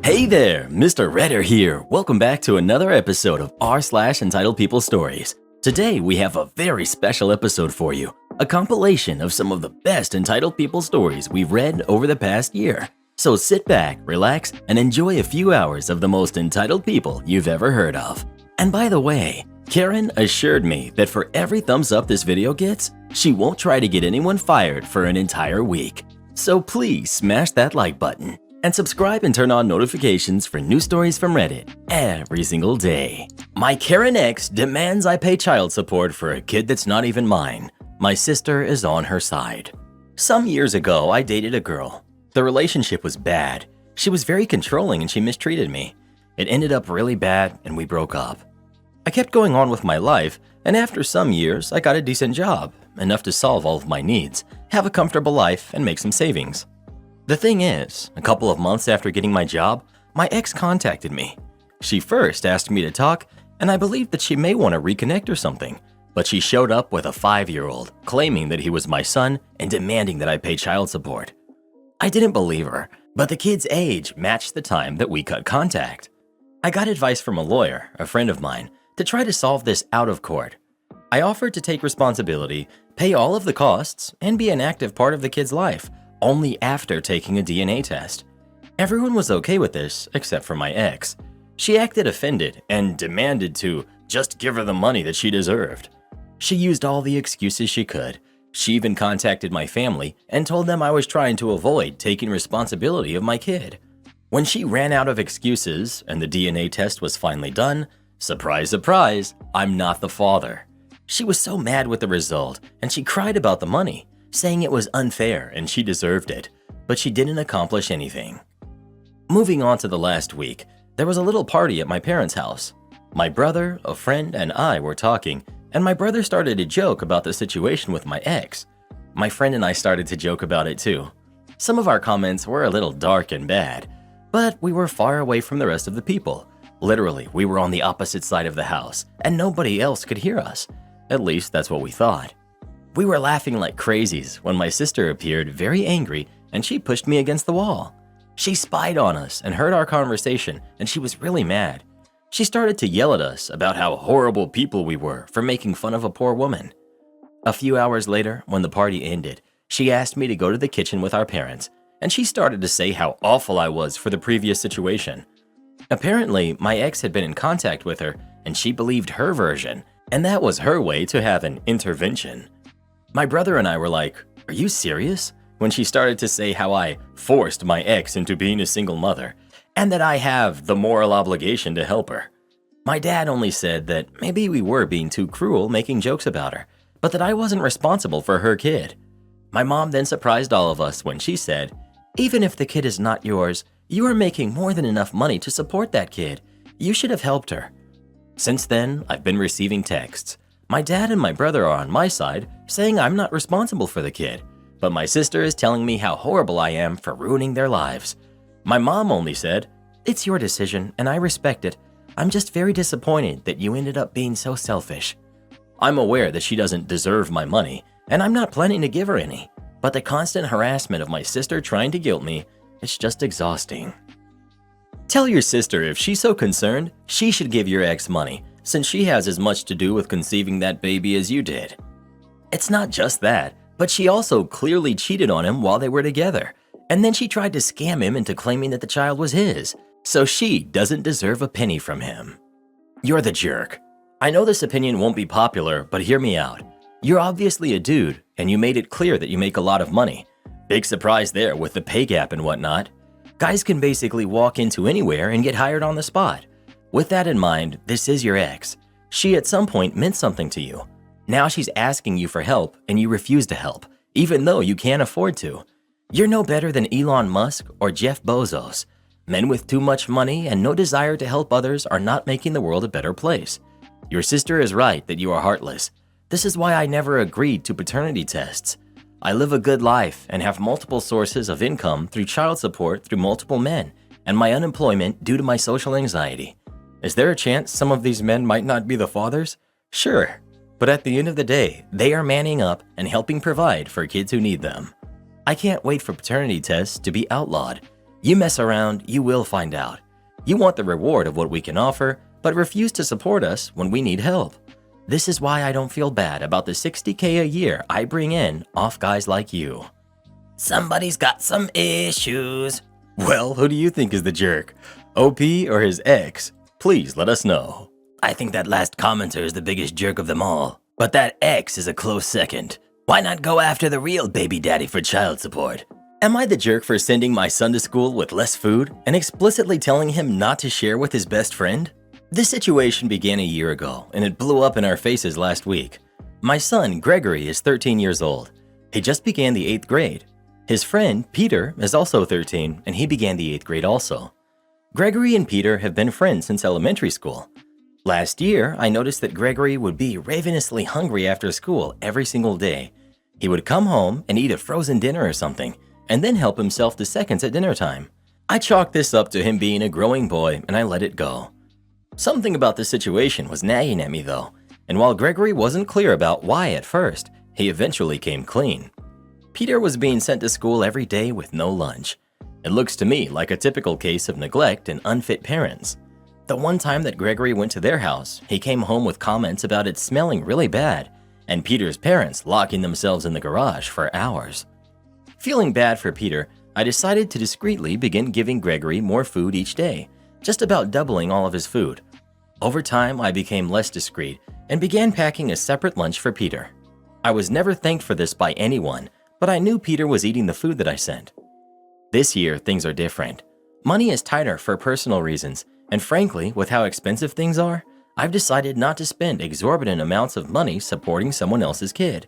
Hey there, Mr. Redder here. Welcome back to another episode of r/Entitled People Stories. Today we have a very special episode for you, a compilation of some of the best entitled people stories we've read over the past year. So sit back, relax, and enjoy a few hours of the most entitled people you've ever heard of. And by the way, Karen assured me that for every thumbs up this video gets, she won't try to get anyone fired for an entire week. So please smash that like button and subscribe and turn on notifications for new stories from Reddit every single day. My Karen ex demands I pay child support for a kid that's not even mine. My sister is on her side. Some years ago, I dated a girl. The relationship was bad. She was very controlling and she mistreated me. It ended up really bad and we broke up. I kept going on with my life, and after some years, I got a decent job, enough to solve all of my needs, have a comfortable life, and make some savings. The thing is, a couple of months after getting my job, my ex contacted me. She first asked me to talk, and I believed that she may want to reconnect or something, but she showed up with a 5-year-old, claiming that he was my son and demanding that I pay child support. I didn't believe her, but the kid's age matched the time that we cut contact. I got advice from a lawyer, a friend of mine, to try to solve this out of court. I offered to take responsibility, pay all of the costs, and be an active part of the kid's life, only after taking a DNA test. Everyone was okay with this, except for my ex. She acted offended and demanded to just give her the money that she deserved. She used all the excuses she could. She even contacted my family and told them I was trying to avoid taking responsibility of my kid. When she ran out of excuses and the DNA test was finally done, surprise, surprise, I'm not the father. She was so mad with the result and she cried about the money, saying it was unfair and she deserved it, but she didn't accomplish anything. Moving on to the last week, there was a little party at my parents' house. My brother, a friend, and I were talking, and my brother started to joke about the situation with my ex. My friend and I started to joke about it too. Some of our comments were a little dark and bad, but we were far away from the rest of the people. Literally, we were on the opposite side of the house, and nobody else could hear us. At least that's what we thought. We were laughing like crazies when my sister appeared very angry and she pushed me against the wall. She spied on us and heard our conversation and she was really mad. She started to yell at us about how horrible people we were for making fun of a poor woman. A few hours later, when the party ended, she asked me to go to the kitchen with our parents and she started to say how awful I was for the previous situation. Apparently, my ex had been in contact with her and she believed her version, and that was her way to have an intervention. My brother and I were like, "Are you serious?" when she started to say how I forced my ex into being a single mother, and that I have the moral obligation to help her. My dad only said that maybe we were being too cruel making jokes about her, but that I wasn't responsible for her kid. My mom then surprised all of us when she said, "Even if the kid is not yours, you are making more than enough money to support that kid. You should have helped her." Since then, I've been receiving texts. My dad and my brother are on my side, saying I'm not responsible for the kid, but my sister is telling me how horrible I am for ruining their lives. My mom only said, "It's your decision and I respect it. I'm just very disappointed that you ended up being so selfish." I'm aware that she doesn't deserve my money, and I'm not planning to give her any, but the constant harassment of my sister trying to guilt me, it's just exhausting. Tell your sister if she's so concerned, she should give your ex money, since she has as much to do with conceiving that baby as you did. It's not just that, but she also clearly cheated on him while they were together, and then she tried to scam him into claiming that the child was his, so she doesn't deserve a penny from him. You're the jerk. I know this opinion won't be popular, but hear me out. You're obviously a dude, and you made it clear that you make a lot of money. Big surprise there with the pay gap and whatnot. Guys can basically walk into anywhere and get hired on the spot. With that in mind, this is your ex. She at some point meant something to you. Now she's asking you for help and you refuse to help, even though you can't afford to. You're no better than Elon Musk or Jeff Bezos. Men with too much money and no desire to help others are not making the world a better place. Your sister is right that you are heartless. This is why I never agreed to paternity tests. I live a good life and have multiple sources of income through child support through multiple men and my unemployment due to my social anxiety. Is there a chance some of these men might not be the fathers? Sure, but at the end of the day, they are manning up and helping provide for kids who need them. I can't wait for paternity tests to be outlawed. You mess around, you will find out. You want the reward of what we can offer, but refuse to support us when we need help. This is why I don't feel bad about the $60K a year I bring in off guys like you. Somebody's got some issues. Well, who do you think is the jerk? OP or his ex? Please let us know. I think that last commenter is the biggest jerk of them all, but that ex is a close second. Why not go after the real baby daddy for child support? Am I the jerk for sending my son to school with less food and explicitly telling him not to share with his best friend? This situation began a year ago, and it blew up in our faces last week. My son, Gregory, is 13 years old. He just began the 8th grade. His friend, Peter, is also 13, and he began the 8th grade also. Gregory and Peter have been friends since elementary school. Last year, I noticed that Gregory would be ravenously hungry after school every single day. He would come home and eat a frozen dinner or something, and then help himself to seconds at dinner time. I chalked this up to him being a growing boy, and I let it go. Something about this situation was nagging at me though, and while Gregory wasn't clear about why at first, he eventually came clean. Peter was being sent to school every day with no lunch. It looks to me like a typical case of neglect and unfit parents. The one time that Gregory went to their house, he came home with comments about it smelling really bad, and Peter's parents locking themselves in the garage for hours. Feeling bad for Peter, I decided to discreetly begin giving Gregory more food each day, just about doubling all of his food. Over time, I became less discreet and began packing a separate lunch for Peter. I was never thanked for this by anyone, but I knew Peter was eating the food that I sent. This year, things are different. Money is tighter for personal reasons, and frankly, with how expensive things are, I've decided not to spend exorbitant amounts of money supporting someone else's kid.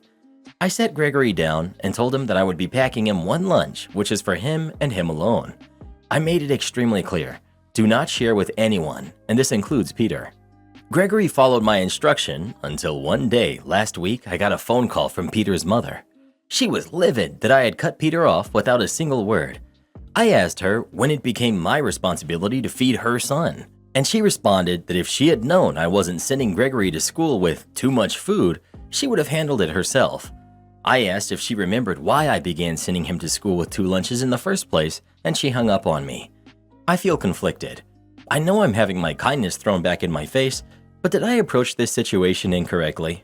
I sat Gregory down and told him that I would be packing him one lunch, which is for him and him alone. I made it extremely clear. Do not share with anyone, and this includes Peter. Gregory followed my instruction until one day last week I got a phone call from Peter's mother. She was livid that I had cut Peter off without a single word. I asked her when it became my responsibility to feed her son, and she responded that if she had known I wasn't sending Gregory to school with too much food, she would have handled it herself. I asked if she remembered why I began sending him to school with 2 lunches in the first place, and she hung up on me. I feel conflicted. I know I'm having my kindness thrown back in my face, but did I approach this situation incorrectly?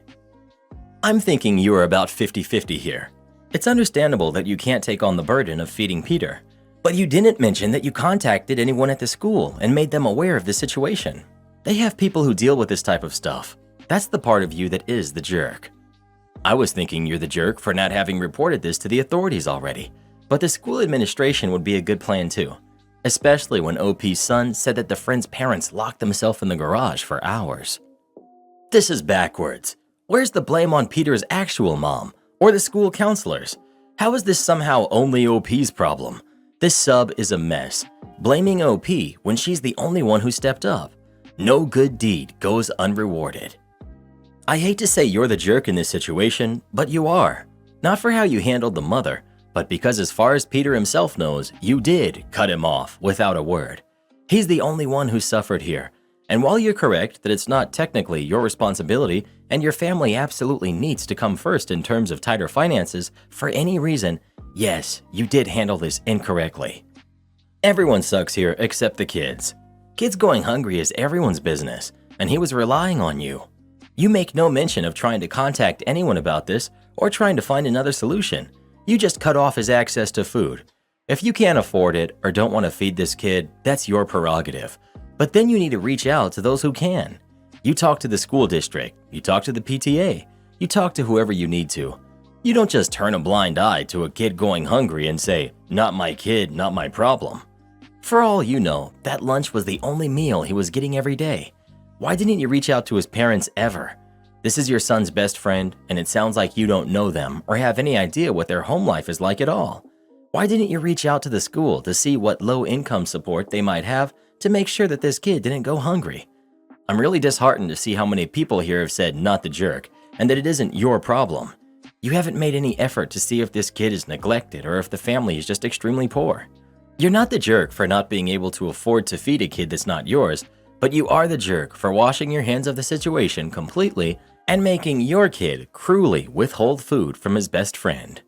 I'm thinking you are about 50-50 here. It's understandable that you can't take on the burden of feeding Peter, but you didn't mention that you contacted anyone at the school and made them aware of the situation. They have people who deal with this type of stuff. That's the part of you that is the jerk. I was thinking you're the jerk for not having reported this to the authorities already, but the school administration would be a good plan too. Especially when OP's son said that the friend's parents locked themselves in the garage for hours. This is backwards. Where's the blame on Peter's actual mom or the school counselors? How is this somehow only OP's problem? This sub is a mess, blaming OP when she's the only one who stepped up. No good deed goes unrewarded. I hate to say you're the jerk in this situation, but you are. Not for how you handled the mother, but because as far as Peter himself knows, you did cut him off without a word. He's the only one who suffered here. And while you're correct that it's not technically your responsibility and your family absolutely needs to come first in terms of tighter finances for any reason, yes, you did handle this incorrectly. Everyone sucks here except the kids. Kids going hungry is everyone's business, and he was relying on you. You make no mention of trying to contact anyone about this or trying to find another solution. You just cut off his access to food. If you can't afford it or don't want to feed this kid, that's your prerogative. But then you need to reach out to those who can. You talk to the school district, you talk to the PTA, you talk to whoever you need to. You don't just turn a blind eye to a kid going hungry and say, "Not my kid, not my problem." For all you know, that lunch was the only meal he was getting every day. Why didn't you reach out to his parents ever? This is your son's best friend, and it sounds like you don't know them or have any idea what their home life is like at all. Why didn't you reach out to the school to see what low-income support they might have to make sure that this kid didn't go hungry? I'm really disheartened to see how many people here have said not the jerk and that it isn't your problem. You haven't made any effort to see if this kid is neglected or if the family is just extremely poor. You're not the jerk for not being able to afford to feed a kid that's not yours, but you are the jerk for washing your hands of the situation completely and making your kid cruelly withhold food from his best friend.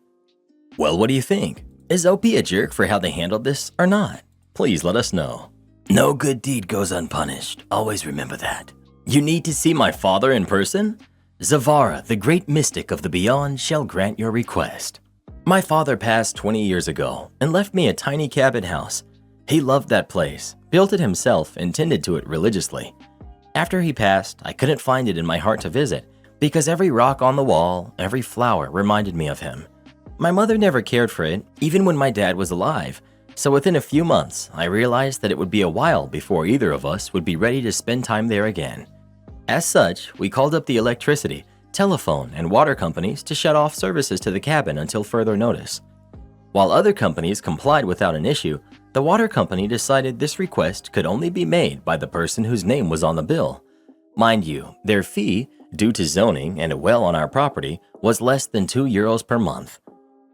Well, what do you think? Is OP a jerk for how they handled this or not? please let us know. No good deed goes unpunished. Always remember that. You need to see my father in person? Zavara, the great mystic of the beyond, shall grant your request. My father passed 20 years ago and left me a tiny cabin house. He loved that place, built it himself, and tended to it religiously. After he passed, I couldn't find it in my heart to visit because every rock on the wall, every flower reminded me of him. My mother never cared for it, even when my dad was alive, so within a few months, I realized that it would be a while before either of us would be ready to spend time there again. As such, we called up the electricity, telephone, and water companies to shut off services to the cabin until further notice. While other companies complied without an issue, the water company decided this request could only be made by the person whose name was on the bill. Mind you, their fee, due to zoning and a well on our property, was less than €2 per month.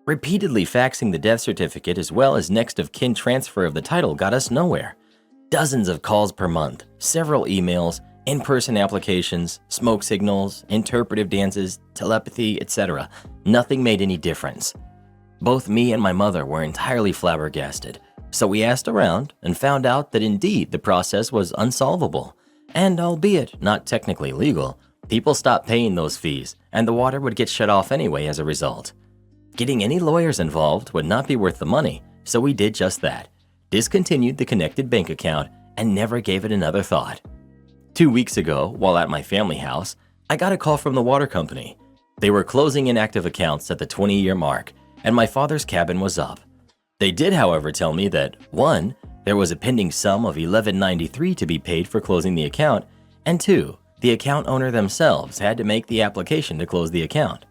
Repeatedly faxing the death certificate as well as next of kin transfer of the title got us nowhere. Dozens of calls per month, several emails, in-person applications, smoke signals, interpretive dances, telepathy, etc. Nothing made any difference. Both me and my mother were entirely flabbergasted, so we asked around and found out that indeed the process was unsolvable, and albeit not technically legal, people stopped paying those fees and the water would get shut off anyway as a result. Getting any lawyers involved would not be worth the money, so we did just that, discontinued the connected bank account and never gave it another thought. 2 weeks ago, while at my family house, I got a call from the water company. They were closing inactive accounts at the 20-year mark, and my father's cabin was up. They did, however, tell me that 1. There was a pending sum of $11.93 to be paid for closing the account, and 2. The account owner themselves had to make the application to close the account.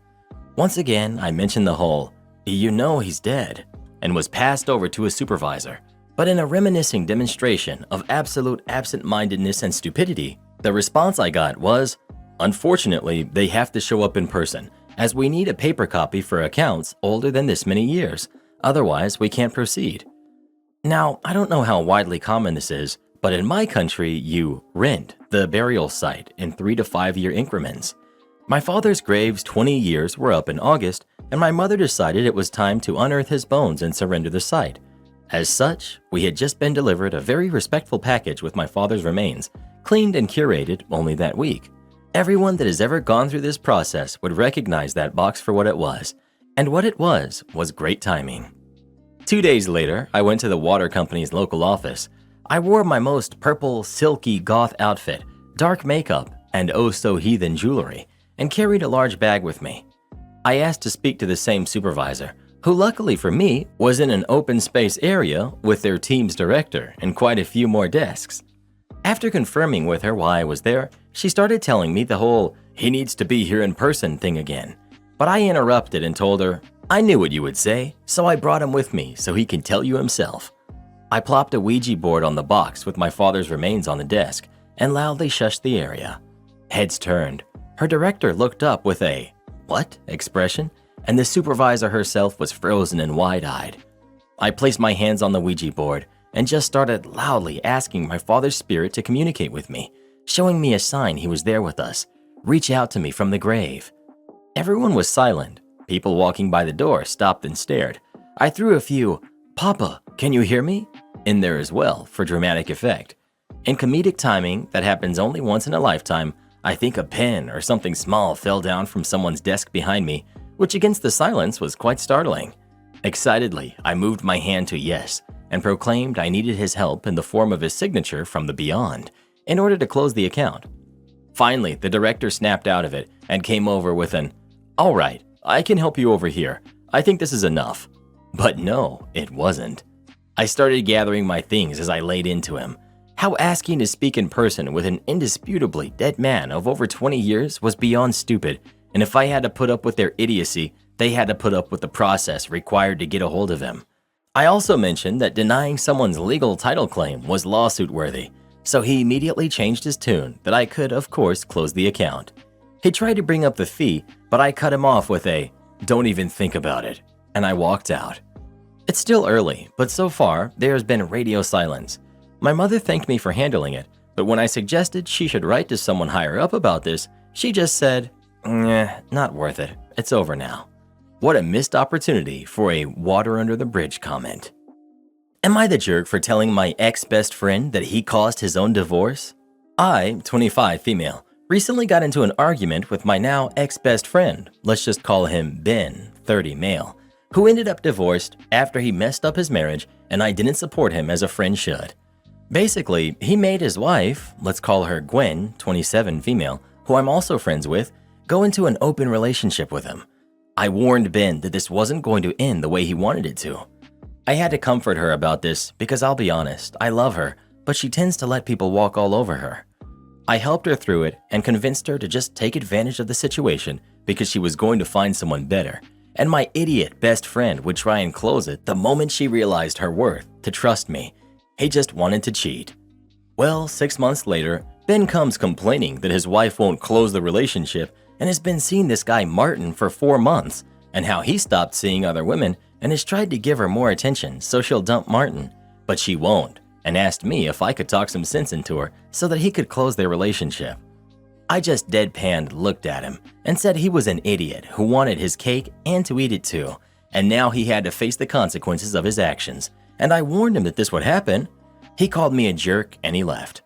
Once again, I mentioned the whole, "You know he's dead," and was passed over to a supervisor. But in a reminiscing demonstration of absolute absent-mindedness and stupidity, the response I got was, "Unfortunately, they have to show up in person, as we need a paper copy for accounts older than this many years. Otherwise, we can't proceed." Now, I don't know how widely common this is, but in my country, you rent the burial site in 3 to 5 year increments. My father's grave's 20 years were up in August, and my mother decided it was time to unearth his bones and surrender the site. As such, we had just been delivered a very respectful package with my father's remains, cleaned and curated only that week. Everyone that has ever gone through this process would recognize that box for what it was, and what it was great timing. 2 days later, I went to the water company's local office. I wore my most purple, silky goth outfit, dark makeup, and oh-so-heathen jewelry, and carried a large bag with me. I asked to speak to the same supervisor, who luckily for me was in an open space area with their team's director and quite a few more desks. After confirming with her why I was there, she started telling me the whole "he needs to be here in person" thing again. But I interrupted and told her, "I knew what you would say, so I brought him with me so he can tell you himself." I plopped a Ouija board on the box with my father's remains on the desk and loudly shushed the area. Heads turned. Her director looked up with a "what?" expression, and the supervisor herself was frozen and wide-eyed. I placed my hands on the Ouija board and just started loudly asking my father's spirit to communicate with me, showing me a sign he was there with us, reach out to me from the grave. Everyone was silent. People walking by the door stopped and stared. I threw a few "Papa, can you hear me?" in there as well for dramatic effect. In comedic timing that happens only once in a lifetime, I think a pen or something small fell down from someone's desk behind me, which against the silence was quite startling. Excitedly, I moved my hand to yes and proclaimed I needed his help in the form of his signature from the beyond in order to close the account. Finally, the director snapped out of it and came over with an "All right, I can help you over here. I think this is enough." But no, it wasn't. I started gathering my things as I laid into him. How asking to speak in person with an indisputably dead man of over 20 years was beyond stupid, and if I had to put up with their idiocy, they had to put up with the process required to get a hold of him. I also mentioned that denying someone's legal title claim was lawsuit-worthy, so he immediately changed his tune that I could, of course, close the account. He tried to bring up the fee, but I cut him off with a "don't even think about it," and I walked out. It's still early, but so far, there has been radio silence. My mother thanked me for handling it, but when I suggested she should write to someone higher up about this, she just said, "Not worth it. It's over now." What a missed opportunity for a water under the bridge comment. Am I the jerk for telling my ex-best friend that he caused his own divorce? I, 25 female, recently got into an argument with my now ex-best friend, let's just call him Ben, 30 male, who ended up divorced after he messed up his marriage and I didn't support him as a friend should. Basically, he made his wife, let's call her Gwen, 27 female, who I'm also friends with, go into an open relationship with him. I warned Ben that this wasn't going to end the way he wanted it to. I had to comfort her about this because I'll be honest, I love her, but she tends to let people walk all over her. I helped her through it and convinced her to just take advantage of the situation because she was going to find someone better, and my idiot best friend would try and close it the moment she realized her worth to trust me. He just wanted to cheat. Well, 6 months later, Ben comes complaining that his wife won't close the relationship and has been seeing this guy Martin for 4 months, and how he stopped seeing other women and has tried to give her more attention so she'll dump Martin, but she won't, and asked me if I could talk some sense into her so that he could close their relationship. I just deadpanned looked at him and said he was an idiot who wanted his cake and to eat it too, and now he had to face the consequences of his actions, and I warned him that this would happen. He called me a jerk and he left.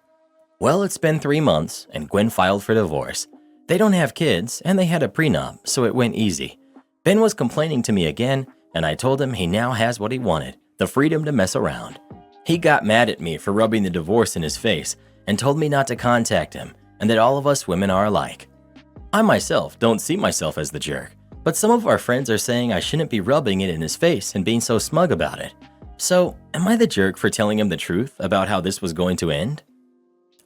Well, it's been 3 months and Gwen filed for divorce. They don't have kids and they had a prenup, so it went easy. Ben was complaining to me again, and I told him he now has what he wanted, the freedom to mess around. He got mad at me for rubbing the divorce in his face and told me not to contact him and that all of us women are alike. I myself don't see myself as the jerk, but some of our friends are saying I shouldn't be rubbing it in his face and being so smug about it. So, am I the jerk for telling him the truth about how this was going to end?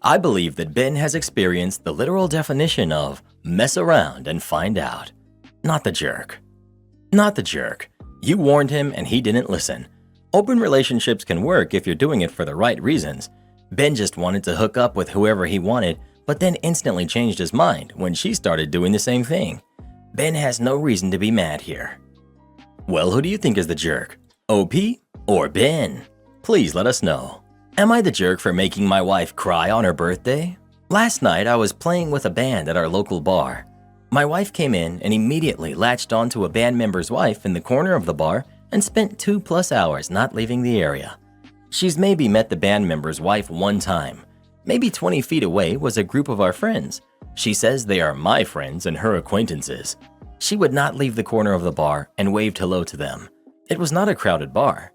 I believe that Ben has experienced the literal definition of mess around and find out. Not the jerk. Not the jerk. You warned him and he didn't listen. Open relationships can work if you're doing it for the right reasons. Ben just wanted to hook up with whoever he wanted, but then instantly changed his mind when she started doing the same thing. Ben has no reason to be mad here. Well, who do you think is the jerk? OP or Ben? Please let us know. Am I the jerk for making my wife cry on her birthday? Last night I was playing with a band at our local bar. My wife came in and immediately latched onto a band member's wife in the corner of the bar and spent 2+ hours not leaving the area. She's maybe met the band member's wife one time. Maybe 20 feet away was a group of our friends. She says they are my friends and her acquaintances. She would not leave the corner of the bar and waved hello to them. It was not a crowded bar.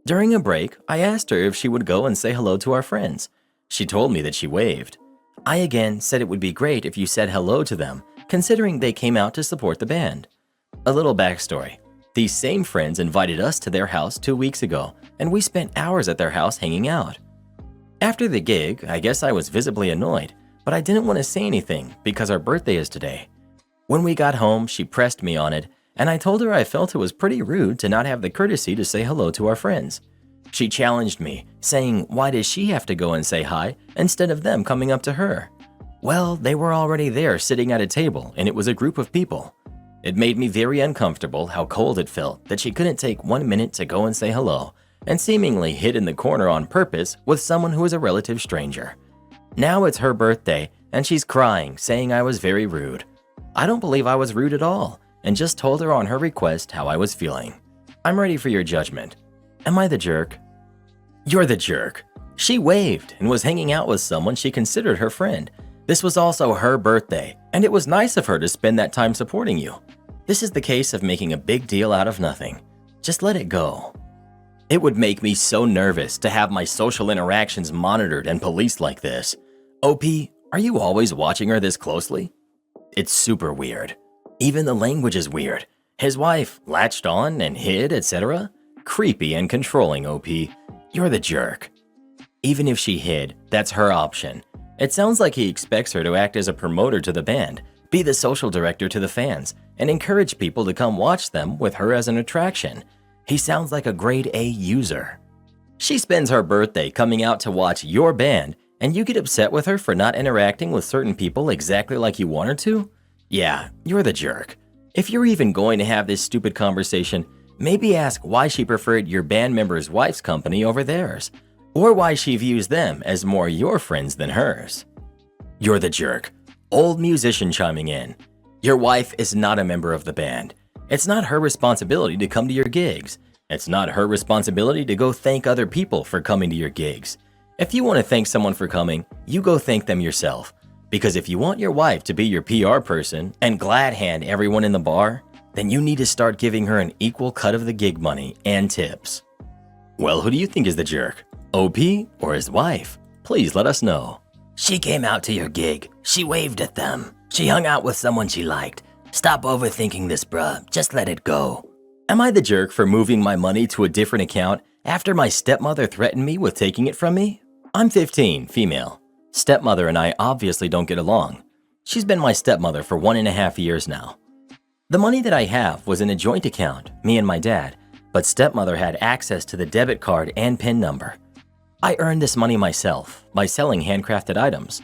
During a break, I asked her if she would go and say hello to our friends. She told me that she waved. I again said it would be great if you said hello to them, considering they came out to support the band. A little backstory. These same friends invited us to their house 2 weeks ago, and we spent hours at their house hanging out. After the gig, I guess I was visibly annoyed, but I didn't want to say anything because our birthday is today. When we got home, she pressed me on it, and I told her I felt it was pretty rude to not have the courtesy to say hello to our friends. She challenged me, saying why does she have to go and say hi instead of them coming up to her? Well, they were already there sitting at a table, and it was a group of people. It made me very uncomfortable how cold it felt that she couldn't take 1 minute to go and say hello, and seemingly hid in the corner on purpose with someone who is a relative stranger. Now it's her birthday, and she's crying, saying I was very rude. I don't believe I was rude at all, and just told her on her request how I was feeling. I'm ready for your judgment. Am I the jerk? You're the jerk. She waved and was hanging out with someone she considered her friend. This was also her birthday, and it was nice of her to spend that time supporting you. This is the case of making a big deal out of nothing. Just let it go. It would make me so nervous to have my social interactions monitored and policed like this. OP, are you always watching her this closely? It's super weird. Even the language is weird. His wife latched on and hid, etc. Creepy and controlling, OP. You're the jerk. Even if she hid, that's her option. It sounds like he expects her to act as a promoter to the band, be the social director to the fans, and encourage people to come watch them with her as an attraction. He sounds like a grade A user. She spends her birthday coming out to watch your band, and you get upset with her for not interacting with certain people exactly like you want her to? Yeah, you're the jerk. If you're even going to have this stupid conversation, maybe ask why she preferred your band member's wife's company over theirs, or why she views them as more your friends than hers. You're the jerk. Old musician chiming in. Your wife is not a member of the band. It's not her responsibility to come to your gigs. It's not her responsibility to go thank other people for coming to your gigs. If you want to thank someone for coming, you go thank them yourself. Because if you want your wife to be your PR person and glad hand everyone in the bar, then you need to start giving her an equal cut of the gig money and tips. Well, who do you think is the jerk? OP or his wife? Please let us know. She came out to your gig. She waved at them. She hung out with someone she liked. Stop overthinking this, bruh. Just let it go. Am I the jerk for moving my money to a different account after my stepmother threatened me with taking it from me? I'm 15, female. Stepmother and I obviously don't get along. She's been my stepmother for 1.5 years now. The money that I have was in a joint account, me and my dad, but stepmother had access to the debit card and PIN number. I earned this money myself by selling handcrafted items.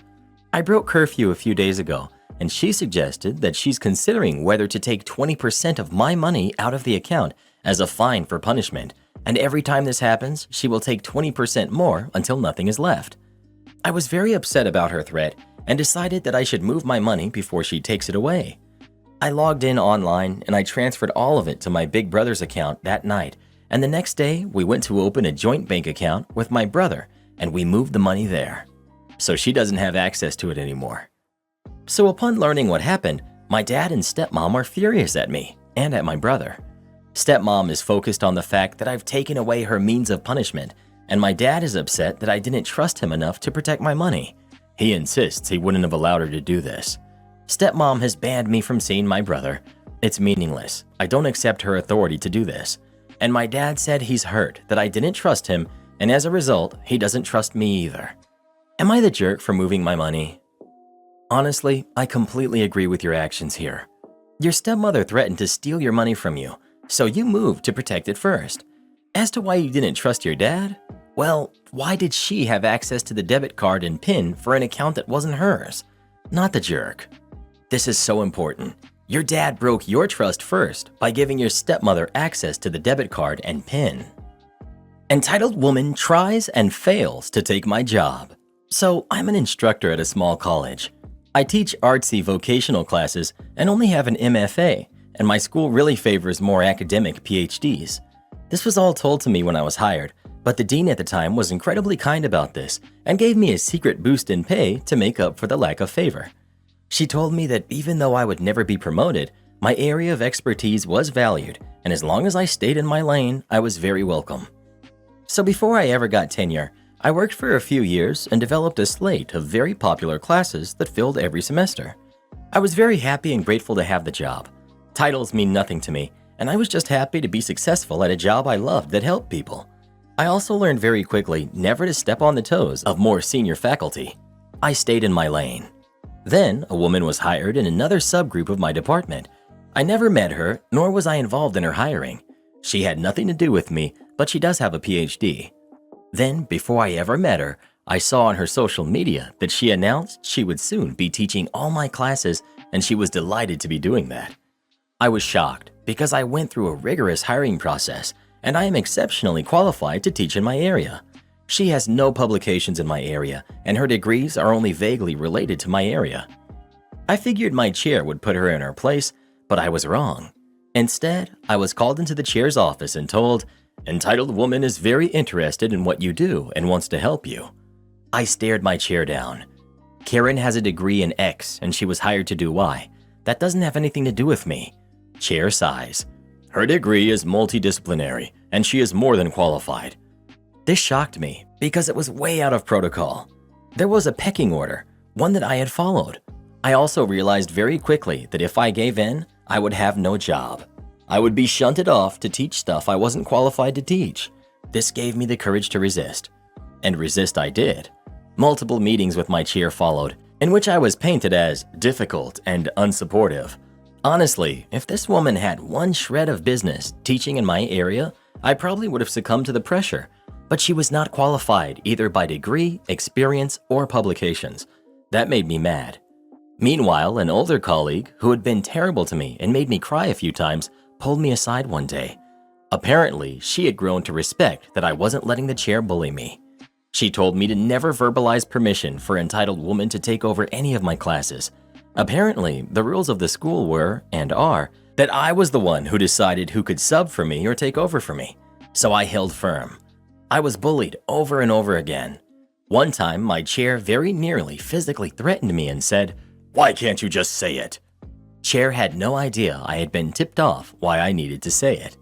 I broke curfew a few days ago, and she suggested that she's considering whether to take 20% of my money out of the account as a fine for punishment, and every time this happens, she will take 20% more until nothing is left. I was very upset about her threat and decided that I should move my money before she takes it away. I logged in online and I transferred all of it to my big brother's account that night, and the next day we went to open a joint bank account with my brother and we moved the money there. So she doesn't have access to it anymore. So upon learning what happened, my dad and stepmom are furious at me and at my brother. Stepmom is focused on the fact that I've taken away her means of punishment, and my dad is upset that I didn't trust him enough to protect my money. He insists he wouldn't have allowed her to do this. Stepmom has banned me from seeing my brother. It's meaningless. I don't accept her authority to do this. And my dad said he's hurt that I didn't trust him, and as a result, he doesn't trust me either. Am I the jerk for moving my money? Honestly, I completely agree with your actions here. Your stepmother threatened to steal your money from you, so you moved to protect it first. As to why you didn't trust your dad, well, why did she have access to the debit card and PIN for an account that wasn't hers? Not the jerk. This is so important. Your dad broke your trust first by giving your stepmother access to the debit card and PIN. Entitled woman tries and fails to take my job. So I'm an instructor at a small college. I teach artsy vocational classes and only have an MFA, and my school really favors more academic PhDs. This was all told to me when I was hired, but the dean at the time was incredibly kind about this and gave me a secret boost in pay to make up for the lack of favor. She told me that even though I would never be promoted, my area of expertise was valued, and as long as I stayed in my lane, I was very welcome. So before I ever got tenure, I worked for a few years and developed a slate of very popular classes that filled every semester. I was very happy and grateful to have the job. Titles mean nothing to me, and I was just happy to be successful at a job I loved that helped people. I also learned very quickly never to step on the toes of more senior faculty. I stayed in my lane. Then, a woman was hired in another subgroup of my department. I never met her, nor was I involved in her hiring. She had nothing to do with me, but she does have a PhD. Then, before I ever met her, I saw on her social media that she announced she would soon be teaching all my classes, and she was delighted to be doing that. I was shocked because I went through a rigorous hiring process, and I am exceptionally qualified to teach in my area. She has no publications in my area, and her degrees are only vaguely related to my area. I figured my chair would put her in her place, but I was wrong. Instead, I was called into the chair's office and told, "Entitled woman is very interested in what you do and wants to help you." I stared my chair down. Karen has a degree in X and she was hired to do Y. That doesn't have anything to do with me. Chair sighs. Her degree is multidisciplinary and she is more than qualified. This shocked me because it was way out of protocol. There was a pecking order, one that I had followed. I also realized very quickly that if I gave in, I would have no job. I would be shunted off to teach stuff I wasn't qualified to teach. This gave me the courage to resist. And resist I did. Multiple meetings with my chair followed, in which I was painted as difficult and unsupportive. Honestly, if this woman had one shred of business teaching in my area, I probably would have succumbed to the pressure. But she was not qualified either by degree, experience, or publications. That made me mad. Meanwhile, an older colleague, who had been terrible to me and made me cry a few times, pulled me aside one day. Apparently, she had grown to respect that I wasn't letting the chair bully me. She told me to never verbalize permission for entitled woman to take over any of my classes. Apparently, the rules of the school were, and are, that I was the one who decided who could sub for me or take over for me. so I held firm. I was bullied over and over again. One time, my chair very nearly physically threatened me and said, "Why can't you just say it?" Chair had no idea I had been tipped off why I needed to say it.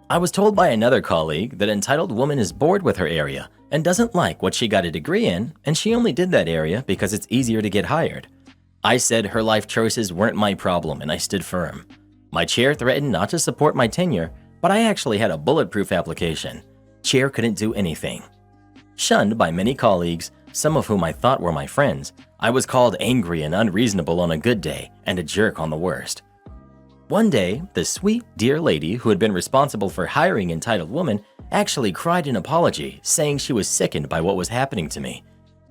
I was told by another colleague that entitled woman is bored with her area and doesn't like what she got a degree in, and she only did that area because it's easier to get hired. I said her life choices weren't my problem, and I stood firm. My chair threatened not to support my tenure, but I actually had a bulletproof application. Chair couldn't do anything. Shunned by many colleagues, some of whom I thought were my friends, I was called angry and unreasonable on a good day and a jerk on the worst. One day, the sweet, dear lady who had been responsible for hiring entitled woman actually cried an apology, saying she was sickened by what was happening to me.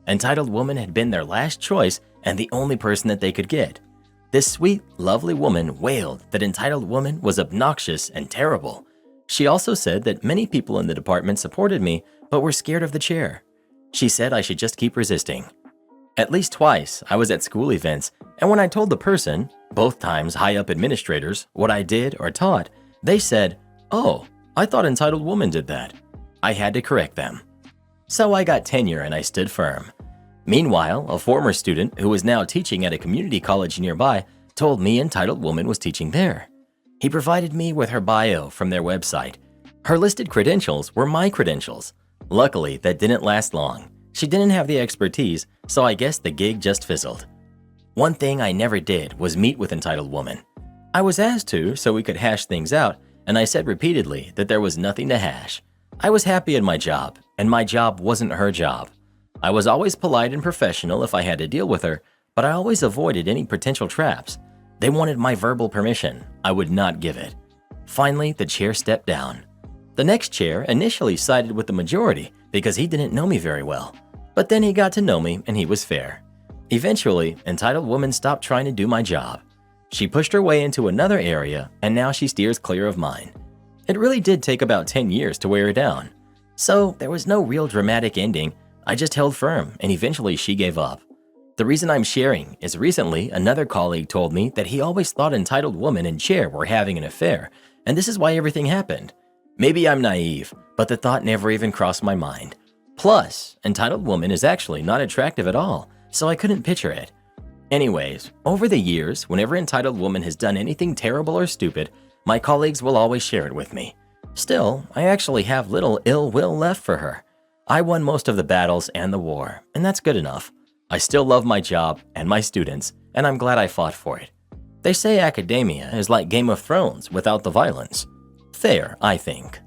Entitled woman had been their last choice and the only person that they could get. This sweet, lovely woman wailed that entitled woman was obnoxious and terrible. She also said that many people in the department supported me but were scared of the chair. She said I should just keep resisting. At least twice, I was at school events, and when I told the person, both times high-up administrators, what I did or taught, they said, "Oh, I thought entitled woman did that." I had to correct them. So I got tenure and I stood firm. Meanwhile, a former student who was now teaching at a community college nearby told me entitled woman was teaching there. He provided me with her bio from their website. Her listed credentials were my credentials. Luckily, that didn't last long. She didn't have the expertise, so I guess the gig just fizzled. One thing I never did was meet with entitled woman. I was asked to so we could hash things out, and I said repeatedly that there was nothing to hash. I was happy in my job, and my job wasn't her job. I was always polite and professional if I had to deal with her, but I always avoided any potential traps. They wanted my verbal permission. I would not give it. Finally, the chair stepped down. The next chair initially sided with the majority because he didn't know me very well. But then he got to know me and he was fair. Eventually, entitled woman stopped trying to do my job. She pushed her way into another area and now she steers clear of mine. It really did take about 10 years to wear her down. So there was no real dramatic ending. I just held firm and eventually she gave up. The reason I'm sharing is recently another colleague told me that he always thought entitled woman and chair were having an affair, and this is why everything happened. Maybe I'm naive, but the thought never even crossed my mind. Plus, entitled woman is actually not attractive at all, so I couldn't picture it. Anyways, over the years, whenever entitled woman has done anything terrible or stupid, my colleagues will always share it with me. Still, I actually have little ill will left for her. I won most of the battles and the war, and that's good enough. I still love my job and my students, and I'm glad I fought for it. They say academia is like Game of Thrones without the violence. Fair, I think.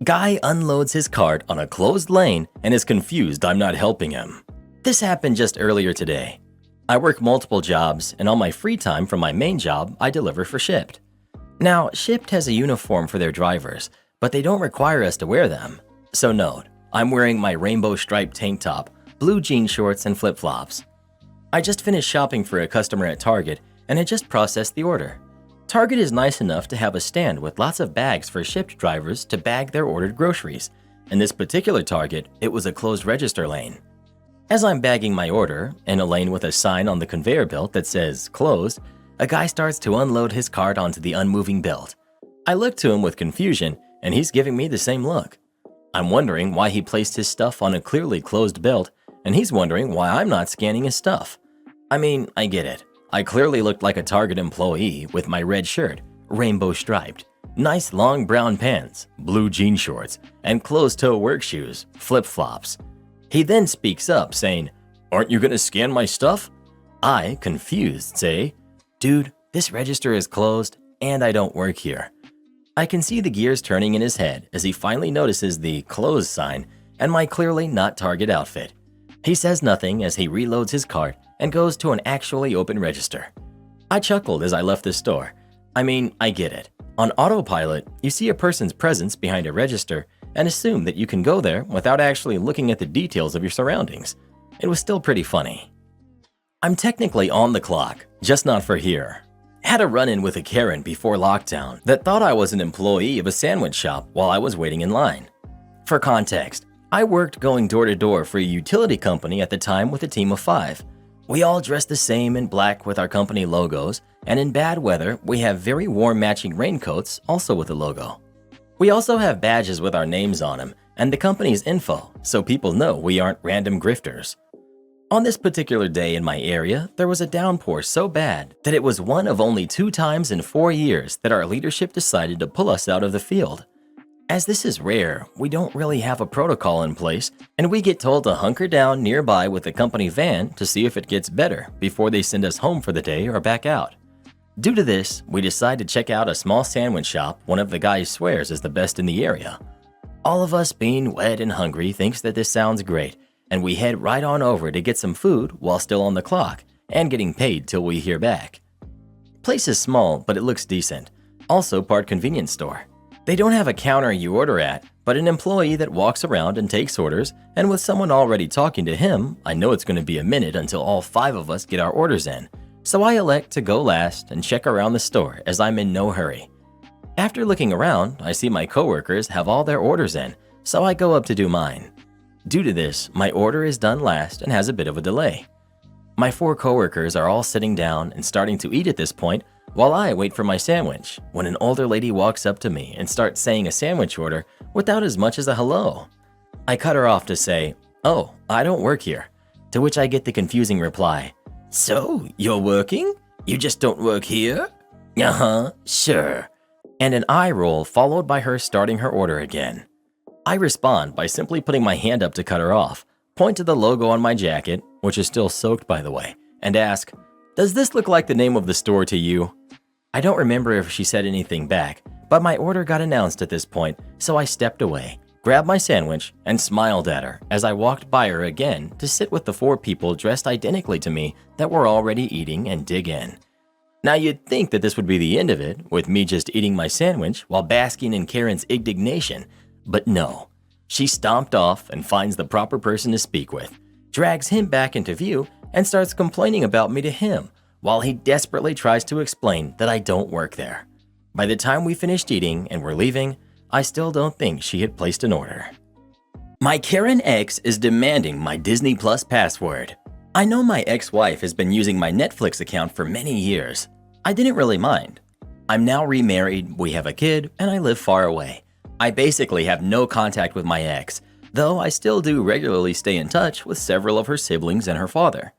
Guy unloads his cart on a closed lane and is confused I'm not helping him. This happened just earlier today. I work multiple jobs, and on my free time from my main job, I deliver for Shipt. Now, Shipt has a uniform for their drivers, but they don't require us to wear them. So note, I'm wearing my rainbow striped tank top, blue jean shorts, and flip-flops. I just finished shopping for a customer at Target and had just processed the order. Target is nice enough to have a stand with lots of bags for Shipt drivers to bag their ordered groceries. In this particular Target, it was a closed register lane. As I'm bagging my order, in a lane with a sign on the conveyor belt that says closed, a guy starts to unload his cart onto the unmoving belt. I look to him with confusion, and he's giving me the same look. I'm wondering why he placed his stuff on a clearly closed belt, and he's wondering why I'm not scanning his stuff. I mean, I get it. I clearly looked like a Target employee with my red shirt, rainbow striped, nice long brown pants, blue jean shorts, and closed-toe work shoes, flip-flops. He then speaks up saying, "Aren't you gonna scan my stuff?" I, confused, say, "Dude, this register is closed and I don't work here." I can see the gears turning in his head as he finally notices the closed sign and my clearly not Target outfit. He says nothing as he reloads his cart and goes to an actually open register. I chuckled as I left the store. I mean, I get it. On autopilot, you see a person's presence behind a register and assume that you can go there without actually looking at the details of your surroundings. It was still pretty funny. I'm technically on the clock, just not for here. Had a run-in with a Karen before lockdown that thought I was an employee of a sandwich shop while I was waiting in line. For context, I worked going door to door for a utility company at the time with a team of 5. We all dress the same in black with our company logos, and in bad weather, we have very warm matching raincoats also with the logo. We also have badges with our names on them and the company's info so people know we aren't random grifters. On this particular day in my area, there was a downpour so bad that it was one of only 2 times in 4 years that our leadership decided to pull us out of the field. As this is rare, we don't really have a protocol in place, and we get told to hunker down nearby with the company van to see if it gets better before they send us home for the day or back out. Due to this, we decide to check out a small sandwich shop one of the guys swears is the best in the area. All of us being wet and hungry thinks that this sounds great, and we head right on over to get some food while still on the clock and getting paid till we hear back. Place is small, but it looks decent. Also part convenience store. They don't have a counter you order at, but an employee that walks around and takes orders, and with someone already talking to him, I know it's going to be a minute until all 5 of us get our orders in, so I elect to go last and check around the store as I'm in no hurry. After looking around, I see my coworkers have all their orders in, so I go up to do mine. Due to this, my order is done last and has a bit of a delay. My 4 coworkers are all sitting down and starting to eat at this point while I wait for my sandwich when an older lady walks up to me and starts saying a sandwich order without as much as a hello. I cut her off to say, "Oh, I don't work here," to which I get the confusing reply, "So, you're working? You just don't work here?" "Uh-huh, sure." And an eye roll followed by her starting her order again. I respond by simply putting my hand up to cut her off, point to the logo on my jacket, which is still soaked by the way, and ask, "Does this look like the name of the store to you?" I don't remember if she said anything back, but my order got announced at this point, so I stepped away, grabbed my sandwich, and smiled at her as I walked by her again to sit with the 4 people dressed identically to me that were already eating and dig in. Now you'd think that this would be the end of it, with me just eating my sandwich while basking in Karen's indignation, but no. She stomped off and finds the proper person to speak with, drags him back into view, and starts complaining about me to him, while he desperately tries to explain that I don't work there. By the time we finished eating and were leaving, I still don't think she had placed an order. My Karen ex is demanding my Disney Plus password. I know my ex-wife has been using my Netflix account for many years. I didn't really mind. I'm now remarried, we have a kid, and I live far away. I basically have no contact with my ex, though I still do regularly stay in touch with several of her siblings and her father.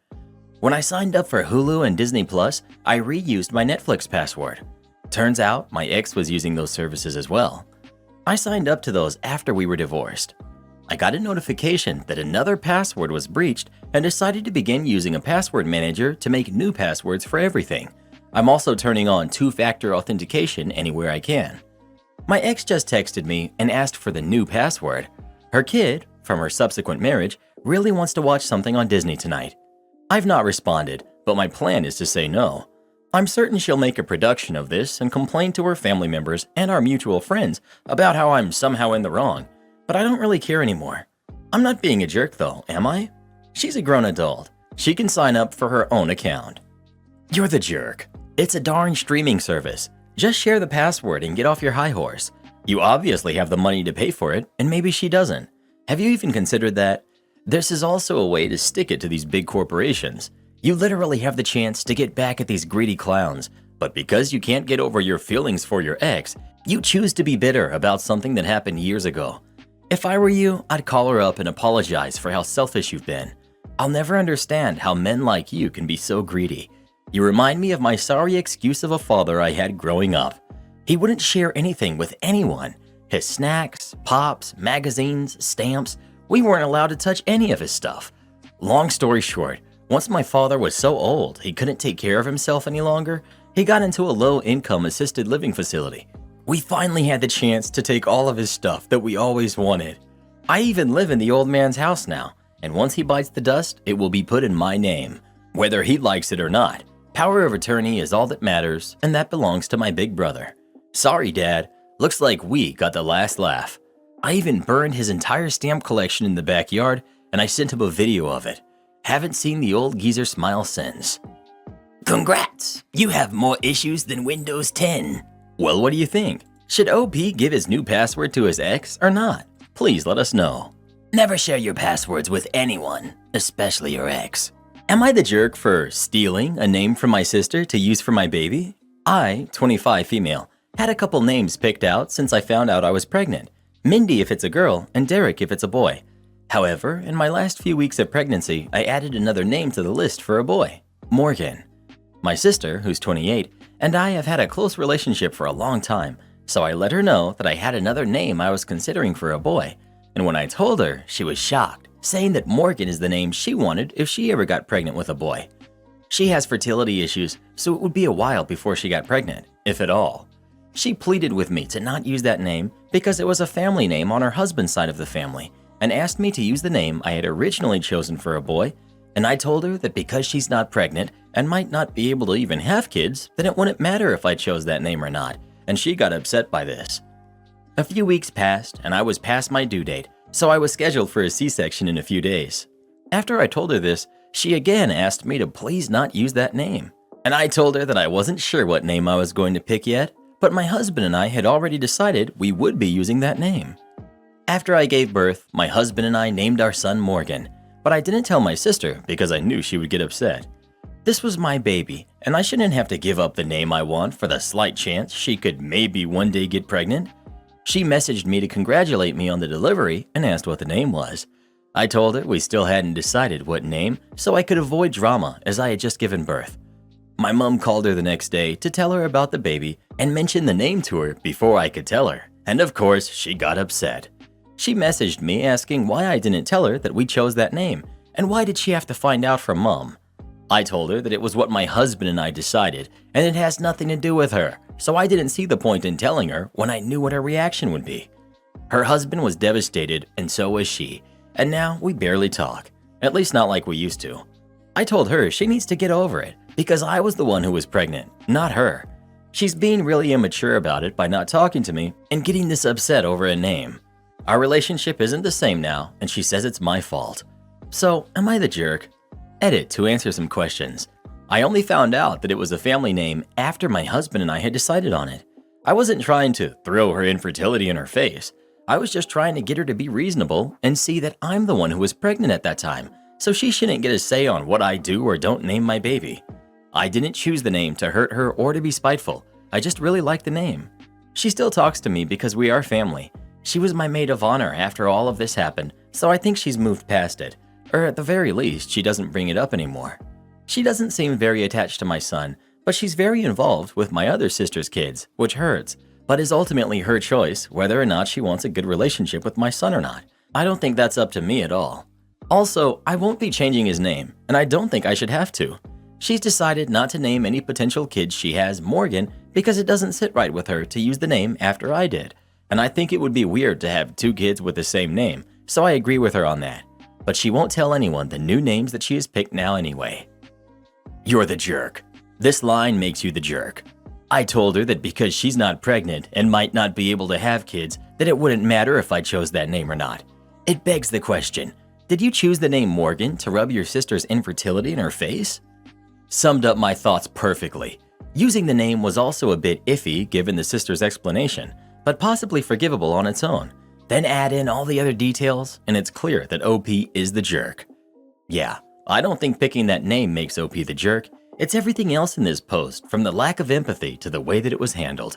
When I signed up for Hulu and Disney Plus, I reused my Netflix password. Turns out my ex was using those services as well. I signed up to those after we were divorced. I got a notification that another password was breached and decided to begin using a password manager to make new passwords for everything. I'm also turning on 2-factor authentication anywhere I can. My ex just texted me and asked for the new password. Her kid, from her subsequent marriage, really wants to watch something on Disney tonight. I've not responded, but my plan is to say no. I'm certain she'll make a production of this and complain to her family members and our mutual friends about how I'm somehow in the wrong, but I don't really care anymore. I'm not being a jerk though, am I? She's a grown adult. She can sign up for her own account. You're the jerk. It's a darn streaming service. Just share the password and get off your high horse. You obviously have the money to pay for it, and maybe she doesn't. Have you even considered that? This is also a way to stick it to these big corporations. You literally have the chance to get back at these greedy clowns, but because you can't get over your feelings for your ex, you choose to be bitter about something that happened years ago. If I were you, I'd call her up and apologize for how selfish you've been. I'll never understand how men like you can be so greedy. You remind me of my sorry excuse of a father I had growing up. He wouldn't share anything with anyone. His snacks, pops, magazines, stamps, we weren't allowed to touch any of his stuff. Long story short, once my father was so old he couldn't take care of himself any longer, he got into a low-income assisted living facility. We finally had the chance to take all of his stuff that we always wanted. I even live in the old man's house now, and once he bites the dust, it will be put in my name, whether he likes it or not. Power of attorney is all that matters, and that belongs to my big brother. Sorry, Dad. Looks like we got the last laugh. I even burned his entire stamp collection in the backyard, and I sent him a video of it. Haven't seen the old geezer smile since. Congrats! You have more issues than Windows 10. Well, what do you think? Should OP give his new password to his ex or not? Please let us know. Never share your passwords with anyone, especially your ex. Am I the jerk for stealing a name from my sister to use for my baby? I, 25 female, Had a couple names picked out since I found out I was pregnant. Mindy if it's a girl, and Derek if it's a boy. However, in my last few weeks of pregnancy, I added another name to the list for a boy, Morgan. My sister, who's 28, and I have had a close relationship for a long time, so I let her know that I had another name I was considering for a boy. And when I told her, she was shocked, saying that Morgan is the name she wanted if she ever got pregnant with a boy. She has fertility issues, so it would be a while before she got pregnant, if at all. She pleaded with me to not use that name because it was a family name on her husband's side of the family, and asked me to use the name I had originally chosen for a boy, and I told her that because she's not pregnant and might not be able to even have kids, then it wouldn't matter if I chose that name or not, and she got upset by this. A few weeks passed, and I was past my due date, so I was scheduled for a C-section in a few days. After I told her this, she again asked me to please not use that name, and I told her that I wasn't sure what name I was going to pick yet, but my husband and I had already decided we would be using that name. After I gave birth, my husband and I named our son Morgan, but I didn't tell my sister because I knew she would get upset. This was my baby, and I shouldn't have to give up the name I want for the slight chance she could maybe one day get pregnant. She messaged me to congratulate me on the delivery and asked what the name was. I told her we still hadn't decided what name, so I could avoid drama as I had just given birth. My mom called her the next day to tell her about the baby and mentioned the name to her before I could tell her, and of course, she got upset. She messaged me asking why I didn't tell her that we chose that name, and why did she have to find out from Mom. I told her that it was what my husband and I decided, and it has nothing to do with her, so I didn't see the point in telling her when I knew what her reaction would be. Her husband was devastated, and so was she, and now we barely talk, at least not like we used to. I told her she needs to get over it, because I was the one who was pregnant, not her. She's being really immature about it by not talking to me and getting this upset over a name. Our relationship isn't the same now, and she says it's my fault. So, am I the jerk? Edit to answer some questions. I only found out that it was a family name after my husband and I had decided on it. I wasn't trying to throw her infertility in her face. I was just trying to get her to be reasonable and see that I'm the one who was pregnant at that time, so she shouldn't get a say on what I do or don't name my baby. I didn't choose the name to hurt her or to be spiteful. I just really like the name. She still talks to me because we are family. She was my maid of honor after all of this happened, so I think she's moved past it. Or at the very least, she doesn't bring it up anymore. She doesn't seem very attached to my son, but she's very involved with my other sister's kids, which hurts, but is ultimately her choice whether or not she wants a good relationship with my son or not. I don't think that's up to me at all. Also, I won't be changing his name, and I don't think I should have to. She's decided not to name any potential kids she has Morgan because it doesn't sit right with her to use the name after I did, and I think it would be weird to have two kids with the same name, so I agree with her on that. But she won't tell anyone the new names that she has picked now anyway. You're the jerk. This line makes you the jerk. I told her that because she's not pregnant and might not be able to have kids, that it wouldn't matter if I chose that name or not. It begs the question, did you choose the name Morgan to rub your sister's infertility in her face? Summed up my thoughts perfectly. Using the name was also a bit iffy given the sister's explanation, but possibly forgivable on its own. Then add in all the other details, and it's clear that OP is the jerk. Yeah, I don't think picking that name makes OP the jerk. It's everything else in this post, from the lack of empathy to the way that it was handled.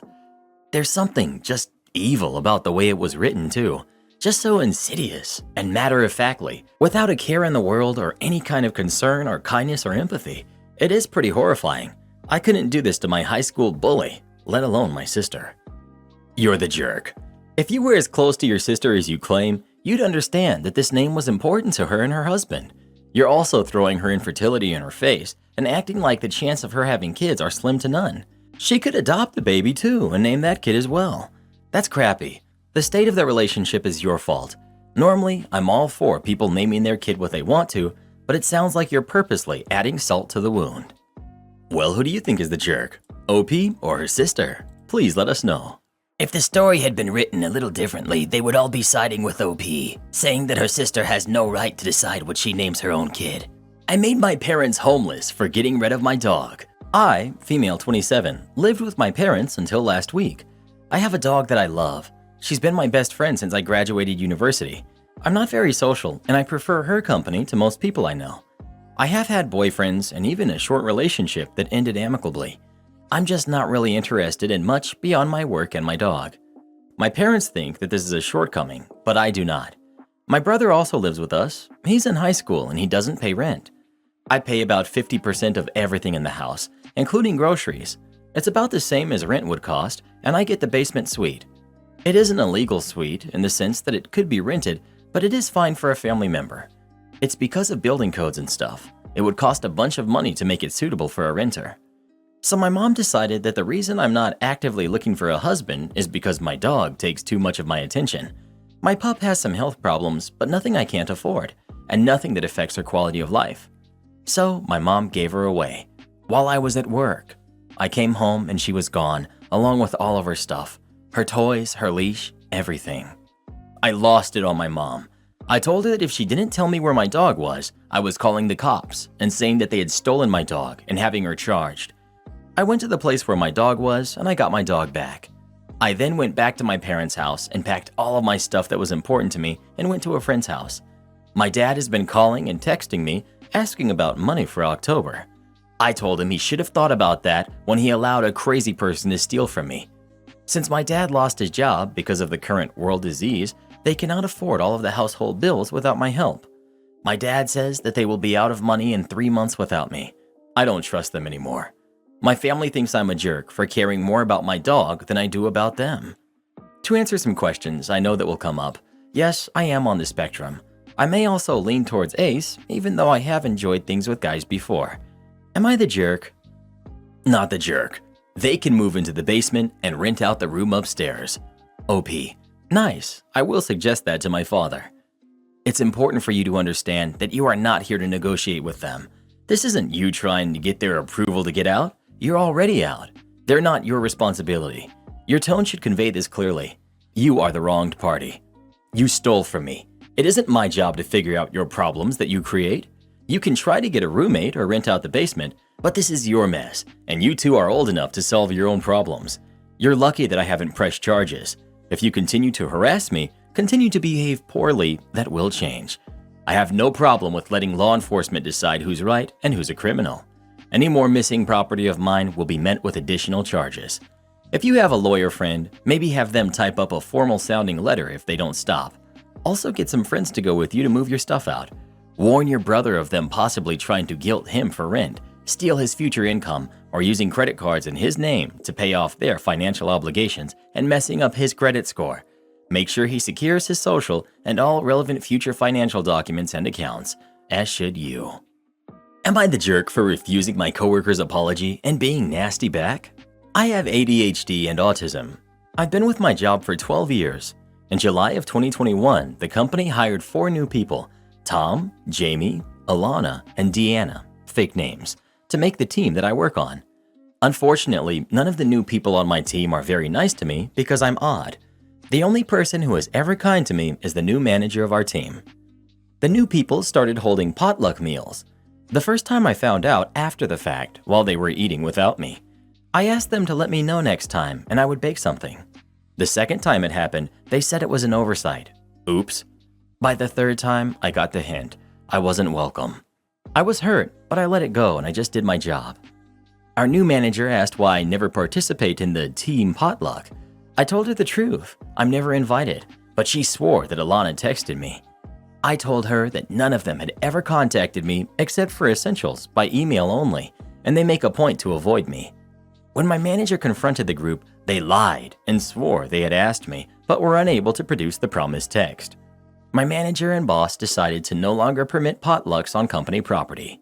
There's something just evil about the way it was written too. Just so insidious and matter-of-factly, without a care in the world or any kind of concern or kindness or empathy. It is pretty horrifying. I couldn't do this to my high school bully, let alone my sister. You're the jerk. If you were as close to your sister as you claim, you'd understand that this name was important to her and her husband. You're also throwing her infertility in her face and acting like the chance of her having kids are slim to none. She could adopt the baby too and name that kid as well. That's crappy. The state of the relationship is your fault. Normally, I'm all for people naming their kid what they want to, but it sounds like you're purposely adding salt to the wound. Well, who do you think is the jerk? OP or her sister? Please let us know. If the story had been written a little differently, they would all be siding with OP, saying that her sister has no right to decide what she names her own kid. I made my parents homeless for getting rid of my dog. I, female 27, lived with my parents until last week. I have a dog that I love. She's been my best friend since I graduated university. I'm not very social, and I prefer her company to most people I know. I have had boyfriends and even a short relationship that ended amicably. I'm just not really interested in much beyond my work and my dog. My parents think that this is a shortcoming, but I do not. My brother also lives with us. He's in high school and he doesn't pay rent. I pay about 50% of everything in the house, including groceries. It's about the same as rent would cost, and I get the basement suite. It isn't a legal suite in the sense that it could be rented, but it is fine for a family member. It's because of building codes and stuff. It would cost a bunch of money to make it suitable for a renter. So my mom decided that the reason I'm not actively looking for a husband is because my dog takes too much of my attention. My pup has some health problems, but nothing I can't afford, and nothing that affects her quality of life. So my mom gave her away while I was at work. I came home and she was gone, along with all of her stuff, her toys, her leash, everything. I lost it on my mom. I told her that if she didn't tell me where my dog was, I was calling the cops and saying that they had stolen my dog and having her charged. I went to the place where my dog was and I got my dog back. I then went back to my parents' house and packed all of my stuff that was important to me and went to a friend's house. My dad has been calling and texting me, asking about money for October. I told him he should have thought about that when he allowed a crazy person to steal from me. Since my dad lost his job because of the current world disease, they cannot afford all of the household bills without my help. My dad says that they will be out of money in 3 months without me. I don't trust them anymore. My family thinks I'm a jerk for caring more about my dog than I do about them. To answer some questions I know that will come up, yes, I am on the spectrum. I may also lean towards ace, even though I have enjoyed things with guys before. Am I the jerk? Not the jerk. They can move into the basement and rent out the room upstairs. OP. Nice. I will suggest that to my father. It's important for you to understand that you are not here to negotiate with them. This isn't you trying to get their approval to get out. You're already out. They're not your responsibility. Your tone should convey this clearly. You are the wronged party. You stole from me. It isn't my job to figure out your problems that you create. You can try to get a roommate or rent out the basement, but this is your mess, and you two are old enough to solve your own problems. You're lucky that I haven't pressed charges. If you continue to harass me, continue to behave poorly, that will change. I have no problem with letting law enforcement decide who's right and who's a criminal. Any more missing property of mine will be met with additional charges. If you have a lawyer friend, maybe have them type up a formal-sounding letter if they don't stop. Also get some friends to go with you to move your stuff out. Warn your brother of them possibly trying to guilt him for rent, steal his future income, or using credit cards in his name to pay off their financial obligations and messing up his credit score. Make sure he secures his social and all relevant future financial documents and accounts, as should you. Am I the jerk for refusing my coworker's apology and being nasty back? I have ADHD and autism. I've been with my job for 12 years. In July of 2021, the company hired 4 new people, Tom, Jamie, Alana, and Deanna, fake names, to make the team that I work on. Unfortunately, none of the new people on my team are very nice to me because I'm odd. The only person who is ever kind to me is the new manager of our team. The new people started holding potluck meals. The first time I found out after the fact, while they were eating without me. I asked them to let me know next time and I would bake something. The second time it happened, they said it was an oversight. Oops. By the third time, I got the hint. I wasn't welcome. I was hurt, but I let it go and I just did my job. Our new manager asked why I never participate in the team potluck. I told her the truth. I'm never invited, but she swore that Alana texted me. I told her that none of them had ever contacted me except for essentials by email only, and they make a point to avoid me. When my manager confronted the group, they lied and swore they had asked me, but were unable to produce the promised text. My manager and boss decided to no longer permit potlucks on company property.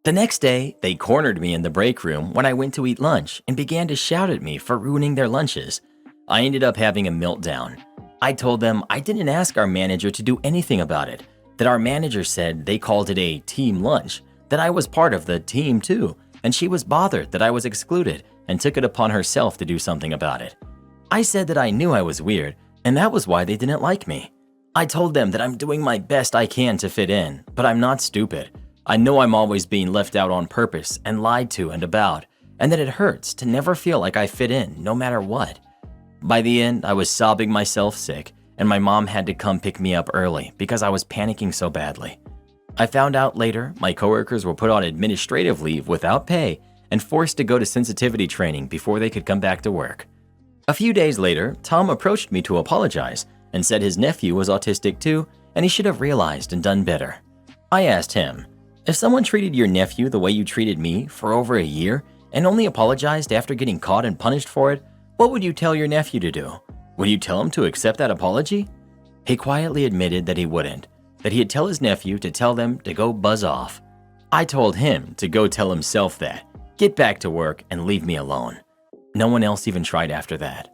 The next day, they cornered me in the break room when I went to eat lunch and began to shout at me for ruining their lunches. I ended up having a meltdown. I told them I didn't ask our manager to do anything about it, that our manager said they called it a team lunch, that I was part of the team too, and she was bothered that I was excluded and took it upon herself to do something about it. I said that I knew I was weird, and that was why they didn't like me. I told them that I'm doing my best I can to fit in, but I'm not stupid. I know I'm always being left out on purpose and lied to and about, and that it hurts to never feel like I fit in no matter what. By the end, I was sobbing myself sick, and my mom had to come pick me up early because I was panicking so badly. I found out later my coworkers were put on administrative leave without pay, and forced to go to sensitivity training before they could come back to work. A few days later, Tom approached me to apologize and said his nephew was autistic too and he should have realized and done better. I asked him, if someone treated your nephew the way you treated me for over a year and only apologized after getting caught and punished for it, what would you tell your nephew to do? Would you tell him to accept that apology? He quietly admitted that he wouldn't, that he'd tell his nephew to tell them to go buzz off. I told him to go tell himself that, get back to work and leave me alone. No one else even tried after that.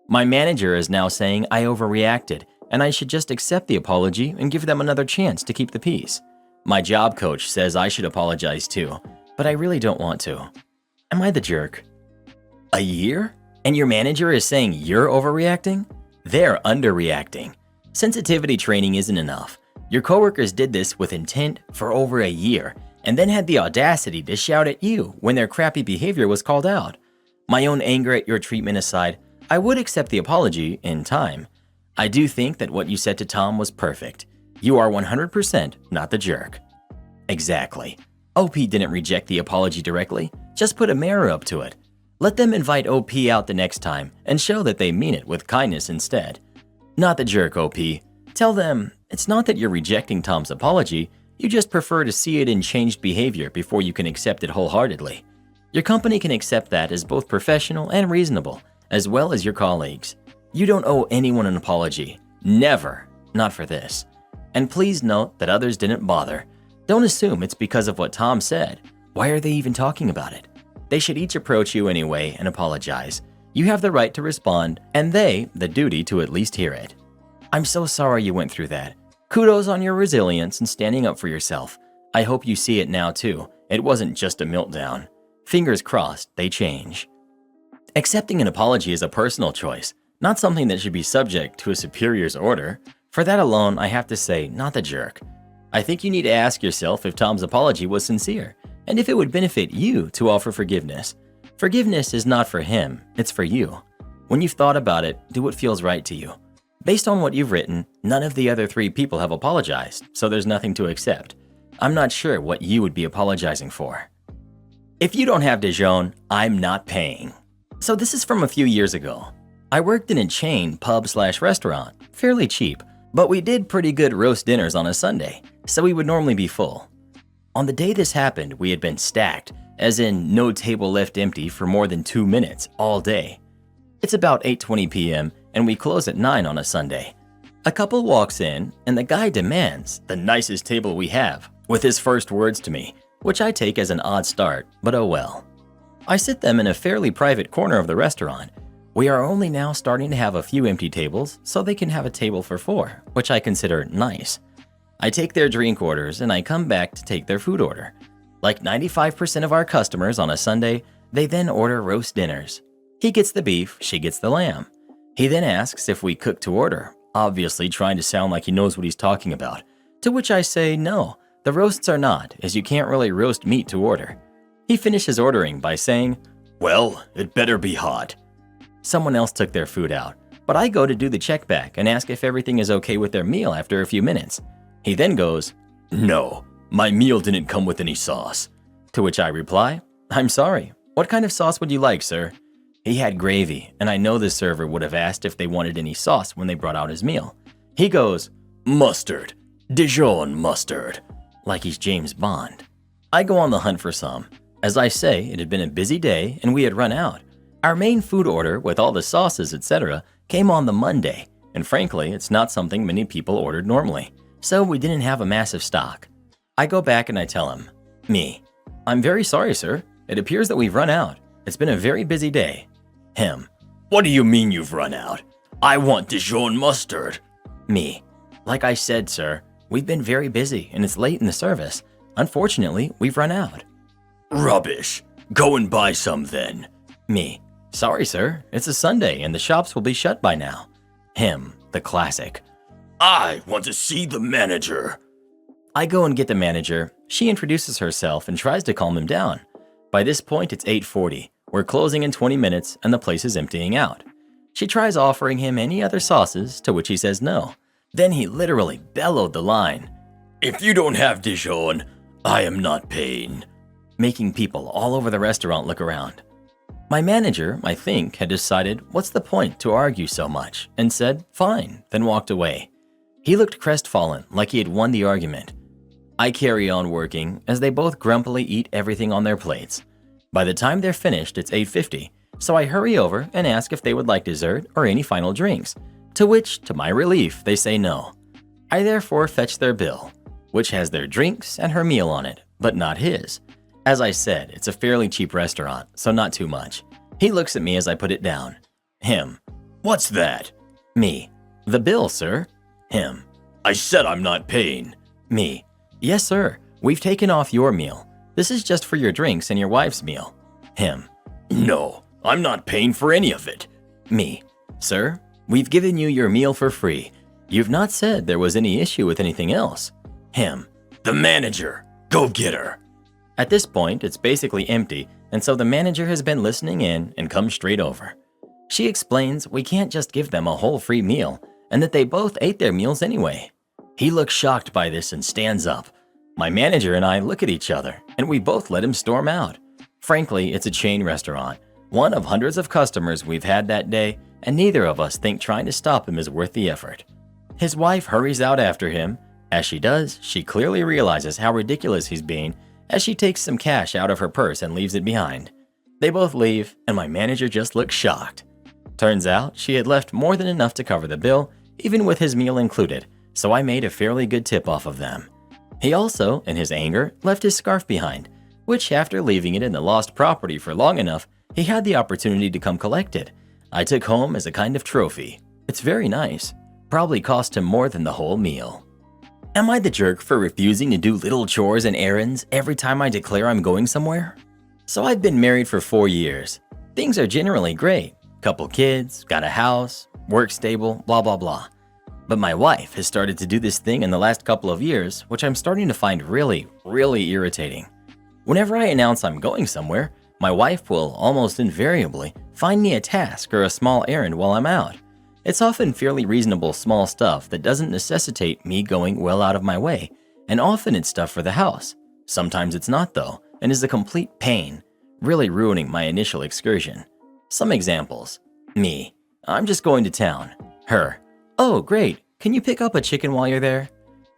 My manager is now saying I overreacted and I should just accept the apology and give them another chance to keep the peace. My job coach says I should apologize too, but I really don't want to. Am I the jerk? A year? And your manager is saying you're overreacting? They're underreacting. Sensitivity training isn't enough. Your coworkers did this with intent for over a year and then had the audacity to shout at you when their crappy behavior was called out. My own anger at your treatment aside, I would accept the apology in time. I do think that what you said to Tom was perfect. You are 100% not the jerk. Exactly. OP didn't reject the apology directly, just put a mirror up to it. Let them invite OP out the next time and show that they mean it with kindness instead. Not the jerk, OP. Tell them, it's not that you're rejecting Tom's apology, you just prefer to see it in changed behavior before you can accept it wholeheartedly. Your company can accept that as both professional and reasonable, as well as your colleagues. You don't owe anyone an apology. Never. Not for this. And please note that others didn't bother. Don't assume it's because of what Tom said. Why are they even talking about it? They should each approach you anyway and apologize. You have the right to respond, and they, the duty to at least hear it. I'm so sorry you went through that. Kudos on your resilience and standing up for yourself. I hope you see it now too. It wasn't just a meltdown. Fingers crossed, they change. Accepting an apology is a personal choice, not something that should be subject to a superior's order. For that alone, I have to say, not the jerk. I think you need to ask yourself if Tom's apology was sincere, and if it would benefit you to offer forgiveness. Forgiveness is not for him, it's for you. When you've thought about it, do what feels right to you. Based on what you've written, none of the other 3 people have apologized, so there's nothing to accept. I'm not sure what you would be apologizing for. If you don't have Dijon, I'm not paying. So this is from a few years ago. I worked in a chain pub/restaurant, fairly cheap, but we did pretty good roast dinners on a Sunday, so we would normally be full. On the day this happened, we had been stacked, as in no table left empty for more than 2 minutes all day. It's about 8:20 p.m. and we close at 9 on a Sunday. A couple walks in and the guy demands the nicest table we have with his first words to me, which I take as an odd start, but oh well. I sit them in a fairly private corner of the restaurant. We are only now starting to have a few empty tables so they can have a table for 4, which I consider nice. I take their drink orders and I come back to take their food order. Like 95% of our customers on a Sunday, they then order roast dinners. He gets the beef, she gets the lamb. He then asks if we cook to order, obviously trying to sound like he knows what he's talking about, to which I say no, the roasts are not, as you can't really roast meat to order. He finishes ordering by saying, well, it better be hot. Someone else took their food out, but I go to do the check back and ask if everything is okay with their meal after a few minutes. He then goes, no, my meal didn't come with any sauce. To which I reply, I'm sorry, what kind of sauce would you like, sir? He had gravy, and I know the server would have asked if they wanted any sauce when they brought out his meal. He goes, mustard, Dijon mustard, like he's James Bond. I go on the hunt for some. As I say, it had been a busy day and we had run out. Our main food order with all the sauces, etc., came on the Monday, and frankly, it's not something many people ordered normally, so we didn't have a massive stock. I go back and I tell him, me, I'm very sorry, sir. It appears that we've run out. It's been a very busy day. Him, what do you mean you've run out? I want Dijon mustard. Me, like I said, sir, we've been very busy and it's late in the service. Unfortunately, we've run out. Rubbish. Go and buy some then. Me, sorry, sir. It's a Sunday and the shops will be shut by now. Him, the classic. I want to see the manager. I go and get the manager. She introduces herself and tries to calm him down. By this point, it's 8:40. We're closing in 20 minutes and the place is emptying out. She tries offering him any other sauces, to which he says no. Then he literally bellowed the line. If you don't have Dijon, I am not paying. making people all over the restaurant look around. My manager, I think, had decided what's the point to argue so much and said, fine, then walked away. He looked crestfallen, like he had won the argument. I carry on working as they both grumpily eat everything on their plates. By the time they're finished, it's 8:50, so I hurry over and ask if they would like dessert or any final drinks, to which, to my relief, they say no. I therefore fetch their bill, which has their drinks and her meal on it, but not his. As I said, it's a fairly cheap restaurant, so not too much. He looks at me as I put it down. Him. What's that? Me. The bill, sir. Him. I said I'm not paying. Me. Yes, sir. We've taken off your meal. This is just for your drinks and your wife's meal. Him. No, I'm not paying for any of it. Me. Sir, we've given you your meal for free. You've not said there was any issue with anything else. Him. The manager. Go get her. At this point, it's basically empty, and so the manager has been listening in and comes straight over. She explains we can't just give them a whole free meal, and that they both ate their meals anyway. He looks shocked by this and stands up. My manager and I look at each other, and we both let him storm out. Frankly, it's a chain restaurant, one of hundreds of customers we've had that day, and neither of us think trying to stop him is worth the effort. His wife hurries out after him. As she does, she clearly realizes how ridiculous he's being as she takes some cash out of her purse and leaves it behind. They both leave, and my manager just looks shocked. Turns out she had left more than enough to cover the bill, even with his meal included, so I made a fairly good tip off of them. He also, in his anger, left his scarf behind, which after leaving it in the lost property for long enough, he had the opportunity to come collect it. I took home as a kind of trophy. It's very nice. Probably cost him more than the whole meal. Am I the jerk for refusing to do little chores and errands every time I declare I'm going somewhere? So I've been married for 4 years. Things are generally great. Couple kids, got a house, work stable, blah blah blah. But my wife has started to do this thing in the last couple of years, which I'm starting to find really irritating. Whenever I announce I'm going somewhere, my wife will almost invariably find me a task or a small errand while I'm out. It's often fairly reasonable small stuff that doesn't necessitate me going well out of my way, and often it's stuff for the house. Sometimes it's not though, and is a complete pain, really ruining my initial excursion. Some examples. Me. I'm just going to town. Her. Oh, great. Can you pick up a chicken while you're there?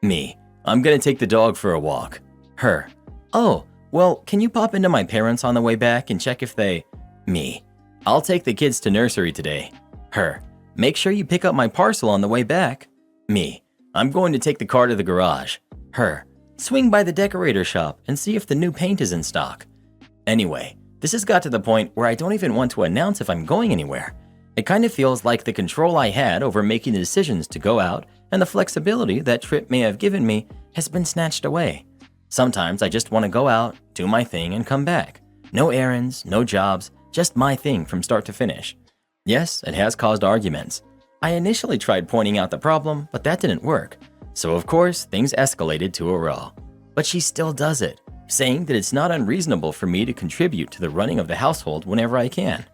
Me. I'm gonna take the dog for a walk. Her. Oh, well, can you pop into my parents on the way back and check if they… Me. I'll take the kids to nursery today. Her. Make sure you pick up my parcel on the way back. Me. I'm going to take the car to the garage. Her. Swing by the decorator shop and see if the new paint is in stock. Anyway, this has got to the point where I don't even want to announce if I'm going anywhere. It kind of feels like the control I had over making the decisions to go out and the flexibility that trip may have given me has been snatched away. Sometimes I just want to go out, do my thing, and come back. No errands, no jobs, just my thing from start to finish. Yes, it has caused arguments. I initially tried pointing out the problem, but that didn't work. So of course, things escalated to a row. But she still does it, saying that it's not unreasonable for me to contribute to the running of the household whenever I can.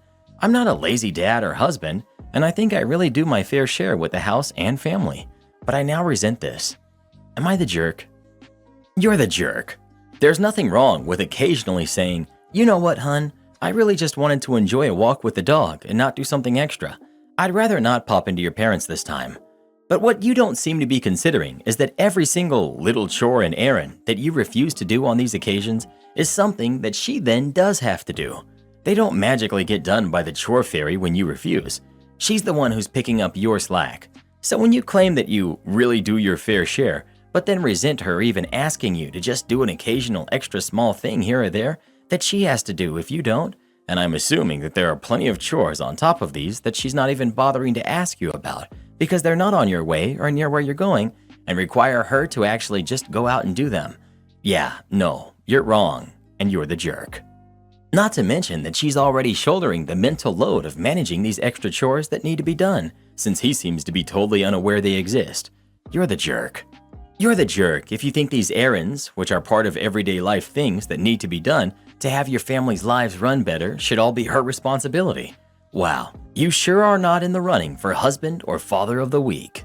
I'm not a lazy dad or husband, and I think I really do my fair share with the house and family. But I now resent this. Am I the jerk? You're the jerk. There's nothing wrong with occasionally saying, you know what, hun? I really just wanted to enjoy a walk with the dog and not do something extra. I'd rather not pop into your parents this time. But what you don't seem to be considering is that every single little chore and errand that you refuse to do on these occasions is something that she then does have to do. They don't magically get done by the chore fairy when you refuse. She's the one who's picking up your slack. So when you claim that you really do your fair share, but then resent her even asking you to just do an occasional extra small thing here or there that she has to do if you don't, and I'm assuming that there are plenty of chores on top of these that she's not even bothering to ask you about because they're not on your way or near where you're going and require her to actually just go out and do them. Yeah, no, you're wrong, and you're the jerk. Not to mention that she's already shouldering the mental load of managing these extra chores that need to be done, since he seems to be totally unaware they exist. You're the jerk. You're the jerk if you think these errands, which are part of everyday life things that need to be done to have your family's lives run better, should all be her responsibility. Wow, you sure are not in the running for husband or father of the week.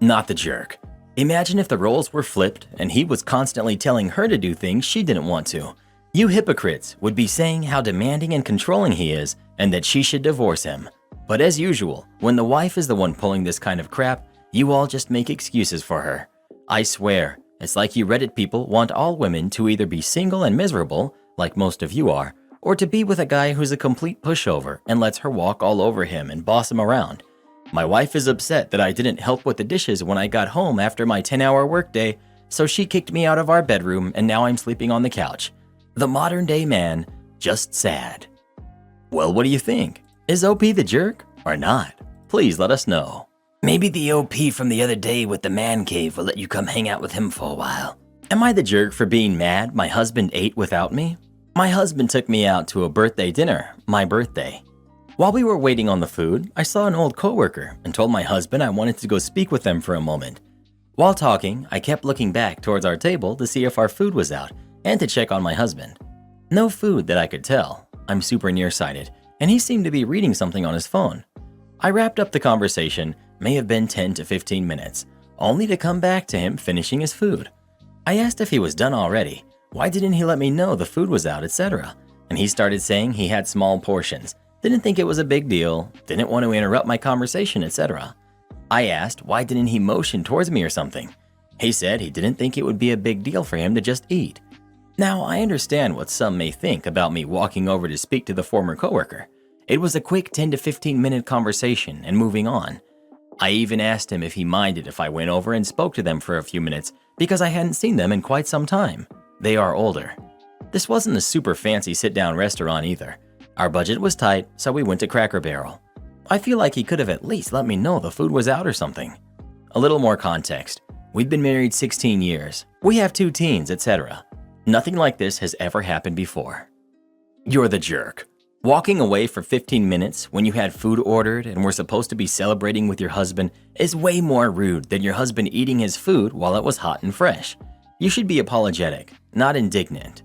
Not the jerk. Imagine if the roles were flipped and he was constantly telling her to do things she didn't want to. You hypocrites would be saying how demanding and controlling he is and that she should divorce him. But as usual, when the wife is the one pulling this kind of crap, you all just make excuses for her. I swear, it's like you Reddit people want all women to either be single and miserable, like most of you are, or to be with a guy who's a complete pushover and lets her walk all over him and boss him around. My wife is upset that I didn't help with the dishes when I got home after my 10-hour workday, so she kicked me out of our bedroom and now I'm sleeping on the couch. The modern day man, just sad. Well, what do you think? Is OP the jerk or not? Please let us know. Maybe the OP from the other day with the man cave will let you come hang out with him for a while. Am I the jerk for being mad my husband ate without me? My husband took me out to a birthday dinner, my birthday. While we were waiting on the food, I saw an old coworker and told my husband I wanted to go speak with them for a moment. While talking, I kept looking back towards our table to see if our food was out and to check on my husband. No food that I could tell. I'm super nearsighted, and he seemed to be reading something on his phone. I wrapped up the conversation, may have been 10 to 15 minutes, only to come back to him finishing his food. I asked if he was done already, why didn't he let me know the food was out, etc. And he started saying he had small portions, didn't think it was a big deal, didn't want to interrupt my conversation, etc. I asked why didn't he motion towards me or something. He said he didn't think it would be a big deal for him to just eat. Now, I understand what some may think about me walking over to speak to the former coworker. It was a quick 10 to 15 minute conversation and moving on. I even asked him if he minded if I went over and spoke to them for a few minutes because I hadn't seen them in quite some time. They are older. This wasn't a super fancy sit-down restaurant either. Our budget was tight, so we went to Cracker Barrel. I feel like he could have at least let me know the food was out or something. A little more context. We've been married 16 years. We have 2 teens, etc. Nothing like this has ever happened before. You're the jerk. Walking away for 15 minutes when you had food ordered and were supposed to be celebrating with your husband is way more rude than your husband eating his food while it was hot and fresh. You should be apologetic, not indignant.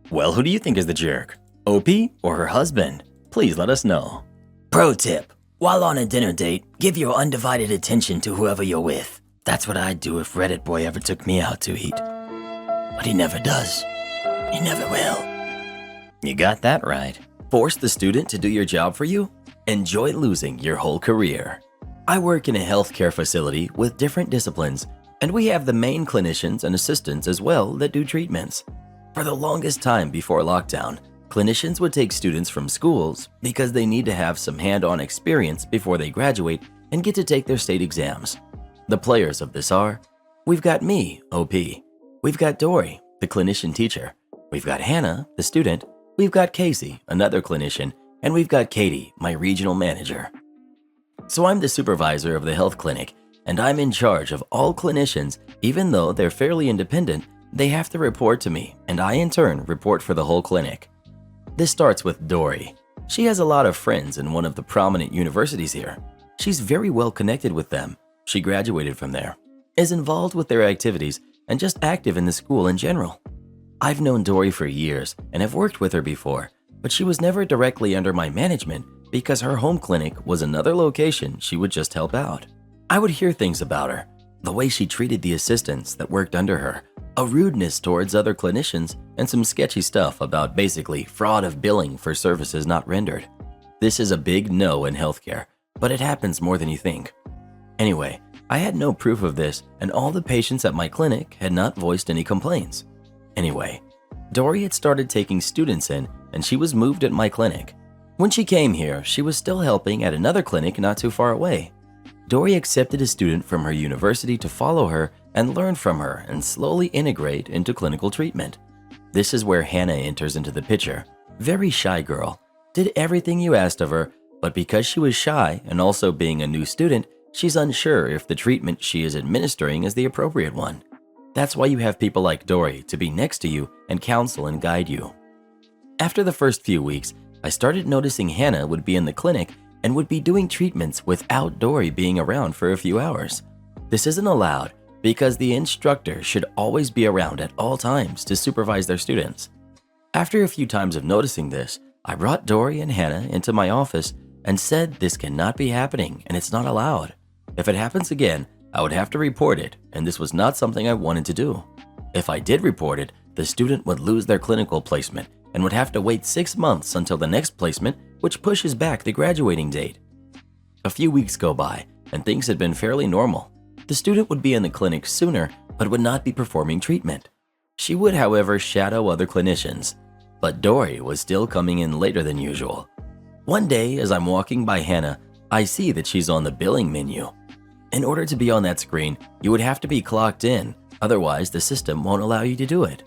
Well, who do you think is the jerk? OP or her husband? Please let us know. Pro tip, while on a dinner date, give your undivided attention to whoever you're with. That's what I'd do if Reddit boy ever took me out to eat. But he never does. He never will. You got that right. Force the student to do your job for you? Enjoy losing your whole career. I work in a healthcare facility with different disciplines, and we have the main clinicians and assistants as well that do treatments. For the longest time before lockdown, clinicians would take students from schools because they need to have some hand-on experience before they graduate and get to take their state exams. The players of this are, we've got me, OP. We've got Dory, the clinician teacher. We've got Hannah, the student. We've got Casey, another clinician, and we've got Katie, my regional manager. So I'm the supervisor of the health clinic, and I'm in charge of all clinicians. Even though they're fairly independent, they have to report to me, and I in turn report for the whole clinic. This starts with Dory. She has a lot of friends in one of the prominent universities here. She's very well connected with them. She graduated from there, is involved with their activities, and just active in the school in general. I've known Dory for years and have worked with her before, but she was never directly under my management because her home clinic was another location she would just help out. I would hear things about her, the way she treated the assistants that worked under her, a rudeness towards other clinicians, and some sketchy stuff about basically fraud of billing for services not rendered. This is a big no in healthcare, but it happens more than you think. Anyway, I had no proof of this, and all the patients at my clinic had not voiced any complaints. Anyway, Dory had started taking students in, and she was moved at my clinic. When she came here, she was still helping at another clinic not too far away. Dory accepted a student from her university to follow her and learn from her and slowly integrate into clinical treatment. This is where Hannah enters into the picture. Very shy girl, did everything you asked of her, but because she was shy and also being a new student, she's unsure if the treatment she is administering is the appropriate one. That's why you have people like Dory to be next to you and counsel and guide you. After the first few weeks, I started noticing Hannah would be in the clinic and would be doing treatments without Dory being around for a few hours. This isn't allowed because the instructor should always be around at all times to supervise their students. After a few times of noticing this, I brought Dory and Hannah into my office and said this cannot be happening and it's not allowed. If it happens again, I would have to report it, and this was not something I wanted to do. If I did report it, the student would lose their clinical placement and would have to wait 6 months until the next placement, which pushes back the graduating date. A few weeks go by, and things had been fairly normal. The student would be in the clinic sooner, but would not be performing treatment. She would, however, shadow other clinicians, but Dory was still coming in later than usual. One day, as I'm walking by Hannah, I see that she's on the billing menu. In order to be on that screen, you would have to be clocked in, otherwise the system won't allow you to do it.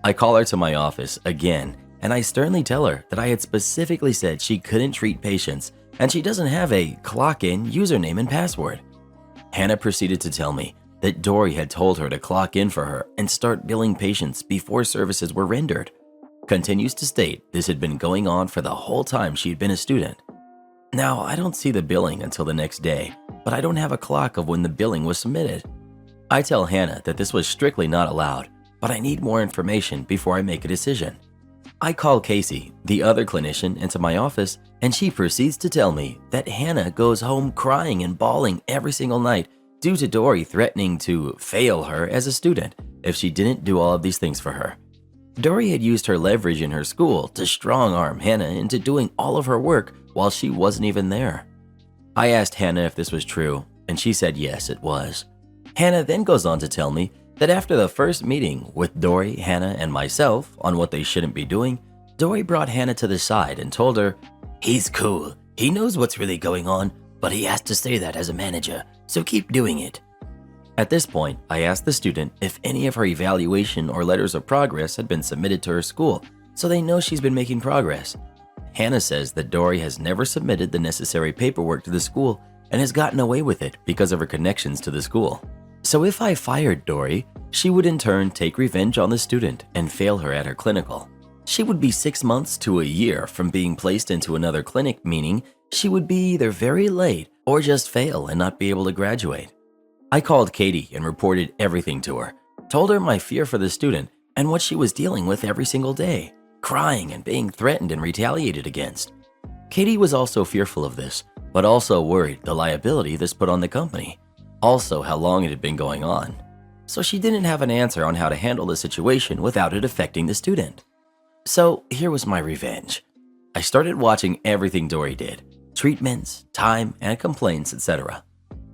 I call her to my office again, and I sternly tell her that I had specifically said she couldn't treat patients and she doesn't have a clock-in username and password. Hannah proceeded to tell me that Dory had told her to clock in for her and start billing patients before services were rendered. Continues to state this had been going on for the whole time she had been a student. Now, I don't see the billing until the next day, but I don't have a clock of when the billing was submitted. I tell Hannah that this was strictly not allowed, but I need more information before I make a decision. I call Casey, the other clinician, into my office, and she proceeds to tell me that Hannah goes home crying and bawling every single night due to Dory threatening to fail her as a student if she didn't do all of these things for her. Dory had used her leverage in her school to strong-arm Hannah into doing all of her work while she wasn't even there. I asked Hannah if this was true, and she said yes, it was. Hannah then goes on to tell me that after the first meeting with Dory, Hannah, and myself on what they shouldn't be doing, Dory brought Hannah to the side and told her, "He's cool. He knows what's really going on, but he has to say that as a manager, so keep doing it." At this point, I asked the student if any of her evaluation or letters of progress had been submitted to her school, so they know she's been making progress. Hannah says that Dory has never submitted the necessary paperwork to the school and has gotten away with it because of her connections to the school. So if I fired Dory, she would in turn take revenge on the student and fail her at her clinical. She would be 6 months to a year from being placed into another clinic, meaning she would be either very late or just fail and not be able to graduate. I called Katie and reported everything to her, told her my fear for the student and what she was dealing with every single day, crying and being threatened and retaliated against. Katie was also fearful of this, but also worried the liability this put on the company, also how long it had been going on. So she didn't have an answer on how to handle the situation without it affecting the student. So here was my revenge. I started watching everything Dory did, treatments, time, and complaints, etc.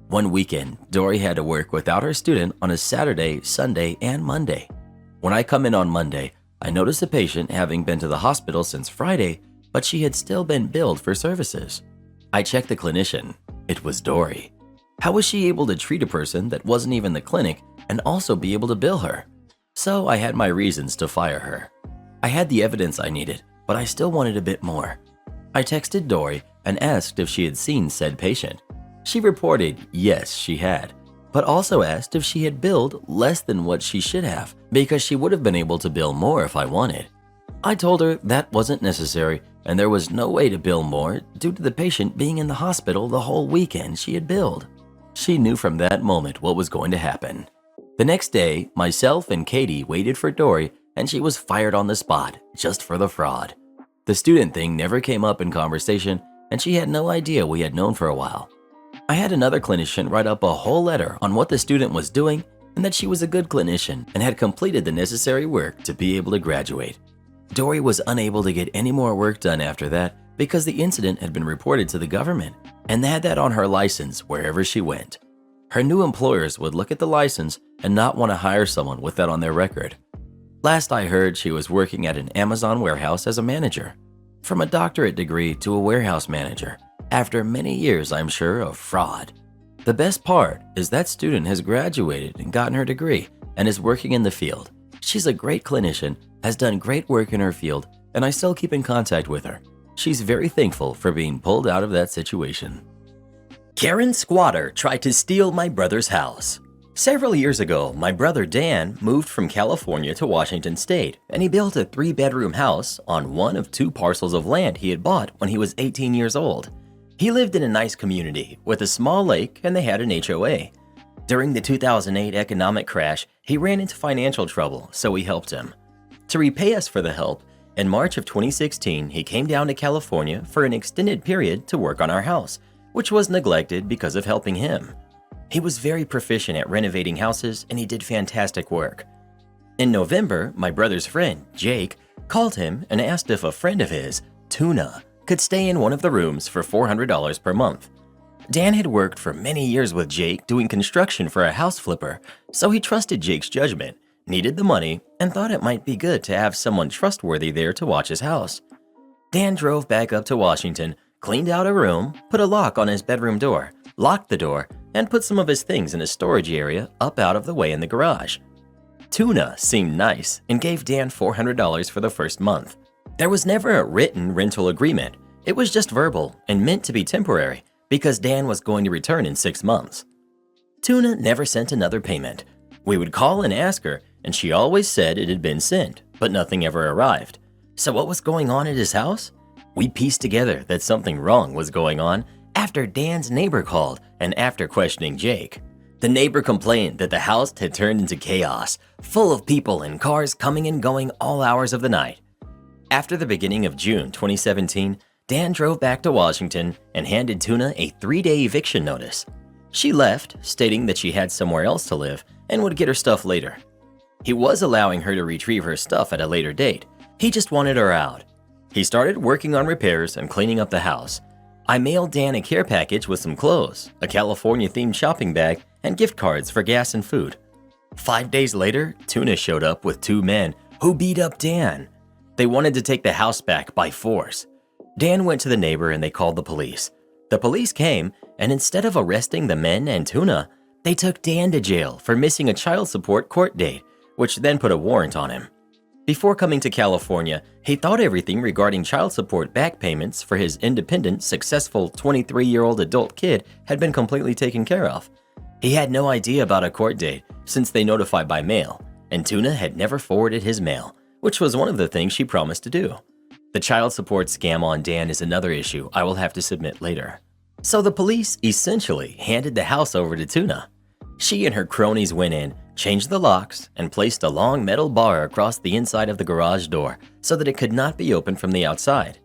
One weekend, Dory had to work without her student on a Saturday, Sunday, and Monday. When I come in on Monday, I notice the patient having been to the hospital since Friday, but she had still been billed for services. I checked the clinician. It was Dory. How was she able to treat a person that wasn't even the clinic and also be able to bill her? So I had my reasons to fire her. I had the evidence I needed, but I still wanted a bit more. I texted Dory and asked if she had seen said patient. She reported yes, she had, but also asked if she had billed less than what she should have because she would have been able to bill more if I wanted. I told her that wasn't necessary and there was no way to bill more due to the patient being in the hospital the whole weekend she had billed. She knew from that moment what was going to happen. The next day, myself and Katie waited for Dory and she was fired on the spot just for the fraud. The student thing never came up in conversation and she had no idea we had known for a while. I had another clinician write up a whole letter on what the student was doing and that she was a good clinician and had completed the necessary work to be able to graduate. Dory was unable to get any more work done after that because the incident had been reported to the government and they had that on her license wherever she went. Her new employers would look at the license and not want to hire someone with that on their record. Last I heard, she was working at an Amazon warehouse as a manager. From a doctorate degree to a warehouse manager, after many years, I'm sure, of fraud. The best part is that student has graduated and gotten her degree and is working in the field. She's a great clinician, has done great work in her field, and I still keep in contact with her. She's very thankful for being pulled out of that situation. Karen Squatter tried to steal my brother's house. Several years ago, my brother Dan moved from California to Washington State, and he built a 3-bedroom house on one of 2 parcels of land he had bought when he was 18 years old. He lived in a nice community with a small lake and they had an HOA. During the 2008 economic crash, he ran into financial trouble, so we helped him. To repay us for the help, in March of 2016, he came down to California for an extended period to work on our house, which was neglected because of helping him. He was very proficient at renovating houses and he did fantastic work. In November, my brother's friend, Jake, called him and asked if a friend of his, Tuna, could stay in one of the rooms for $400 per month. Dan had worked for many years with Jake doing construction for a house flipper, so he trusted Jake's judgment, needed the money, and thought it might be good to have someone trustworthy there to watch his house. Dan drove back up to Washington, cleaned out a room, put a lock on his bedroom door, locked the door, and put some of his things in a storage area up out of the way in the garage. Tuna seemed nice and gave Dan $400 for the first month. There was never a written rental agreement. It was just verbal and meant to be temporary because Dan was going to return in 6 months. Tuna never sent another payment. We would call and ask her, and she always said it had been sent, but nothing ever arrived. So what was going on at his house? We pieced together that something wrong was going on after Dan's neighbor called and after questioning Jake. The neighbor complained that the house had turned into chaos, full of people and cars coming and going all hours of the night. After the beginning of June 2017, Dan drove back to Washington and handed Tuna a 3-day eviction notice. She left, stating that she had somewhere else to live and would get her stuff later. He was allowing her to retrieve her stuff at a later date. He just wanted her out. He started working on repairs and cleaning up the house. I mailed Dan a care package with some clothes, a California-themed shopping bag, and gift cards for gas and food. 5 days later, Tuna showed up with 2 men who beat up Dan. They wanted to take the house back by force. Dan went to the neighbor and they called the police. The police came, and instead of arresting the men and Tuna, they took Dan to jail for missing a child support court date, which then put a warrant on him. Before coming to California, he thought everything regarding child support back payments for his independent, successful 23-year-old adult kid had been completely taken care of. He had no idea about a court date since they notified by mail, and Tuna had never forwarded his mail, which was one of the things she promised to do. The child support scam on Dan is another issue I will have to submit later. So the police essentially handed the house over to Tuna. She and her cronies went in, changed the locks, and placed a long metal bar across the inside of the garage door so that it could not be opened from the outside.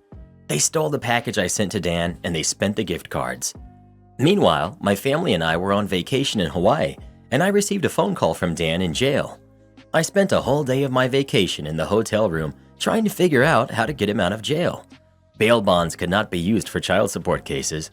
They stole the package I sent to Dan and they spent the gift cards. Meanwhile, my family and I were on vacation in Hawaii, and I received a phone call from Dan in jail. I spent a whole day of my vacation in the hotel room trying to figure out how to get him out of jail. Bail bonds could not be used for child support cases.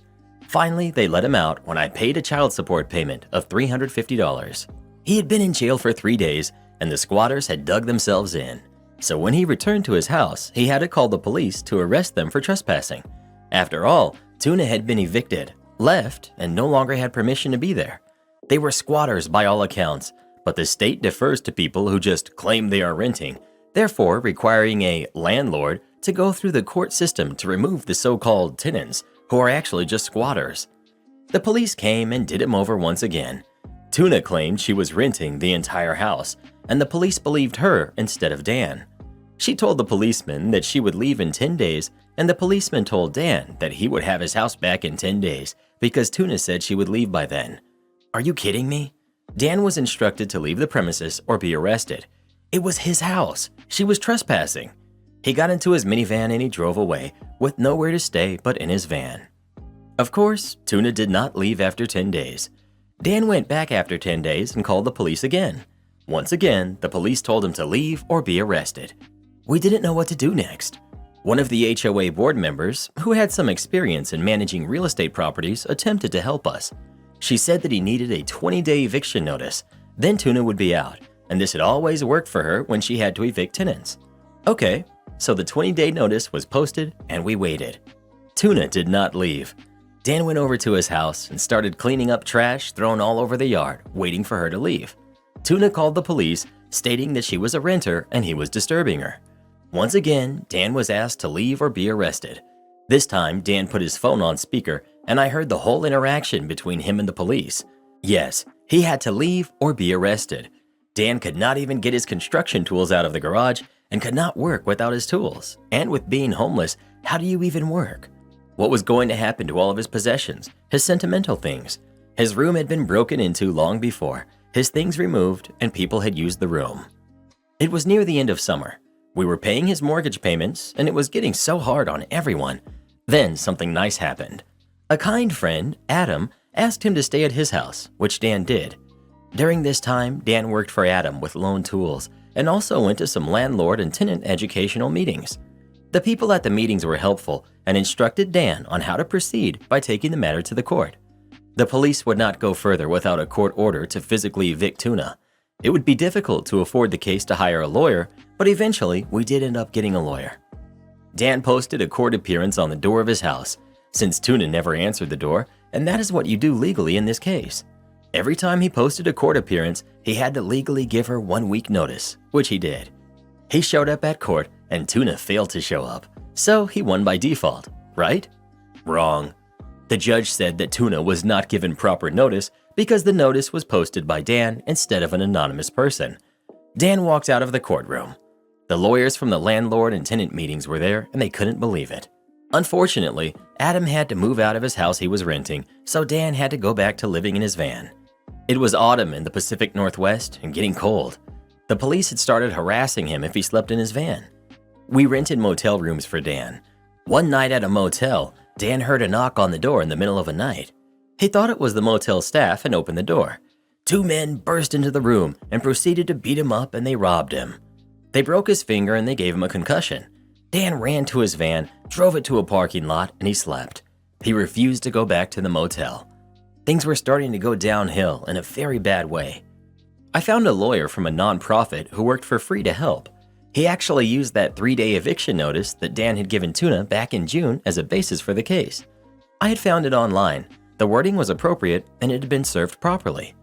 Finally, they let him out when I paid a child support payment of $350. He had been in jail for 3 days, and the squatters had dug themselves in. So when he returned to his house, he had to call the police to arrest them for trespassing. After all, Tuna had been evicted, left, and no longer had permission to be there. They were squatters by all accounts, but the state defers to people who just claim they are renting, therefore requiring a landlord to go through the court system to remove the so-called tenants, who are actually just squatters. The police came and did him over once again. Tuna claimed she was renting the entire house, and the police believed her instead of Dan. She told the policeman that she would leave in 10 days, and the policeman told Dan that he would have his house back in 10 days because Tuna said she would leave by then. Are you kidding me? Dan was instructed to leave the premises or be arrested. It was his house. She was trespassing. He got into his minivan and he drove away, with nowhere to stay but in his van. Of course, Tuna did not leave after 10 days. Dan went back after 10 days and called the police again. Once again, the police told him to leave or be arrested. We didn't know what to do next. One of the HOA board members, who had some experience in managing real estate properties, attempted to help us. She said that he needed a 20-day eviction notice, then Tuna would be out, and this had always worked for her when she had to evict tenants. Okay, so the 20-day notice was posted and we waited. Tuna did not leave. Dan went over to his house and started cleaning up trash thrown all over the yard, waiting for her to leave. Tuna called the police, stating that she was a renter and he was disturbing her. Once again, Dan was asked to leave or be arrested. This time, Dan put his phone on speaker and I heard the whole interaction between him and the police. Yes, he had to leave or be arrested. Dan could not even get his construction tools out of the garage and could not work without his tools. And with being homeless, how do you even work? What was going to happen to all of his possessions, his sentimental things? His room had been broken into long before, his things removed, and people had used the room. It was near the end of summer. We were paying his mortgage payments, and it was getting so hard on everyone. Then something nice happened. A kind friend, Adam, asked him to stay at his house, which Dan did. During this time, Dan worked for Adam with loan tools, and also went to some landlord and tenant educational meetings. The people at the meetings were helpful and instructed Dan on how to proceed by taking the matter to the court. The police would not go further without a court order to physically evict Tuna. It would be difficult to afford the case to hire a lawyer, but eventually we did end up getting a lawyer. Dan posted a court appearance on the door of his house, since Tuna never answered the door, and that is what you do legally in this case. Every time he posted a court appearance, he had to legally give her 1 week notice, which he did. He showed up at court, and Tuna failed to show up, so he won by default, right? Wrong. The judge said that Tuna was not given proper notice because the notice was posted by Dan instead of an anonymous person. Dan walked out of the courtroom. The lawyers from the landlord and tenant meetings were there, and they couldn't believe it. Unfortunately, Adam had to move out of his house he was renting, so Dan had to go back to living in his van. It was autumn in the Pacific Northwest and getting cold. The police had started harassing him if he slept in his van. We rented motel rooms for Dan. One night at a motel, Dan heard a knock on the door in the middle of the night. He thought it was the motel staff and opened the door. 2 men burst into the room and proceeded to beat him up, and they robbed him. They broke his finger and they gave him a concussion. Dan ran to his van, drove it to a parking lot, and he slept. He refused to go back to the motel. Things were starting to go downhill in a very bad way. I found a lawyer from a nonprofit who worked for free to help. He actually used that 3-day eviction notice that Dan had given Tuna back in June as a basis for the case. I had found it online. The wording was appropriate and it had been served properly.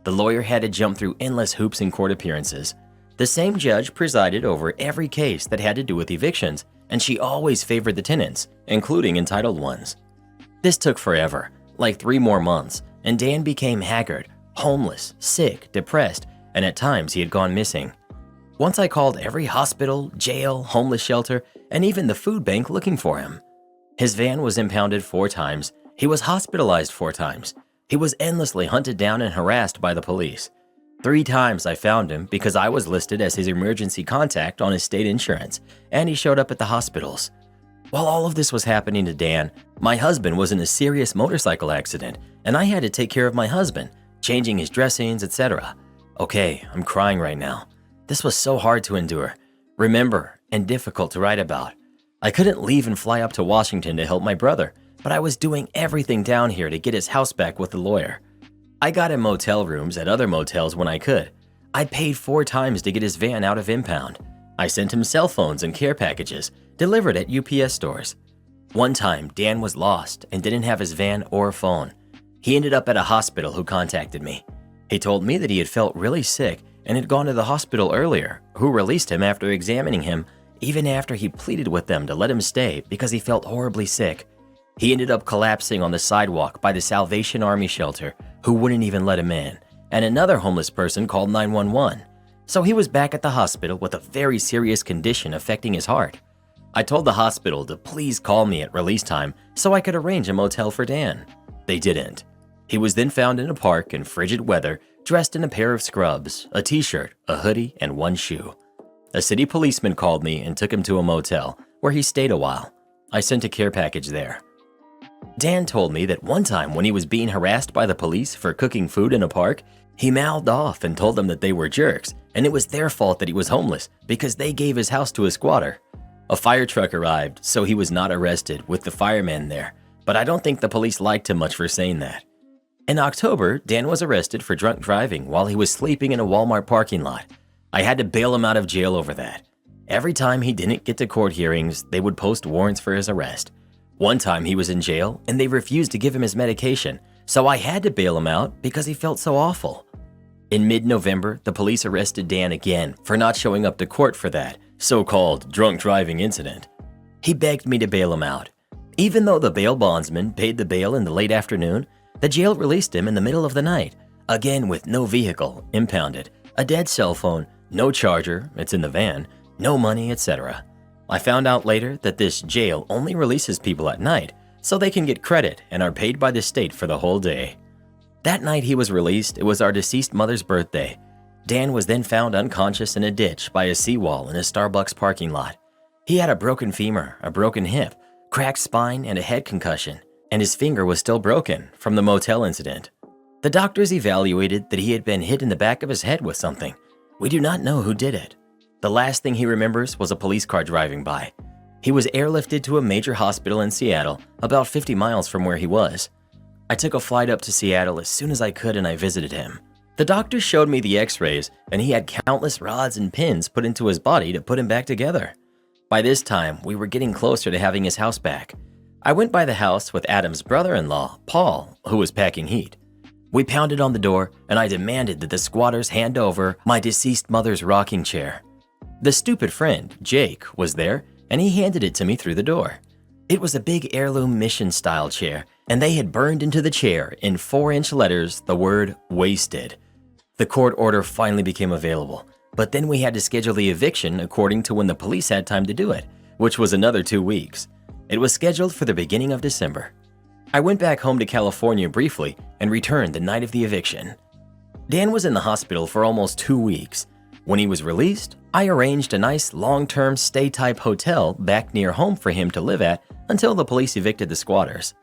The lawyer had to jump through endless hoops in court appearances. The same judge presided over every case that had to do with evictions, and she always favored the tenants, including entitled ones. This took forever, like 3 more months, and Dan became haggard, homeless, sick, depressed, and at times he had gone missing. Once I called every hospital, jail, homeless shelter, and even the food bank looking for him. His van was impounded 4 times. He was hospitalized 4 times. He was endlessly hunted down and harassed by the police. 3 times I found him because I was listed as his emergency contact on his state insurance, and he showed up at the hospitals. While all of this was happening to Dan, my husband was in a serious motorcycle accident, and I had to take care of my husband, changing his dressings, etc. Okay, I'm crying right now. This was so hard to endure, remember, and difficult to write about. I couldn't leave and fly up to Washington to help my brother, but I was doing everything down here to get his house back with the lawyer. I got him motel rooms at other motels when I could. I paid 4 times to get his van out of impound. I sent him cell phones and care packages delivered at UPS stores. One time, Dan was lost and didn't have his van or phone. He ended up at a hospital who contacted me. He told me that he had felt really sick and had gone to the hospital earlier, who released him after examining him, even after he pleaded with them to let him stay because he felt horribly sick. He ended up collapsing on the sidewalk by the Salvation Army shelter, who wouldn't even let him in, and another homeless person called 911. So he was back at the hospital with a very serious condition affecting his heart. I told the hospital to please call me at release time so I could arrange a motel for Dan. They didn't. He was then found in a park in frigid weather, dressed in a pair of scrubs, a t-shirt, a hoodie, and 1 shoe. A city policeman called me and took him to a motel, where he stayed a while. I sent a care package there. Dan told me that one time when he was being harassed by the police for cooking food in a park, he mouthed off and told them that they were jerks, and it was their fault that he was homeless because they gave his house to a squatter. A fire truck arrived, so he was not arrested with the firemen there, but I don't think the police liked him much for saying that. In October, Dan was arrested for drunk driving while he was sleeping in a Walmart parking lot. I had to bail him out of jail over that. Every time he didn't get to court hearings, they would post warrants for his arrest. One time he was in jail and they refused to give him his medication, so I had to bail him out because he felt so awful. In mid-November, the police arrested Dan again for not showing up to court for that so-called drunk driving incident. He begged me to bail him out. Even though the bail bondsman paid the bail in the late afternoon, the jail released him in the middle of the night, again with no vehicle, impounded, a dead cell phone, no charger, it's in the van, no money, etc. I found out later that this jail only releases people at night, so they can get credit and are paid by the state for the whole day. That night he was released, it was our deceased mother's birthday. Dan was then found unconscious in a ditch by a seawall in a Starbucks parking lot. He had a broken femur, a broken hip, cracked spine, and a head concussion, and his finger was still broken from the motel incident. The doctors evaluated that he had been hit in the back of his head with something. We do not know who did it. The last thing he remembers was a police car driving by. He was airlifted to a major hospital in Seattle, about 50 miles from where he was. I took a flight up to Seattle as soon as I could and I visited him. The doctor showed me the x-rays and he had countless rods and pins put into his body to put him back together. By this time, we were getting closer to having his house back. I went by the house with Adam's brother-in-law, Paul, who was packing heat. We pounded on the door and I demanded that the squatters hand over my deceased mother's rocking chair. The stupid friend, Jake, was there and he handed it to me through the door. It was a big heirloom mission-style chair and they had burned into the chair in 4-inch letters the word wasted. The court order finally became available, but then we had to schedule the eviction according to when the police had time to do it, which was another 2 weeks. It was scheduled for the beginning of December. I went back home to California briefly and returned the night of the eviction. Dan was in the hospital for almost 2 weeks. When he was released, I arranged a nice long-term stay-type hotel back near home for him to live at until the police evicted the squatters.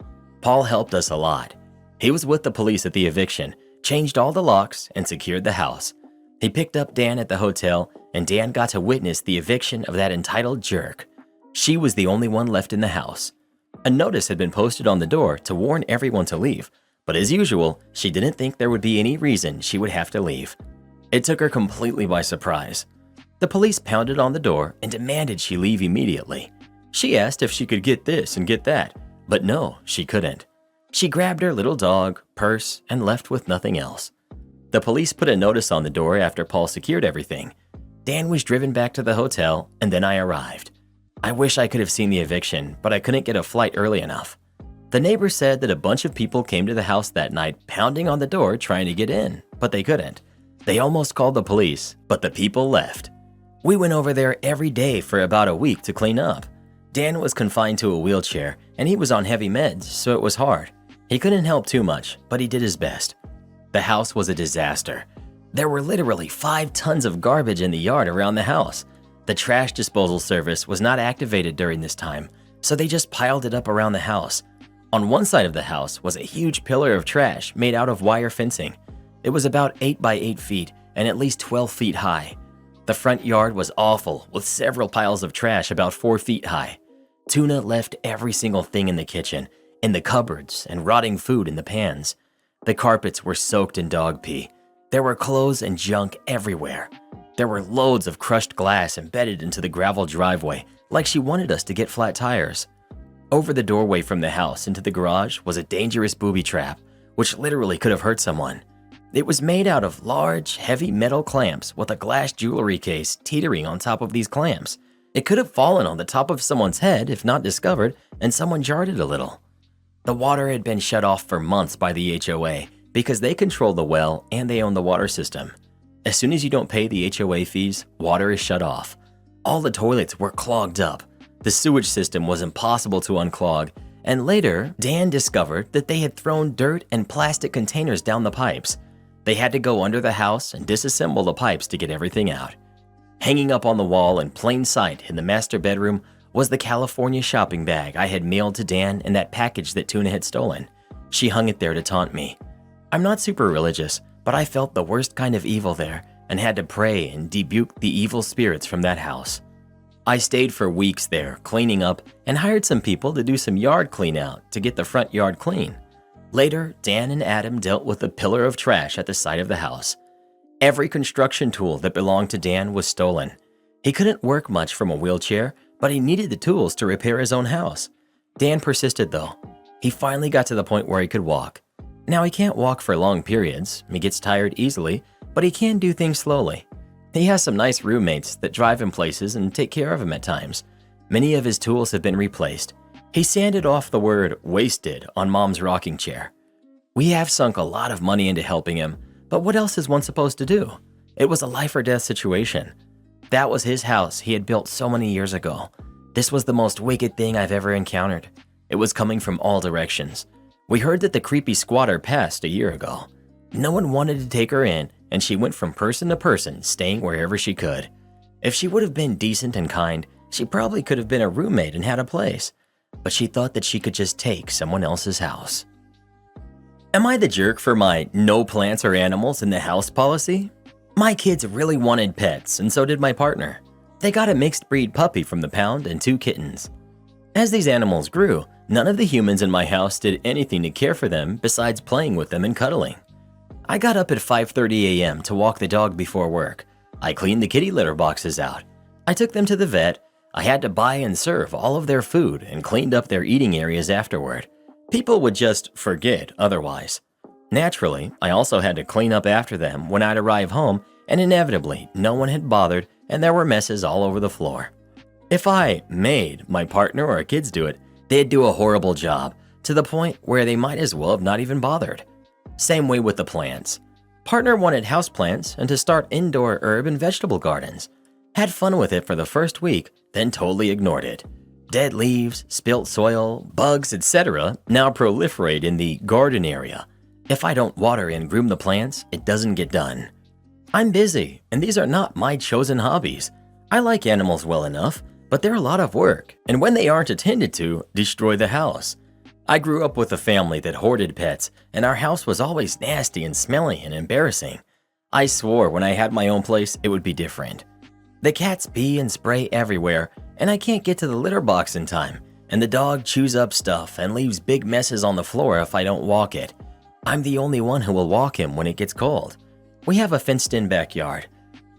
Paul helped us a lot. He was with the police at the eviction, changed all the locks, and secured the house. He picked up Dan at the hotel, and Dan got to witness the eviction of that entitled jerk. She was the only one left in the house. A notice had been posted on the door to warn everyone to leave, but as usual, she didn't think there would be any reason she would have to leave. It took her completely by surprise. The police pounded on the door and demanded she leave immediately. She asked if she could get this and get that, but no, she couldn't. She grabbed her little dog, purse, and left with nothing else. The police put a notice on the door after Paul secured everything. Dan was driven back to the hotel, and then I arrived. I wish I could have seen the eviction, but I couldn't get a flight early enough. The neighbors said that a bunch of people came to the house that night pounding on the door trying to get in, but they couldn't. They almost called the police, but the people left. We went over there every day for about a week to clean up. Dan was confined to a wheelchair, and he was on heavy meds, so it was hard. He couldn't help too much, but he did his best. The house was a disaster. There were literally 5 tons of garbage in the yard around the house. The trash disposal service was not activated during this time, so they just piled it up around the house. On one side of the house was a huge pillar of trash made out of wire fencing. It was about 8 by 8 feet and at least 12 feet high. The front yard was awful, with several piles of trash about 4 feet high. Tuna left every single thing in the kitchen, in the cupboards, and rotting food in the pans. The carpets were soaked in dog pee. There were clothes and junk everywhere. There were loads of crushed glass embedded into the gravel driveway, like she wanted us to get flat tires. Over the doorway from the house into the garage was a dangerous booby trap, which literally could have hurt someone. It was made out of large, heavy metal clamps with a glass jewelry case teetering on top of these clamps. It could have fallen on the top of someone's head if not discovered, and someone jarred it a little. The water had been shut off for months by the HOA because they control the well and they own the water system. As soon as you don't pay the HOA fees, water is shut off. All the toilets were clogged up. The sewage system was impossible to unclog, and later, Dan discovered that they had thrown dirt and plastic containers down the pipes. They had to go under the house and disassemble the pipes to get everything out. Hanging up on the wall in plain sight in the master bedroom was the California shopping bag I had mailed to Dan and that package that Tuna had stolen. She hung it there to taunt me. I'm not super religious, but I felt the worst kind of evil there and had to pray and debuke the evil spirits from that house. I stayed for weeks there, cleaning up, and hired some people to do some yard clean out to get the front yard clean. Later, Dan and Adam dealt with the pillar of trash at the side of the house. Every construction tool that belonged to Dan was stolen. He couldn't work much from a wheelchair, but he needed the tools to repair his own house. Dan persisted though. He finally got to the point where he could walk. Now he can't walk for long periods, he gets tired easily, but he can do things slowly. He has some nice roommates that drive him places and take care of him at times. Many of his tools have been replaced. He sanded off the word wasted on Mom's rocking chair. We have sunk a lot of money into helping him, but what else is one supposed to do? It was a life or death situation. That was his house he had built so many years ago. This was the most wicked thing I've ever encountered. It was coming from all directions. We heard that the creepy squatter passed a year ago. No one wanted to take her in, and she went from person to person, staying wherever she could. If she would have been decent and kind, she probably could have been a roommate and had a place. But she thought that she could just take someone else's house. Am I the jerk for my no plants or animals in the house policy? My kids really wanted pets, and so did my partner. They got a mixed breed puppy from the pound and 2 kittens. As these animals grew, none of the humans in my house did anything to care for them besides playing with them and cuddling. I got up at 5:30 a.m. to walk the dog before work. I cleaned the kitty litter boxes out. I took them to the vet. I had to buy and serve all of their food and cleaned up their eating areas afterward. People would just forget otherwise. Naturally, I also had to clean up after them when I'd arrive home, and inevitably, no one had bothered and there were messes all over the floor. If I made my partner or kids do it, they'd do a horrible job, to the point where they might as well have not even bothered. Same way with the plants. Partner wanted houseplants and to start indoor herb and vegetable gardens. Had fun with it for the first week, then totally ignored it. Dead leaves, spilt soil, bugs, etc. now proliferate in the garden area. If I don't water and groom the plants, it doesn't get done. I'm busy, and these are not my chosen hobbies. I like animals well enough, but they're a lot of work, and when they aren't attended to, destroy the house. I grew up with a family that hoarded pets, and our house was always nasty and smelly and embarrassing. I swore when I had my own place it would be different. The cats pee and spray everywhere, and I can't get to the litter box in time, and the dog chews up stuff and leaves big messes on the floor if I don't walk it. I'm the only one who will walk him when it gets cold. We have a fenced-in backyard.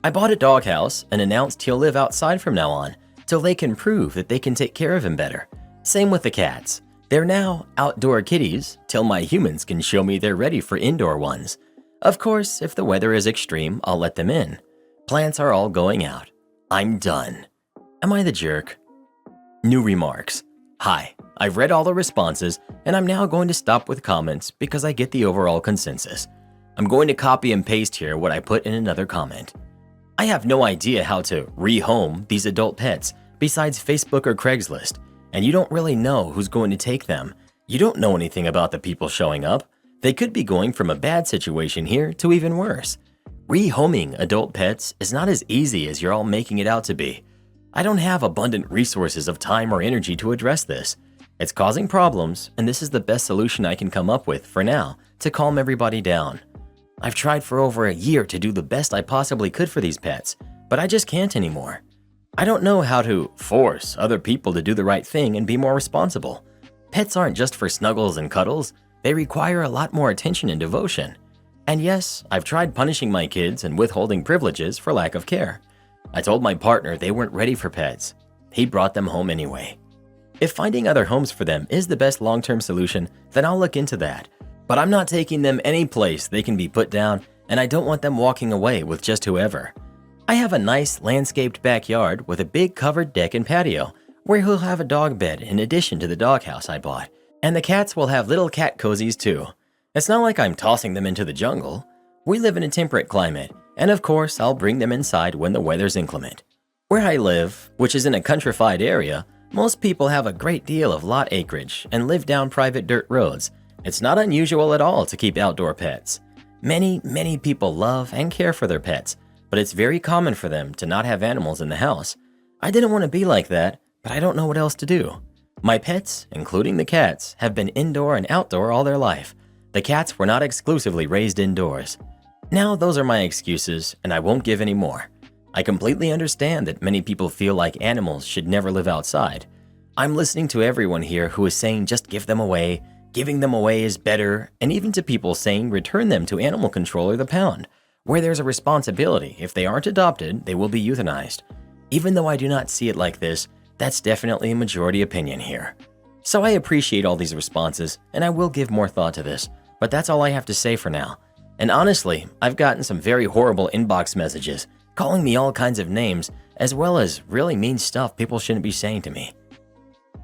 I bought a doghouse and announced he'll live outside from now on, till they can prove that they can take care of him better. Same with the cats. They're now outdoor kitties till my humans can show me they're ready for indoor ones. Of course, if the weather is extreme, I'll let them in. Plants are all going out. I'm done. Am I the jerk? New remarks. Hi, I've read all the responses, and I'm now going to stop with comments because I get the overall consensus. I'm going to copy and paste here what I put in another comment. I have no idea how to rehome these adult pets besides Facebook or Craigslist, and you don't really know who's going to take them. You don't know anything about the people showing up. They could be going from a bad situation here to even worse. Rehoming adult pets is not as easy as you're all making it out to be. I don't have abundant resources of time or energy to address this. It's causing problems, and this is the best solution I can come up with for now to calm everybody down. I've tried for over a year to do the best I possibly could for these pets, but I just can't anymore. I don't know how to force other people to do the right thing and be more responsible. Pets aren't just for snuggles and cuddles. They require a lot more attention and devotion. And yes, I've tried punishing my kids and withholding privileges for lack of care. I told my partner they weren't ready for pets. He brought them home anyway. If finding other homes for them is the best long-term solution, then I'll look into that. But I'm not taking them any place they can be put down, and I don't want them walking away with just whoever. I have a nice landscaped backyard with a big covered deck and patio, where he'll have a dog bed in addition to the doghouse I bought. And the cats will have little cat cozies too. It's not like I'm tossing them into the jungle. We live in a temperate climate, and of course I'll bring them inside when the weather's inclement. Where I live, which is in a countrified area, most people have a great deal of lot acreage and live down private dirt roads. It's not unusual at all to keep outdoor pets. Many people love and care for their pets, but it's very common for them to not have animals in the house. I didn't want to be like that, but I don't know what else to do. My pets, including the cats, have been indoor and outdoor all their life. The cats were not exclusively raised indoors. Now those are my excuses, and I won't give any more. I completely understand that many people feel like animals should never live outside. I'm listening to everyone here who is saying just give them away, giving them away is better, and even to people saying return them to animal control or the pound, where there's a responsibility. If they aren't adopted, they will be euthanized. Even though I do not see it like this, that's definitely a majority opinion here. So I appreciate all these responses, and I will give more thought to this, but that's all I have to say for now. And honestly, I've gotten some very horrible inbox messages, calling me all kinds of names, as well as really mean stuff people shouldn't be saying to me.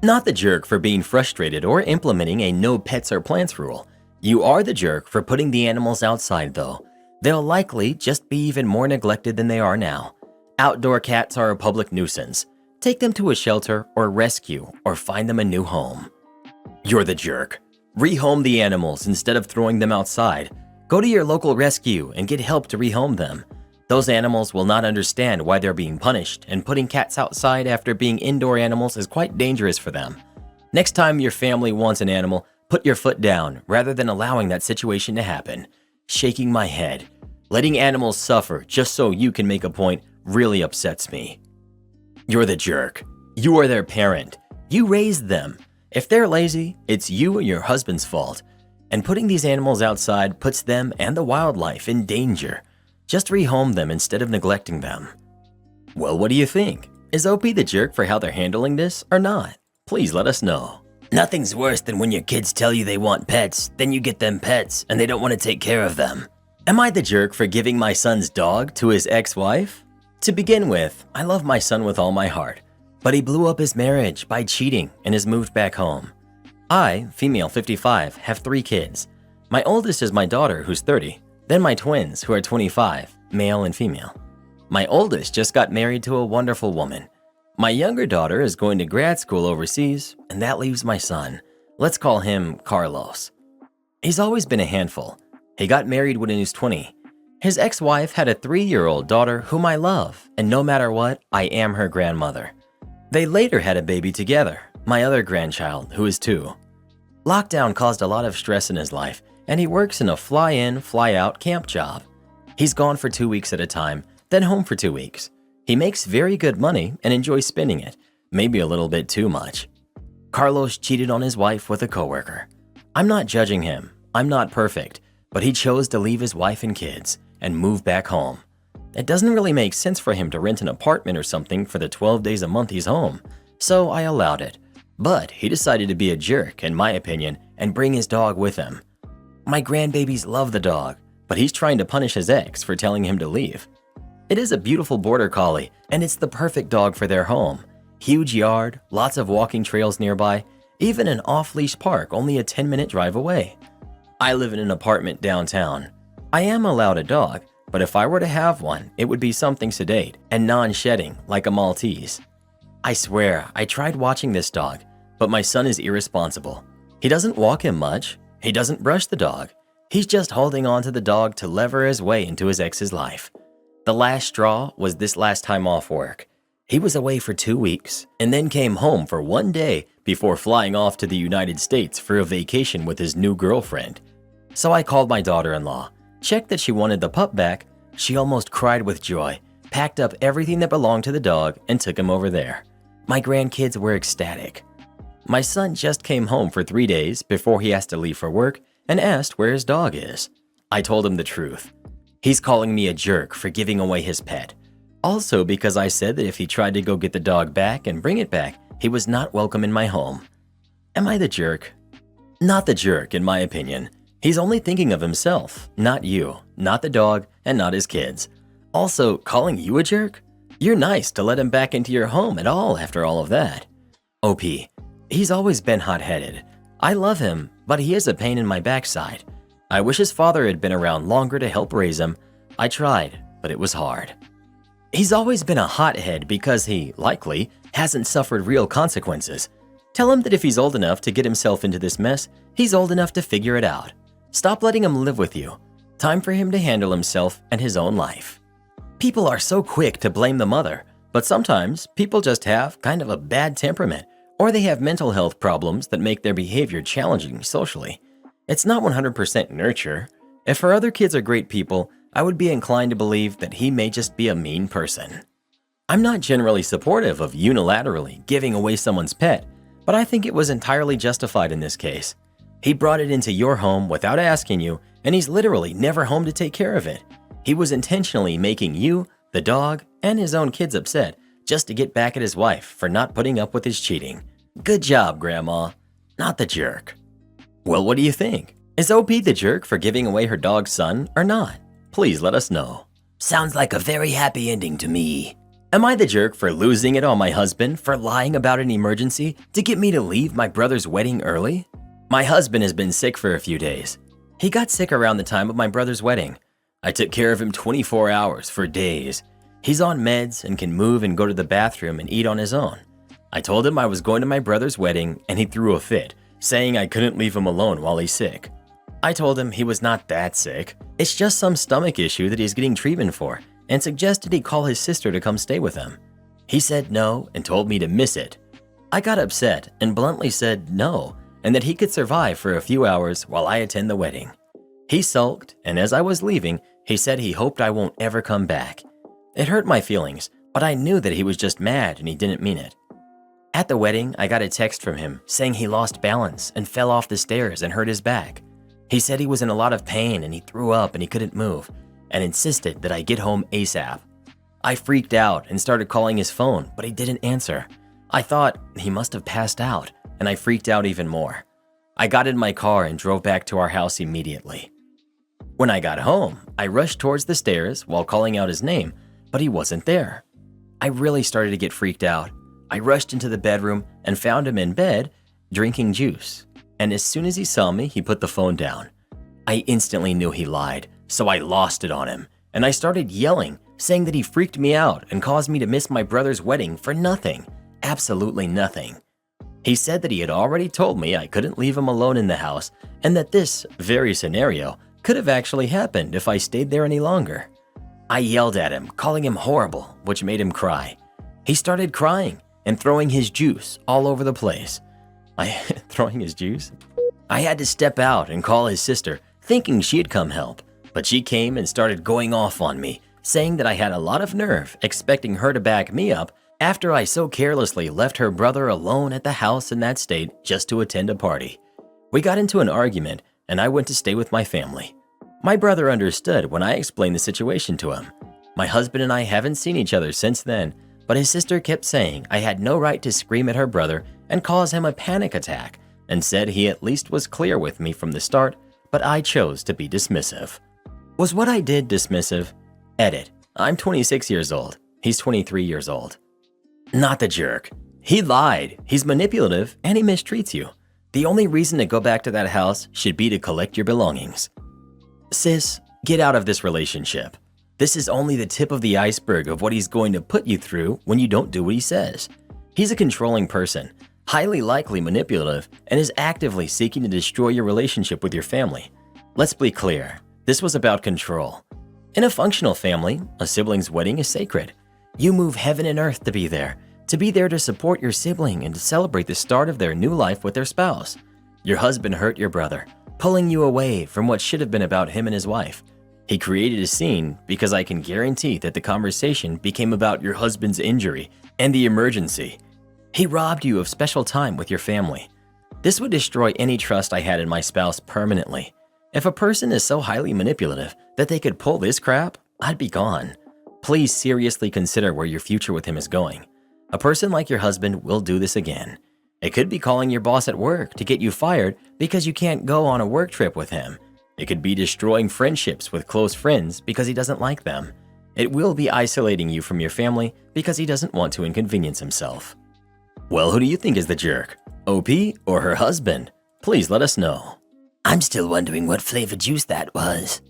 Not the jerk for being frustrated or implementing a no pets or plants rule. You are the jerk for putting the animals outside though. They'll likely just be even more neglected than they are now. Outdoor cats are a public nuisance. Take them to a shelter or rescue or find them a new home. You're the jerk. Rehome the animals instead of throwing them outside. Go to your local rescue and get help to rehome them. Those animals will not understand why they're being punished, and putting cats outside after being indoor animals is quite dangerous for them. Next time your family wants an animal, put your foot down rather than allowing that situation to happen. Shaking my head. Letting animals suffer just so you can make a point really upsets me. You're the jerk. You are their parent. You raised them. If they're lazy, it's you and your husband's fault. And putting these animals outside puts them and the wildlife in danger. Just rehome them instead of neglecting them. Well, what do you think? Is OP the jerk for how they're handling this or not? Please let us know. Nothing's worse than when your kids tell you they want pets, then you get them pets and they don't want to take care of them. Am I the jerk for giving my son's dog to his ex-wife? To begin with, I love my son with all my heart, but he blew up his marriage by cheating and has moved back home. I, female 55, have 3 kids. My oldest is my daughter, who's 30, then my twins, who are 25, male and female. My oldest just got married to a wonderful woman. My younger daughter is going to grad school overseas, and that leaves my son. Let's call him Carlos. He's always been a handful. He got married when he was 20. His ex-wife had a 3-year-old daughter whom I love, and no matter what, I am her grandmother. They later had a baby together, my other grandchild, who is 2. Lockdown caused a lot of stress in his life, and he works in a fly-in, fly-out camp job. He's gone for 2 weeks at a time, then home for 2 weeks. He makes very good money and enjoys spending it, maybe a little bit too much. Carlos cheated on his wife with a coworker. I'm not judging him. I'm not perfect, but he chose to leave his wife and kids and move back home. It doesn't really make sense for him to rent an apartment or something for the 12 days a month he's home, so I allowed it. But he decided to be a jerk, in my opinion, and bring his dog with him. My grandbabies love the dog, but he's trying to punish his ex for telling him to leave. It is a beautiful border collie, and it's the perfect dog for their home. Huge yard, lots of walking trails nearby, even an off-leash park only a 10-minute drive away. I live in an apartment downtown. I am allowed a dog, but if I were to have one, it would be something sedate and non-shedding like a Maltese. I swear, I tried watching this dog, but my son is irresponsible. He doesn't walk him much. He doesn't brush the dog. He's just holding on to the dog to lever his way into his ex's life. The last straw was this last time off work. He was away for 2 weeks and then came home for 1 day before flying off to the United States for a vacation with his new girlfriend. So I called my daughter-in-law, checked that she wanted the pup back. She almost cried with joy, packed up everything that belonged to the dog and took him over there. My grandkids were ecstatic. My son just came home for 3 days before he has to leave for work and asked where his dog is. I told him the truth. He's calling me a jerk for giving away his pet. Also because I said that if he tried to go get the dog back and bring it back, he was not welcome in my home. Am I the jerk? Not the jerk, in my opinion. He's only thinking of himself, not you, not the dog, and not his kids. Also, calling you a jerk? You're nice to let him back into your home at all after all of that. OP, he's always been hot-headed. I love him, but he is a pain in my backside. I wish his father had been around longer to help raise him. I tried, but it was hard. He's always been a hothead because he, likely, hasn't suffered real consequences. Tell him that if he's old enough to get himself into this mess, he's old enough to figure it out. Stop letting him live with you. Time for him to handle himself and his own life. People are so quick to blame the mother, but sometimes people just have kind of a bad temperament, or they have mental health problems that make their behavior challenging socially. It's not 100% nurture. If her other kids are great people, I would be inclined to believe that he may just be a mean person. I'm not generally supportive of unilaterally giving away someone's pet, but I think it was entirely justified in this case. He brought it into your home without asking you, and he's literally never home to take care of it. He was intentionally making you, the dog, and his own kids upset just to get back at his wife for not putting up with his cheating. Good job, Grandma. Not the jerk. Well, what do you think? Is OP the jerk for giving away her dog's son or not? Please let us know. Sounds like a very happy ending to me. Am I the jerk for losing it on my husband for lying about an emergency to get me to leave my brother's wedding early? My husband has been sick for a few days. He got sick around the time of my brother's wedding. I took care of him 24 hours for days. He's on meds and can move and go to the bathroom and eat on his own. I told him I was going to my brother's wedding and he threw a fit, saying I couldn't leave him alone while he's sick. I told him he was not that sick. It's just some stomach issue that he's getting treatment for, and suggested he call his sister to come stay with him. He said no and told me to miss it. I got upset and bluntly said no, and that he could survive for a few hours while I attend the wedding. He sulked, and as I was leaving, he said he hoped I won't ever come back. It hurt my feelings, But I knew that he was just mad and he didn't mean it. At the wedding, I got a text from him saying he lost balance and fell off the stairs and hurt his back. He said he was in a lot of pain and he threw up and he couldn't move, and insisted that I get home ASAP. I freaked out and started calling his phone, but he didn't answer. I thought he must have passed out, and I freaked out even more. I got in my car and drove back to our house immediately. When I got home, I rushed towards the stairs while calling out his name, but he wasn't there. I really started to get freaked out. I rushed into the bedroom and found him in bed, drinking juice. And as soon as he saw me, he put the phone down. I instantly knew he lied, so I lost it on him, and I started yelling, saying that he freaked me out and caused me to miss my brother's wedding for nothing, absolutely nothing. He said that he had already told me I couldn't leave him alone in the house, and that this very scenario could have actually happened if I stayed there any longer. I yelled at him, calling him horrible, which made him cry. He started crying and throwing his juice all over the place. Throwing his juice? I had to step out and call his sister, thinking she'd come help, but she came and started going off on me, saying that I had a lot of nerve, expecting her to back me up after I so carelessly left her brother alone at the house in that state just to attend a party. We got into an argument, and I went to stay with my family. My brother understood when I explained the situation to him. My husband and I haven't seen each other since then, but his sister kept saying I had no right to scream at her brother and cause him a panic attack, and said he at least was clear with me from the start, but I chose to be dismissive. Was what I did dismissive? Edit. I'm 26 years old. He's 23 years old. Not the jerk. He lied, he's manipulative, and he mistreats you. The only reason to go back to that house should be to collect your belongings. Sis, get out of this relationship. This is only the tip of the iceberg of what he's going to put you through when you don't do what he says. He's a controlling person, highly likely manipulative, and is actively seeking to destroy your relationship with your family. Let's be clear, this was about control. In a functional family, a sibling's wedding is sacred. You move heaven and earth to be there to support your sibling and to celebrate the start of their new life with their spouse. Your husband hurt your brother, pulling you away from what should have been about him and his wife. He created a scene because I can guarantee that the conversation became about your husband's injury and the emergency. He robbed you of special time with your family. This would destroy any trust I had in my spouse permanently. If a person is so highly manipulative that they could pull this crap, I'd be gone. Please seriously consider where your future with him is going. A person like your husband will do this again. It could be calling your boss at work to get you fired because you can't go on a work trip with him. It could be destroying friendships with close friends because he doesn't like them. It will be isolating you from your family because he doesn't want to inconvenience himself. Well, who do you think is the jerk? OP or her husband? Please let us know. I'm still wondering what flavor juice that was.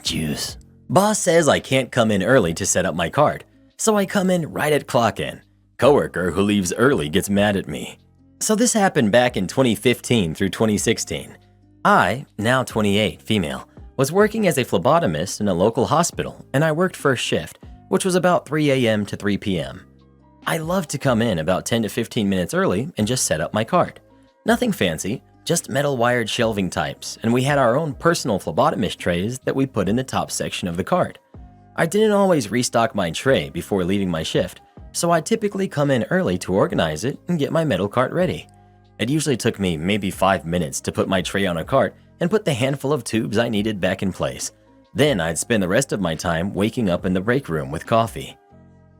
Juice. Boss says I can't come in early to set up my cart, so I come in right at clock in. Coworker who leaves early gets mad at me. So this happened back in 2015 through 2016. I, now 28, female, was working as a phlebotomist in a local hospital, and I worked first shift, which was about 3 a.m. to 3 p.m. I loved to come in about 10 to 15 minutes early and just set up my cart. Nothing fancy, just metal wired shelving types, and we had our own personal phlebotomist trays that we put in the top section of the cart. I didn't always restock my tray before leaving my shift, so I typically come in early to organize it and get my metal cart ready. It usually took me maybe 5 minutes to put my tray on a cart and put the handful of tubes I needed back in place. Then I'd spend the rest of my time waking up in the break room with coffee.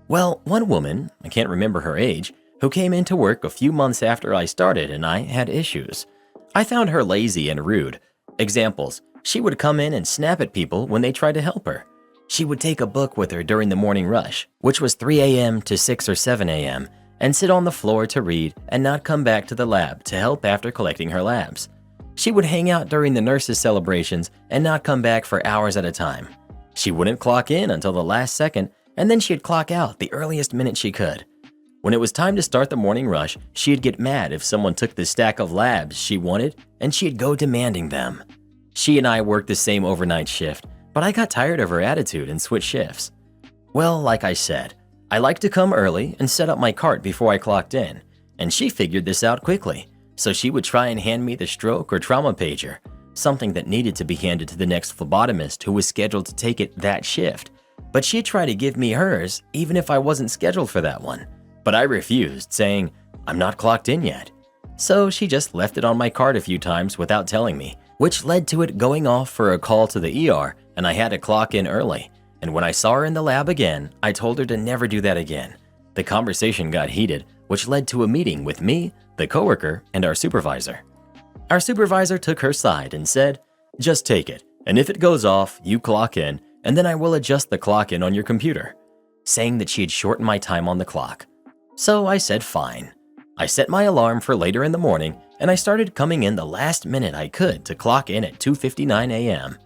Well, one woman, I can't remember her age, who came into work a few months after I started and I had issues. I found her lazy and rude. Examples, she would come in and snap at people when they tried to help her. She would take a book with her during the morning rush, which was 3 a.m. to 6 or 7 a.m., and sit on the floor to read and not come back to the lab to help after collecting her labs. She would hang out during the nurses' celebrations and not come back for hours at a time. She wouldn't clock in until the last second, and then she'd clock out the earliest minute she could. When it was time to start the morning rush, she'd get mad if someone took the stack of labs she wanted, and she'd go demanding them. She and I worked the same overnight shift, but I got tired of her attitude and switched shifts. Well, like I said, I like to come early and set up my cart before I clocked in, and she figured this out quickly, so she would try and hand me the stroke or trauma pager, something that needed to be handed to the next phlebotomist who was scheduled to take it that shift, but she'd try to give me hers even if I wasn't scheduled for that one. But I refused, saying, "I'm not clocked in yet." So she just left it on my card a few times without telling me, which led to it going off for a call to the ER, and I had to clock in early. And when I saw her in the lab again, I told her to never do that again. The conversation got heated, which led to a meeting with me, the coworker, and our supervisor. Our supervisor took her side and said, "Just take it, and if it goes off, you clock in, and then I will adjust the clock in on your computer," saying that she had shortened my time on the clock. So I said fine. I set my alarm for later in the morning, and I started coming in the last minute I could to clock in at 2:59 a.m.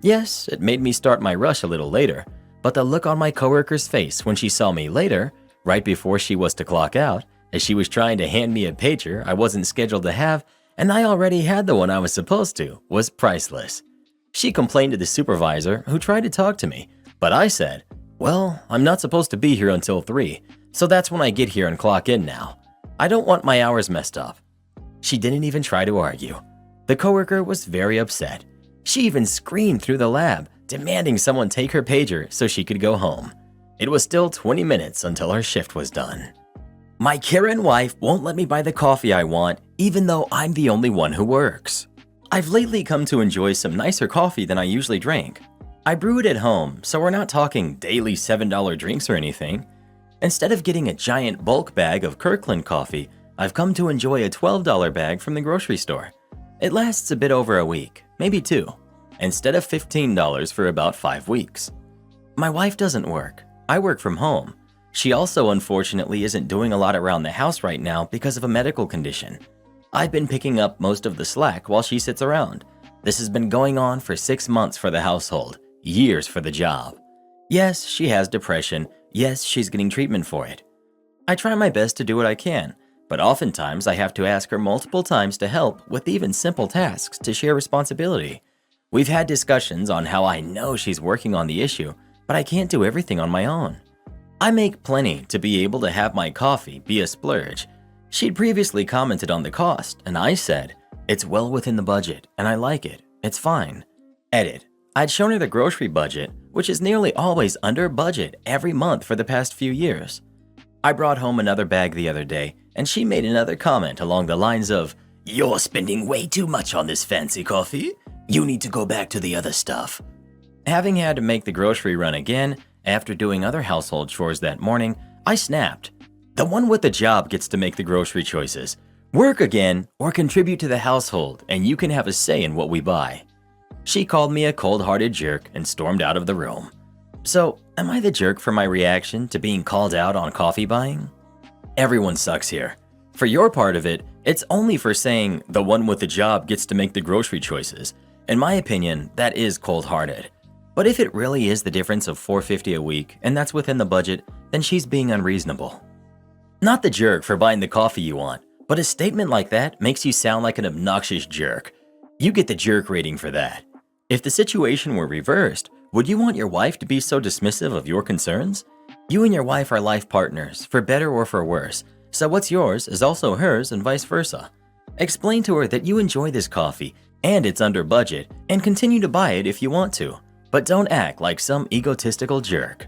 Yes, it made me start my rush a little later, but the look on my coworker's face when she saw me later, right before she was to clock out, as she was trying to hand me a pager I wasn't scheduled to have, and I already had the one I was supposed to, was priceless. She complained to the supervisor, who tried to talk to me, but I said, "Well, I'm not supposed to be here until 3, so that's when I get here and clock in now. I don't want my hours messed up." She didn't even try to argue. The coworker was very upset. She even screamed through the lab, demanding someone take her pager so she could go home. It was still 20 minutes until her shift was done. My Karen wife won't let me buy the coffee I want, even though I'm the only one who works. I've lately come to enjoy some nicer coffee than I usually drink. I brew it at home, so we're not talking daily $7 drinks or anything. Instead of getting a giant bulk bag of Kirkland coffee, I've come to enjoy a $12 bag from the grocery store. It lasts a bit over a week, maybe 2, instead of $15 for about 5 weeks. My wife doesn't work. I work from home. She also unfortunately isn't doing a lot around the house right now because of a medical condition. I've been picking up most of the slack while she sits around. This has been going on for 6 months for the household, years for the job. Yes, she has depression. Yes, she's getting treatment for it. I try my best to do what I can, but oftentimes I have to ask her multiple times to help with even simple tasks to share responsibility. We've had discussions on how I know she's working on the issue, but I can't do everything on my own. I make plenty to be able to have my coffee be a splurge. She'd previously commented on the cost, and I said, "It's well within the budget, and I like it. It's fine." Edit. I'd shown her the grocery budget, which is nearly always under budget every month for the past few years. I brought home another bag the other day, and she made another comment along the lines of, "You're spending way too much on this fancy coffee. You need to go back to the other stuff." Having had to make the grocery run again, after doing other household chores that morning, I snapped. The one with the job gets to make the grocery choices. Work again or contribute to the household, and you can have a say in what we buy. She called me a cold-hearted jerk and stormed out of the room. So, am I the jerk for my reaction to being called out on coffee buying? Everyone sucks here. For your part of it, it's only for saying the one with the job gets to make the grocery choices. In my opinion, that is cold-hearted. But if it really is the difference of $4.50 a week and that's within the budget, then she's being unreasonable. Not the jerk for buying the coffee you want, but a statement like that makes you sound like an obnoxious jerk. You get the jerk rating for that. If the situation were reversed, would you want your wife to be so dismissive of your concerns? You and your wife are life partners, for better or for worse, so what's yours is also hers and vice versa. Explain to her that you enjoy this coffee and it's under budget, and continue to buy it if you want to, but don't act like some egotistical jerk.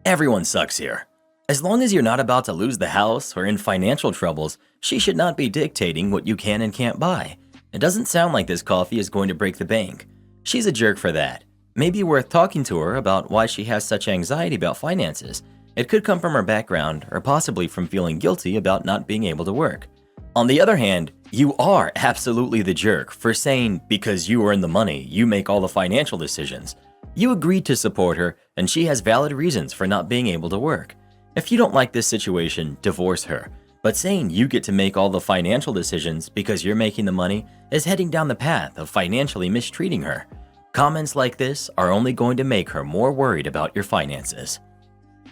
Everyone sucks here. As long as you're not about to lose the house or in financial troubles, she should not be dictating what you can and can't buy. It doesn't sound like this coffee is going to break the bank. She's a jerk for that. Maybe worth talking to her about why she has such anxiety about finances. It could come from her background or possibly from feeling guilty about not being able to work. On the other hand, you are absolutely the jerk for saying because you earn the money, you make all the financial decisions. You agreed to support her and she has valid reasons for not being able to work. If you don't like this situation, divorce her. But saying you get to make all the financial decisions because you're making the money is heading down the path of financially mistreating her. Comments like this are only going to make her more worried about your finances.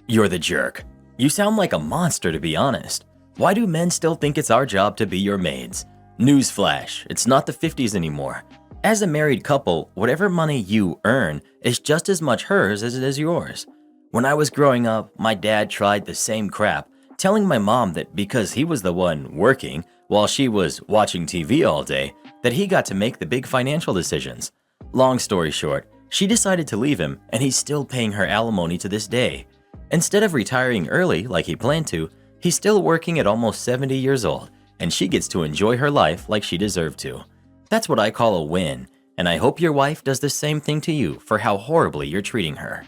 You're the jerk. You sound like a monster, to be honest. Why do men still think it's our job to be your maids? Newsflash, it's not the 50s anymore. As a married couple, whatever money you earn is just as much hers as it is yours. When I was growing up, my dad tried the same crap, telling my mom that because he was the one working while she was watching TV all day, that he got to make the big financial decisions. Long story short, She decided to leave him, and he's still paying her alimony to this day. Instead of retiring early like he planned to, he's still working at almost 70 years old, and she gets to enjoy her life like she deserved to. That's what I call a win, and I hope your wife does the same thing to you for how horribly you're treating her.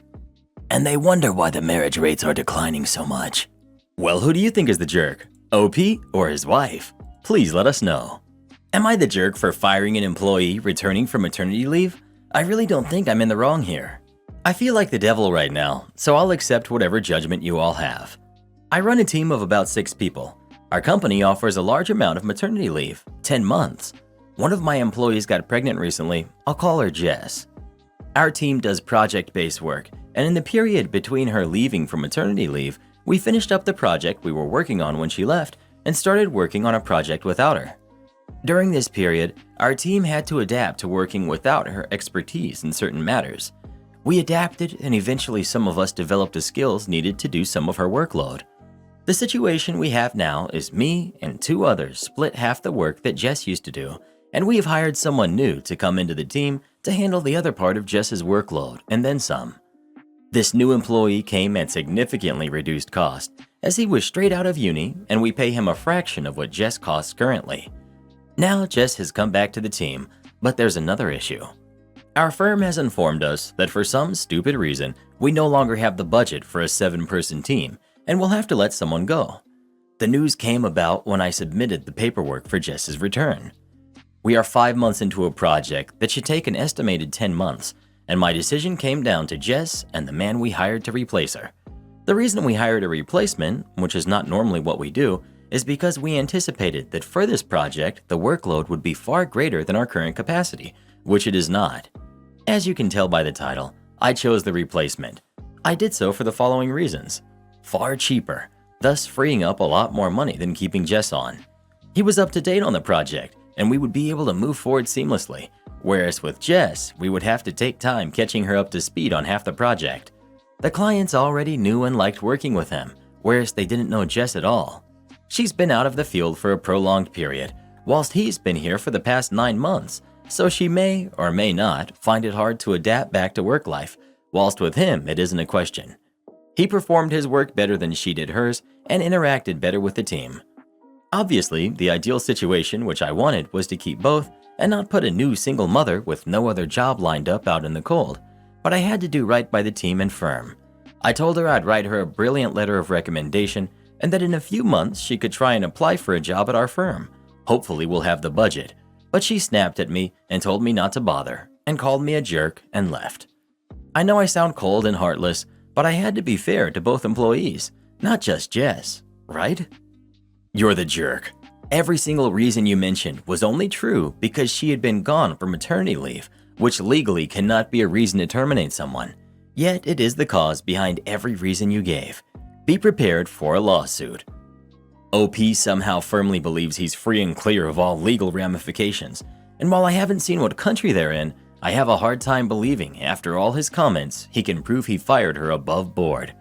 And they wonder why the marriage rates are declining so much. Well, who do you think is the jerk? OP or his wife? Please let us know. Am I the jerk for firing an employee returning from maternity leave? I really don't think I'm in the wrong here. I feel like the devil right now, so I'll accept whatever judgment you all have. I run a team of about 6 people. Our company offers a large amount of maternity leave, 10 months. One of my employees got pregnant recently. I'll call her Jess. Our team does project-based work, and in the period between her leaving for maternity leave, we finished up the project we were working on when she left and started working on a project without her. During this period, our team had to adapt to working without her expertise in certain matters. We adapted, and eventually some of us developed the skills needed to do some of her workload. The situation we have now is me and 2 others split half the work that Jess used to do, and we have hired someone new to come into the team to handle the other part of Jess's workload and then some. This new employee came at significantly reduced cost, as he was straight out of uni and we pay him a fraction of what Jess costs currently. Now Jess has come back to the team, but there's another issue. Our firm has informed us that for some stupid reason, we no longer have the budget for a 7-person team and we'll have to let someone go. The news came about when I submitted the paperwork for Jess's return. We are 5 months into a project that should take an estimated 10 months, and my decision came down to Jess and the man we hired to replace her. The reason we hired a replacement, which is not normally what we do, is because we anticipated that for this project, the workload would be far greater than our current capacity, which it is not. As you can tell by the title, I chose the replacement. I did so for the following reasons. Far cheaper, thus freeing up a lot more money than keeping Jess on. He was up to date on the project, and we would be able to move forward seamlessly, whereas with Jess, we would have to take time catching her up to speed on half the project. The clients already knew and liked working with him, whereas they didn't know Jess at all. She's been out of the field for a prolonged period, whilst he's been here for the past 9 months, so she may or may not find it hard to adapt back to work life, whilst with him it isn't a question. He performed his work better than she did hers and interacted better with the team. Obviously, the ideal situation which I wanted was to keep both and not put a new single mother with no other job lined up out in the cold, but I had to do right by the team and firm. I told her I'd write her a brilliant letter of recommendation and that in a few months she could try and apply for a job at our firm. Hopefully we'll have the budget, but she snapped at me and told me not to bother and called me a jerk and left. I know I sound cold and heartless, but I had to be fair to both employees, not just Jess, right? You're the jerk. Every single reason you mentioned was only true because she had been gone for maternity leave, which legally cannot be a reason to terminate someone. Yet it is the cause behind every reason you gave. Be prepared for a lawsuit. OP somehow firmly believes he's free and clear of all legal ramifications, and while I haven't seen what country they're in, I have a hard time believing after all his comments he can prove he fired her above board.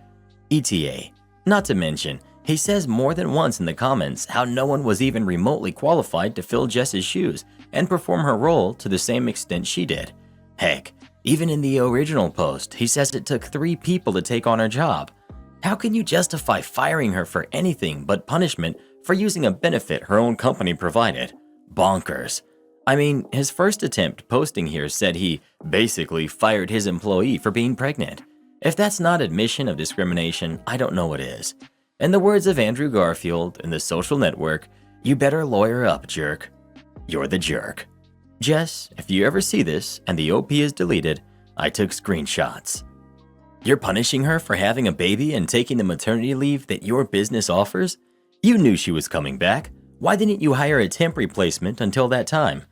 ETA. Not to mention, he says more than once in the comments how no one was even remotely qualified to fill Jess's shoes and perform her role to the same extent she did. Heck, even in the original post, he says it took 3 people to take on her job. How can you justify firing her for anything but punishment for using a benefit her own company provided? Bonkers. I mean, his first attempt posting here said he basically fired his employee for being pregnant. If that's not admission of discrimination, I don't know what is. In the words of Andrew Garfield in The Social Network, you better lawyer up, jerk. You're the jerk. Jess, if you ever see this and the OP is deleted, I took screenshots. You're punishing her for having a baby and taking the maternity leave that your business offers? You knew she was coming back. Why didn't you hire a temp replacement until that time?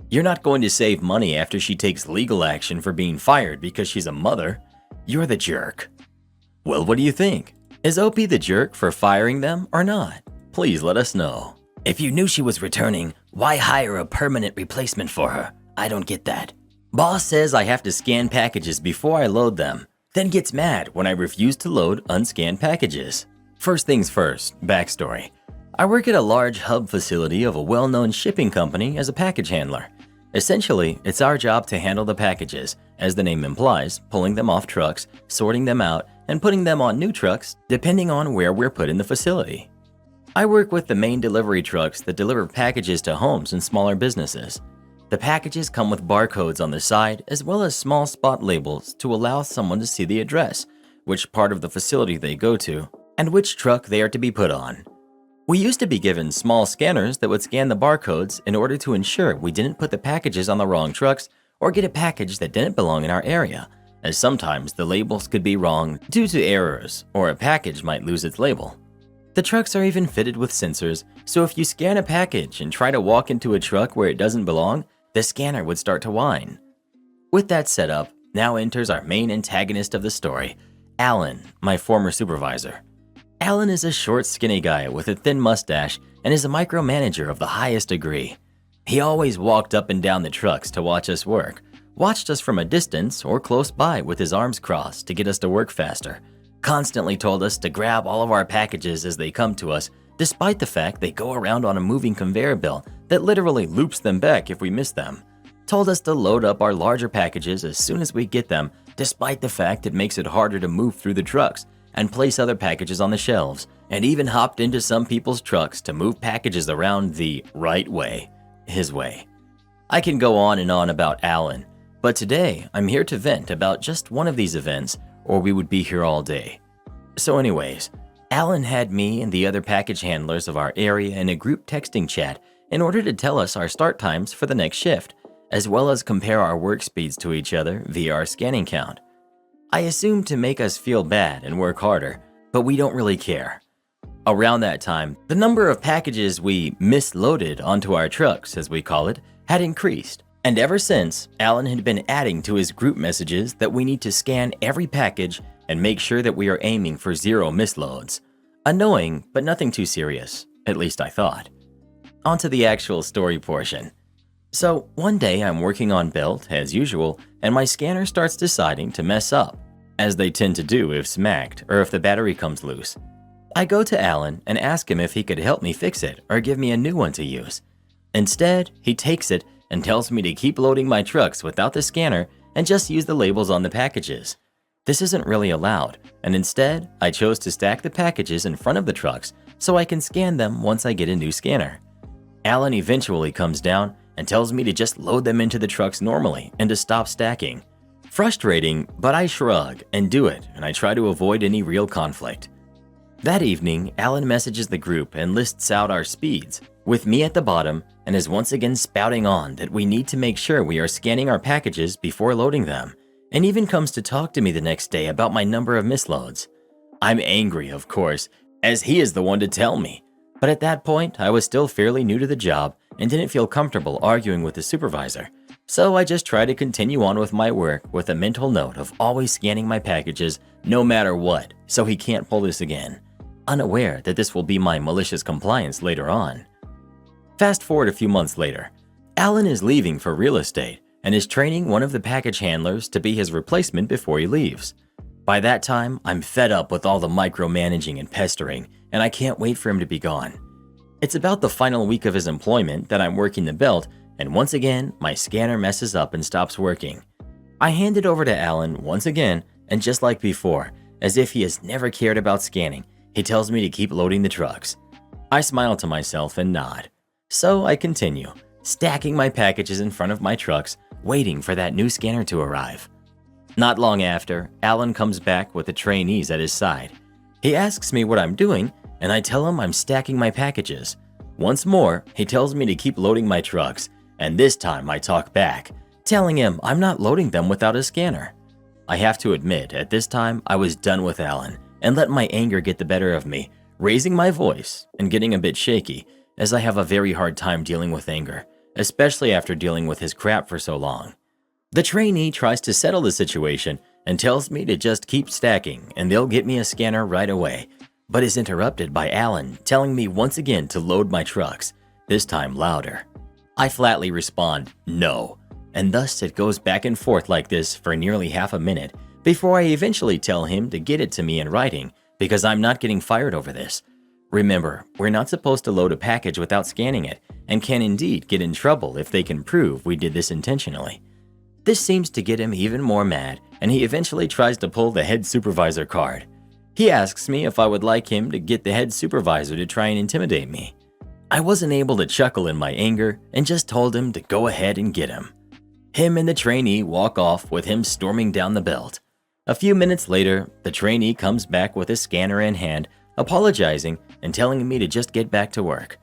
You're not going to save money after she takes legal action for being fired because she's a mother. You're the jerk. Well, what do you think? Is OP the jerk for firing them or not? Please let us know. If you knew she was returning, why hire a permanent replacement for her? I don't get that. Boss says I have to scan packages before I load them, then gets mad when I refuse to load unscanned packages. First things first, backstory. I work at a large hub facility of a well-known shipping company as a package handler. Essentially, it's our job to handle the packages, as the name implies, pulling them off trucks, sorting them out, and putting them on new trucks depending on where we're put in the facility. I work with the main delivery trucks that deliver packages to homes and smaller businesses. The packages come with barcodes on the side as well as small spot labels to allow someone to see the address, which part of the facility they go to, and which truck they are to be put on. We used to be given small scanners that would scan the barcodes in order to ensure we didn't put the packages on the wrong trucks or get a package that didn't belong in our area, as sometimes the labels could be wrong due to errors or a package might lose its label. The trucks are even fitted with sensors, so if you scan a package and try to walk into a truck where it doesn't belong, the scanner would start to whine. With that setup, now enters our main antagonist of the story, Alan, my former supervisor. Alan is a short, skinny guy with a thin mustache and is a micromanager of the highest degree. He always walked up and down the trucks to watch us work, watched us from a distance or close by with his arms crossed to get us to work faster, constantly told us to grab all of our packages as they come to us, despite the fact they go around on a moving conveyor belt that literally loops them back if we miss them, told us to load up our larger packages as soon as we get them, despite the fact it makes it harder to move through the trucks, and place other packages on the shelves, and even hopped into some people's trucks to move packages around the right way, his way. I can go on and on about Alan, but today I'm here to vent about just one of these events, or we would be here all day. So anyways, Alan had me and the other package handlers of our area in a group texting chat in order to tell us our start times for the next shift, as well as compare our work speeds to each other via our scanning count. I assume to make us feel bad and work harder, but we don't really care. Around that time, the number of packages we misloaded onto our trucks, as we call it, had increased. And ever since, Alan had been adding to his group messages that we need to scan every package and make sure that we are aiming for 0 misloads. Annoying, but nothing too serious, at least I thought. On to the actual story portion. So one day I'm working on belt, as usual, and my scanner starts deciding to mess up, as they tend to do if smacked or if the battery comes loose. I go to Alan and ask him if he could help me fix it or give me a new one to use. Instead, he takes it and tells me to keep loading my trucks without the scanner and just use the labels on the packages. This isn't really allowed, and instead, I chose to stack the packages in front of the trucks so I can scan them once I get a new scanner. Alan eventually comes down and tells me to just load them into the trucks normally and to stop stacking. Frustrating, but I shrug and do it, and I try to avoid any real conflict. That evening, Alan messages the group and lists out our speeds, with me at the bottom, and is once again spouting on that we need to make sure we are scanning our packages before loading them, and even comes to talk to me the next day about my number of misloads. I'm angry, of course, as he is the one to tell me, but at that point, I was still fairly new to the job and didn't feel comfortable arguing with the supervisor, so I just try to continue on with my work with a mental note of always scanning my packages no matter what, so he can't pull this again, unaware that this will be my malicious compliance later on. Fast forward a few months later, Alan is leaving for real estate and is training one of the package handlers to be his replacement before he leaves. By that time, I'm fed up with all the micromanaging and pestering, and I can't wait for him to be gone. It's about the final week of his employment that I'm working the belt, and once again, my scanner messes up and stops working. I hand it over to Alan once again, and just like before, as if he has never cared about scanning, he tells me to keep loading the trucks. I smile to myself and nod. So I continue, stacking my packages in front of my trucks, waiting for that new scanner to arrive. Not long after, Alan comes back with the trainees at his side. He asks me what I'm doing, and I tell him I'm stacking my packages. Once more, he tells me to keep loading my trucks, and this time I talk back, telling him I'm not loading them without a scanner. I have to admit, at this time, I was done with Alan and let my anger get the better of me, raising my voice and getting a bit shaky, as I have a very hard time dealing with anger, especially after dealing with his crap for so long. The trainee tries to settle the situation and tells me to just keep stacking and they'll get me a scanner right away, but is interrupted by Alan telling me once again to load my trucks, this time louder. I flatly respond, no, and thus it goes back and forth like this for nearly half a minute before I eventually tell him to get it to me in writing because I'm not getting fired over this. Remember, we're not supposed to load a package without scanning it, and can indeed get in trouble if they can prove we did this intentionally. This seems to get him even more mad, and he eventually tries to pull the head supervisor card. He asks me if I would like him to get the head supervisor to try and intimidate me. I wasn't able to chuckle in my anger and just told him to go ahead and get him. Him and the trainee walk off with him storming down the belt. A few minutes later, the trainee comes back with a scanner in hand, apologizing and telling me to just get back to work.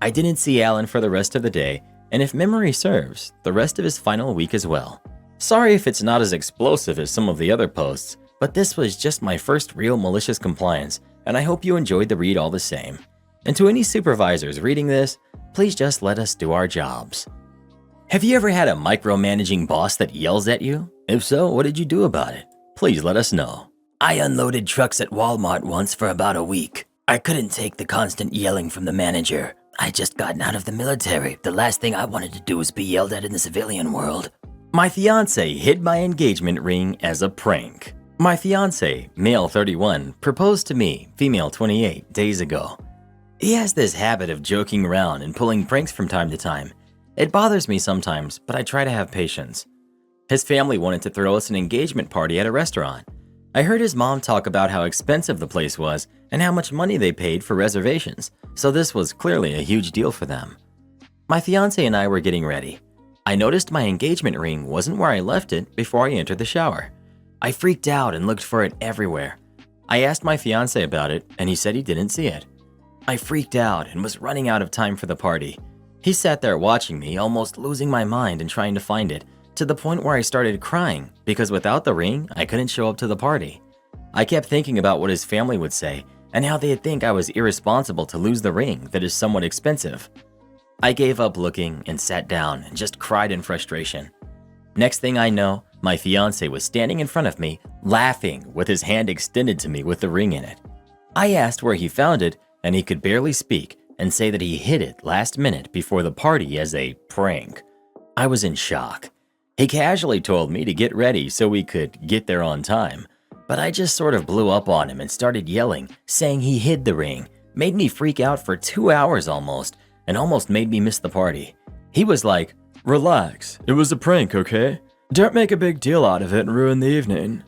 I didn't see Alan for the rest of the day, and if memory serves, the rest of his final week as well. Sorry if it's not as explosive as some of the other posts, but this was just my first real malicious compliance, and I hope you enjoyed the read all the same. And to any supervisors reading this, please just let us do our jobs. Have you ever had a micromanaging boss that yells at you? If so, what did you do about it? Please let us know. I unloaded trucks at Walmart once for about a week. I couldn't take the constant yelling from the manager. I just gotten out of the military. The last thing I wanted to do was be yelled at in the civilian world. My fiance hid my engagement ring as a prank. My fiance, male 31, proposed to me, female 28, days ago. He has this habit of joking around and pulling pranks from time to time. It bothers me sometimes, but I try to have patience. His family wanted to throw us an engagement party at a restaurant. I heard his mom talk about how expensive the place was and how much money they paid for reservations, so this was clearly a huge deal for them. My fiance and I were getting ready. I noticed my engagement ring wasn't where I left it before I entered the shower. I freaked out and looked for it everywhere. I asked my fiance about it, and he said he didn't see it. I freaked out and was running out of time for the party. He sat there watching me, almost losing my mind and trying to find it, to the point where I started crying because without the ring, I couldn't show up to the party. I kept thinking about what his family would say and how they'd think I was irresponsible to lose the ring that is somewhat expensive. I gave up looking and sat down and just cried in frustration. Next thing I know, my fiance was standing in front of me, laughing with his hand extended to me with the ring in it. I asked where he found it, and he could barely speak and say that he hid it last minute before the party as a prank. I was in shock. He casually told me to get ready so we could get there on time, but I just sort of blew up on him and started yelling, saying he hid the ring, made me freak out for 2 hours almost, and almost made me miss the party. He was like, "Relax, it was a prank, okay? Don't make a big deal out of it and ruin the evening."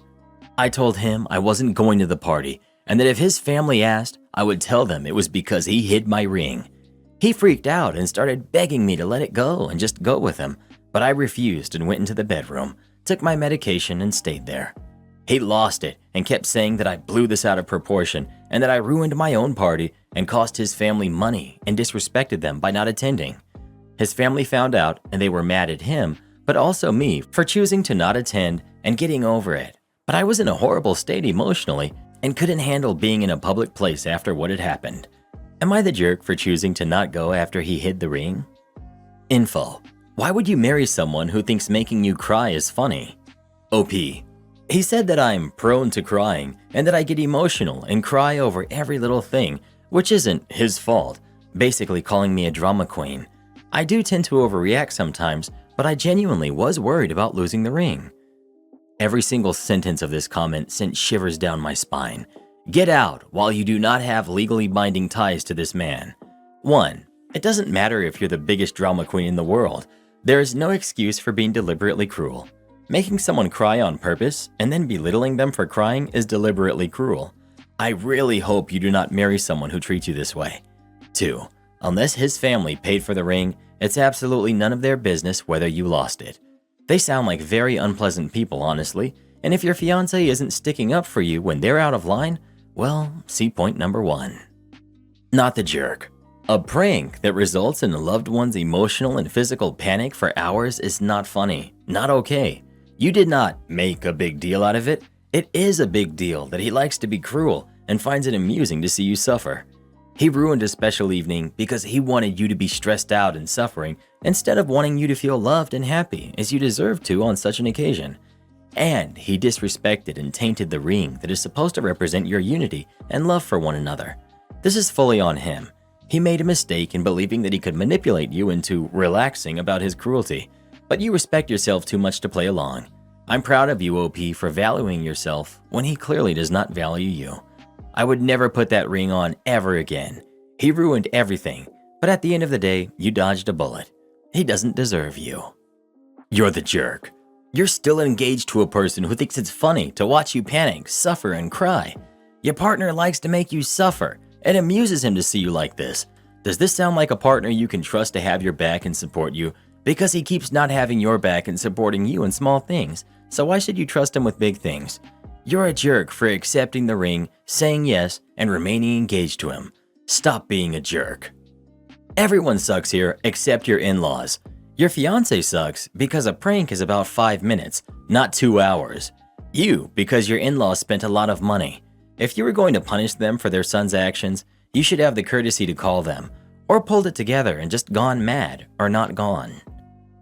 I told him I wasn't going to the party, and that if his family asked, I would tell them it was because he hid my ring. He freaked out and started begging me to let it go and just go with him, but I refused and went into the bedroom, took my medication and stayed there. He lost it and kept saying that I blew this out of proportion and that I ruined my own party and cost his family money and disrespected them by not attending. His family found out and they were mad at him, but also me for choosing to not attend and getting over it. But I was in a horrible state emotionally and couldn't handle being in a public place after what had happened. Am I the jerk for choosing to not go after he hid the ring? Info. Why would you marry someone who thinks making you cry is funny? OP. He said that I'm prone to crying and that I get emotional and cry over every little thing, which isn't his fault, basically calling me a drama queen. I do tend to overreact sometimes, but I genuinely was worried about losing the ring. Every single sentence of this comment sent shivers down my spine. Get out while you do not have legally binding ties to this man. 1. It doesn't matter if you're the biggest drama queen in the world. There is no excuse for being deliberately cruel. Making someone cry on purpose and then belittling them for crying is deliberately cruel. I really hope you do not marry someone who treats you this way. 2. Unless his family paid for the ring, it's absolutely none of their business whether you lost it. They sound like very unpleasant people, honestly, and if your fiancé isn't sticking up for you when they're out of line, well, see point number 1. Not the jerk. A prank that results in a loved one's emotional and physical panic for hours is not funny, not okay. You did not make a big deal out of it. It is a big deal that he likes to be cruel and finds it amusing to see you suffer. He ruined a special evening because he wanted you to be stressed out and suffering instead of wanting you to feel loved and happy as you deserve to on such an occasion. And he disrespected and tainted the ring that is supposed to represent your unity and love for one another. This is fully on him. He made a mistake in believing that he could manipulate you into relaxing about his cruelty, but you respect yourself too much to play along. I'm proud of you, OP, for valuing yourself when he clearly does not value you. I would never put that ring on ever again. He ruined everything, but at the end of the day, you dodged a bullet. He doesn't deserve you. You're the jerk. You're still engaged to a person who thinks it's funny to watch you panic, suffer, and cry. Your partner likes to make you suffer. It amuses him to see you like this. Does this sound like a partner you can trust to have your back and support you? Because he keeps not having your back and supporting you in small things, so why should you trust him with big things? You're a jerk for accepting the ring, saying yes, and remaining engaged to him. Stop being a jerk. Everyone sucks here except your in-laws. Your fiance sucks because a prank is about 5 minutes, not 2 hours. You, because your in-laws spent a lot of money. If you were going to punish them for their son's actions, you should have the courtesy to call them, or pulled it together and just gone mad or not gone.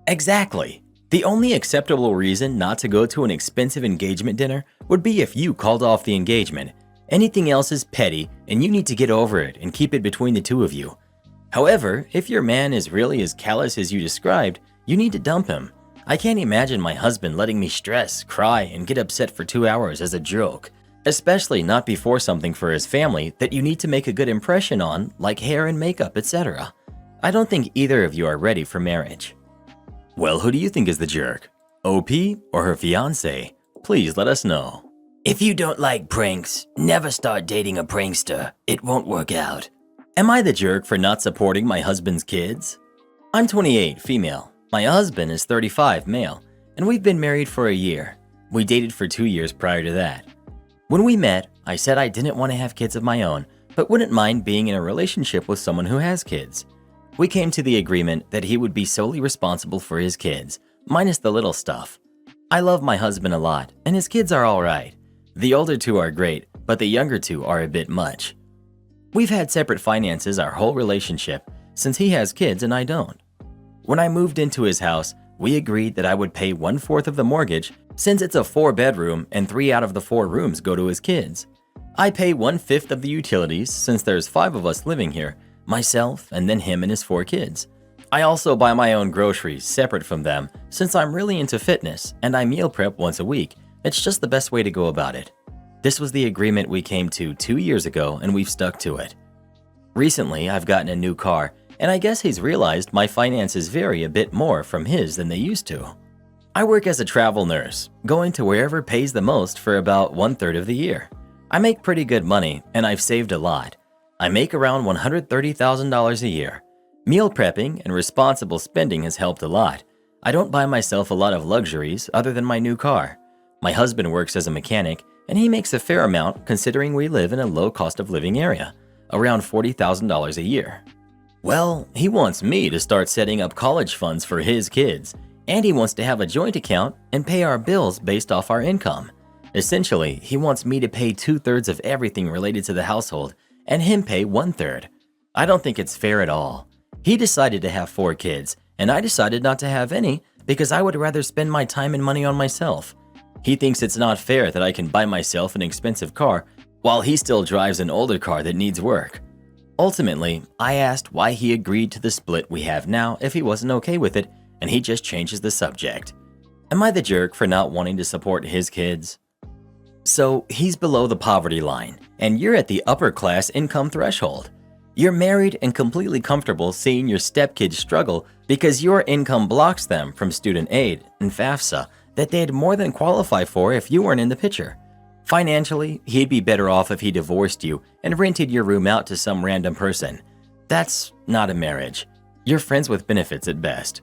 Exactly. The only acceptable reason not to go to an expensive engagement dinner would be if you called off the engagement. Anything else is petty and you need to get over it and keep it between the two of you. However, if your man is really as callous as you described, you need to dump him. I can't imagine my husband letting me stress, cry, and get upset for 2 hours as a joke. Especially not before something for his family that you need to make a good impression on, like hair and makeup, etc. I don't think either of you are ready for marriage. Well, who do you think is the jerk? OP or her fiancé? Please let us know. If you don't like pranks, never start dating a prankster. It won't work out. Am I the jerk for not supporting my husband's kids? I'm 28, female. My husband is 35, male, and we've been married for a year. We dated for 2 years prior to that. When we met, I said I didn't want to have kids of my own, but wouldn't mind being in a relationship with someone who has kids. We came to the agreement that he would be solely responsible for his kids, minus the little stuff. I love my husband a lot, and his kids are alright. The older two are great, but the younger two are a bit much. We've had separate finances our whole relationship, since he has kids and I don't. When I moved into his house, we agreed that I would pay 1/4 of the mortgage since it's a 4-bedroom and 3 out of the 4 rooms go to his kids. I pay 1/5 of the utilities since there's 5 of us living here, myself and then him and his 4 kids. I also buy my own groceries separate from them since I'm really into fitness and I meal prep once a week. It's just the best way to go about it. This was the agreement we came to 2 years ago and we've stuck to it. Recently, I've gotten a new car and I guess he's realized my finances vary a bit more from his than they used to. I work as a travel nurse, going to wherever pays the most for about 1/3 of the year. I make pretty good money and I've saved a lot. I make around $130,000 a year. Meal prepping and responsible spending has helped a lot. I don't buy myself a lot of luxuries other than my new car. My husband works as a mechanic and he makes a fair amount considering we live in a low cost of living area, around $40,000 a year. Well, he wants me to start setting up college funds for his kids, and he wants to have a joint account and pay our bills based off our income. Essentially, he wants me to pay 2/3 of everything related to the household and him pay 1/3. I don't think it's fair at all. He decided to have 4 kids, and I decided not to have any because I would rather spend my time and money on myself. He thinks it's not fair that I can buy myself an expensive car while he still drives an older car that needs work. Ultimately, I asked why he agreed to the split we have now if he wasn't okay with it, and he just changes the subject. Am I the jerk for not wanting to support his kids? So he's below the poverty line, and you're at the upper class income threshold. You're married and completely comfortable seeing your stepkids struggle because your income blocks them from student aid and FAFSA that they'd more than qualify for if you weren't in the picture. Financially, he'd be better off if he divorced you and rented your room out to some random person. That's not a marriage. You're friends with benefits at best.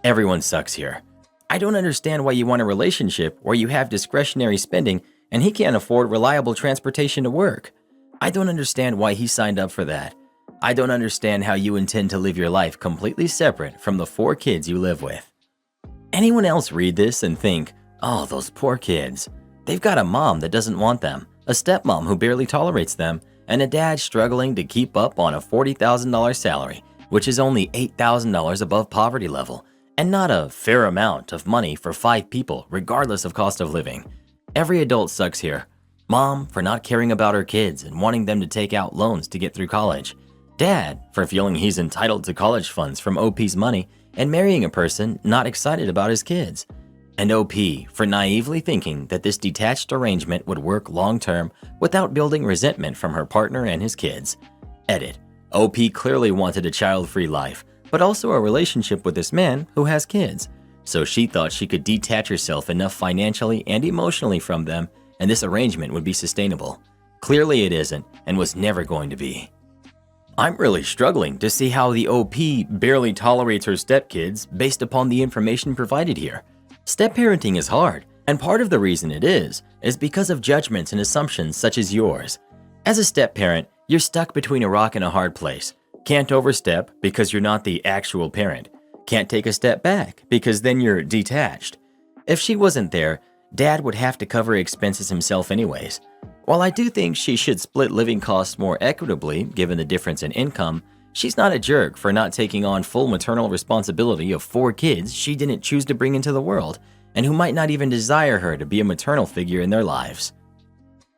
Everyone sucks here. I don't understand why you want a relationship where you have discretionary spending and he can't afford reliable transportation to work. I don't understand why he signed up for that. I don't understand how you intend to live your life completely separate from the 4 kids you live with. Anyone else read this and think, oh, those poor kids. They've got a mom that doesn't want them, a stepmom who barely tolerates them, and a dad struggling to keep up on a $40,000 salary, which is only $8,000 above poverty level, and not a fair amount of money for 5 people regardless of cost of living. Every adult sucks here. Mom for not caring about her kids and wanting them to take out loans to get through college. Dad for feeling he's entitled to college funds from OP's money and marrying a person not excited about his kids. and OP for naively thinking that this detached arrangement would work long-term without building resentment from her partner and his kids. Edit. OP clearly wanted a child-free life, but also a relationship with this man who has kids, so she thought she could detach herself enough financially and emotionally from them and this arrangement would be sustainable. Clearly it isn't and was never going to be. I'm really struggling to see how the OP barely tolerates her stepkids based upon the information provided here. Step-parenting is hard, and part of the reason it is because of judgments and assumptions such as yours. As a step-parent, you're stuck between a rock and a hard place. Can't overstep because you're not the actual parent. Can't take a step back because then you're detached. If she wasn't there, Dad would have to cover expenses himself anyways. While I do think she should split living costs more equitably given the difference in income, she's not a jerk for not taking on full maternal responsibility of 4 kids she didn't choose to bring into the world and who might not even desire her to be a maternal figure in their lives.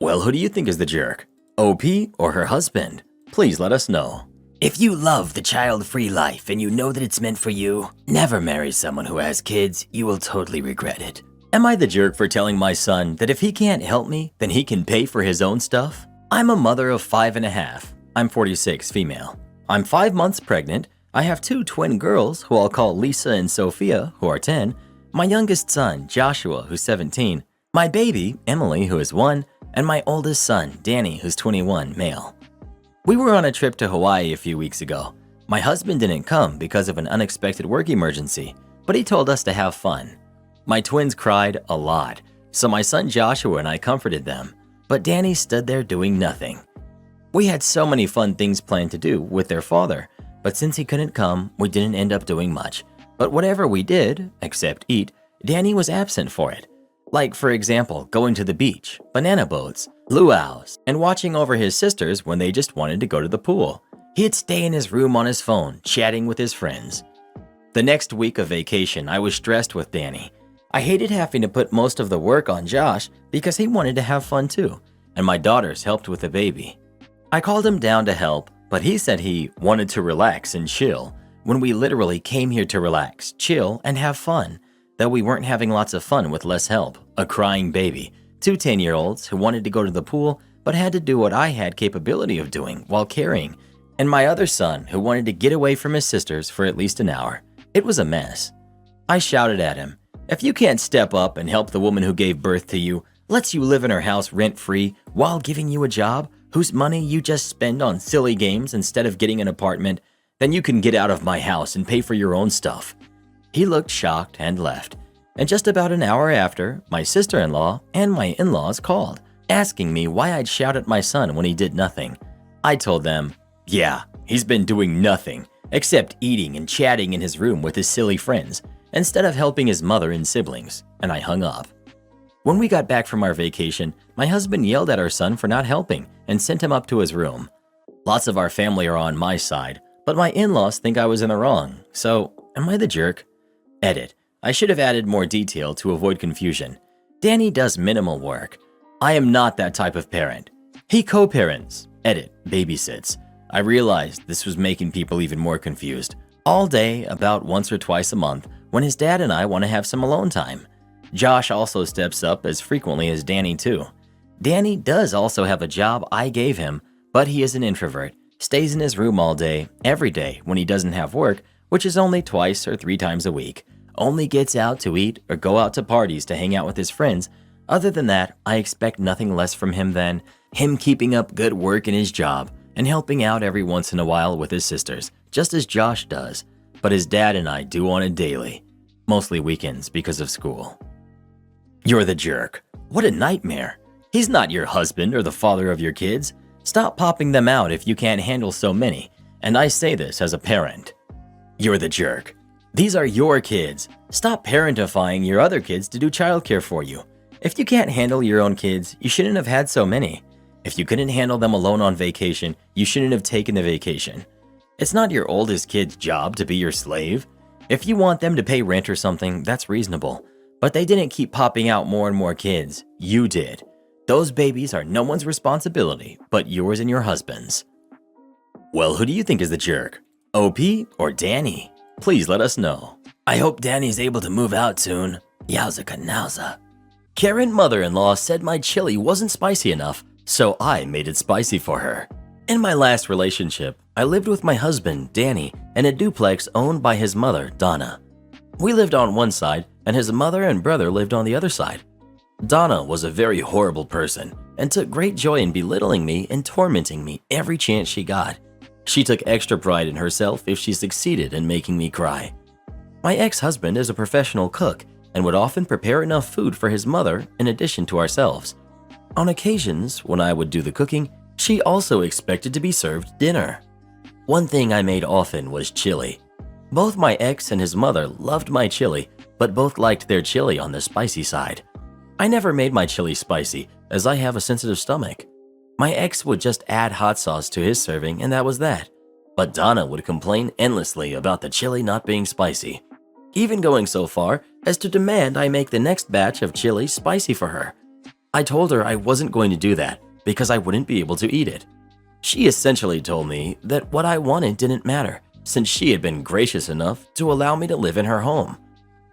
Well, who do you think is the jerk? OP or her husband? Please let us know. If you love the child-free life and you know that it's meant for you, never marry someone who has kids. You will totally regret it. Am I the jerk for telling my son that if he can't help me, then he can pay for his own stuff? I'm a mother of 5.5. I'm 46, female. I'm 5 months pregnant. I have 2 twin girls who I'll call Lisa and Sophia, who are 10. My youngest son, Joshua, who's 17. My baby, Emily, who is 1. And my oldest son, Danny, who's 21, male. We were on a trip to Hawaii a few weeks ago. My husband didn't come because of an unexpected work emergency, but he told us to have fun. My twins cried a lot, so my son Joshua and I comforted them, but Danny stood there doing nothing. We had so many fun things planned to do with their father, but since he couldn't come, we didn't end up doing much. But whatever we did, except eat, Danny was absent for it. Like, for example, going to the beach, banana boats, luau's, and watching over his sisters when they just wanted to go to the pool. He'd stay in his room on his phone, chatting with his friends. The next week of vacation, I was stressed with Danny. I hated having to put most of the work on Josh because he wanted to have fun too, and my daughters helped with the baby. I called him down to help, but he said he wanted to relax and chill, when we literally came here to relax, chill, and have fun. Though we weren't having lots of fun with less help, a crying baby, 2 10-year-olds who wanted to go to the pool but had to do what I had capability of doing while carrying, and my other son who wanted to get away from his sisters for at least an hour. It was a mess. I shouted at him, "If you can't step up and help the woman who gave birth to you, lets you live in her house rent-free while giving you a job whose money you just spend on silly games instead of getting an apartment, then you can get out of my house and pay for your own stuff." He looked shocked and left. And just about an hour after, my sister-in-law and my in-laws called, asking me why I'd shout at my son when he did nothing. I told them, yeah, he's been doing nothing except eating and chatting in his room with his silly friends instead of helping his mother and siblings, and I hung up. When we got back from our vacation, my husband yelled at our son for not helping and sent him up to his room. Lots of our family are on my side, but my in-laws think I was in the wrong, so am I the jerk? Edit. I should have added more detail to avoid confusion. Danny does minimal work. I am not that type of parent. He co-parents. Edit. Babysits. I realized this was making people even more confused. All day, about once or twice a month, when his dad and I want to have some alone time. Josh also steps up as frequently as Danny too. Danny does also have a job I gave him, but he is an introvert. Stays in his room all day, every day when he doesn't have work, which is only 2 or 3 times a week. Only gets out to eat or go out to parties to hang out with his friends. Other than that, I expect nothing less from him than him keeping up good work in his job and helping out every once in a while with his sisters, just as Josh does. But his dad and I do on a daily, mostly weekends because of school. You're the jerk. What a nightmare. He's not your husband or the father of your kids. Stop popping them out if you can't handle so many. And I say this as a parent. You're the jerk. These are your kids. Stop parentifying your other kids to do childcare for you. If you can't handle your own kids, you shouldn't have had so many. If you couldn't handle them alone on vacation, you shouldn't have taken the vacation. It's not your oldest kid's job to be your slave. If you want them to pay rent or something, that's reasonable. But they didn't keep popping out more and more kids. You did. Those babies are no one's responsibility but yours and your husband's. Well, who do you think is the jerk? OP or Danny? Please let us know. I hope Danny's able to move out soon. Yowza kanowza. Karen mother-in-law said my chili wasn't spicy enough, so I made it spicy for her. In my last relationship, I lived with my husband, Danny, in a duplex owned by his mother, Donna. We lived on one side, and his mother and brother lived on the other side. Donna was a very horrible person and took great joy in belittling me and tormenting me every chance she got. She took extra pride in herself if she succeeded in making me cry. My ex-husband is a professional cook and would often prepare enough food for his mother in addition to ourselves. On occasions, when I would do the cooking, she also expected to be served dinner. One thing I made often was chili. Both my ex and his mother loved my chili, but both liked their chili on the spicy side. I never made my chili spicy, as I have a sensitive stomach. My ex would just add hot sauce to his serving, and that was that. But Donna would complain endlessly about the chili not being spicy, even going so far as to demand I make the next batch of chili spicy for her. I told her I wasn't going to do that because I wouldn't be able to eat it. She essentially told me that what I wanted didn't matter, since she had been gracious enough to allow me to live in her home.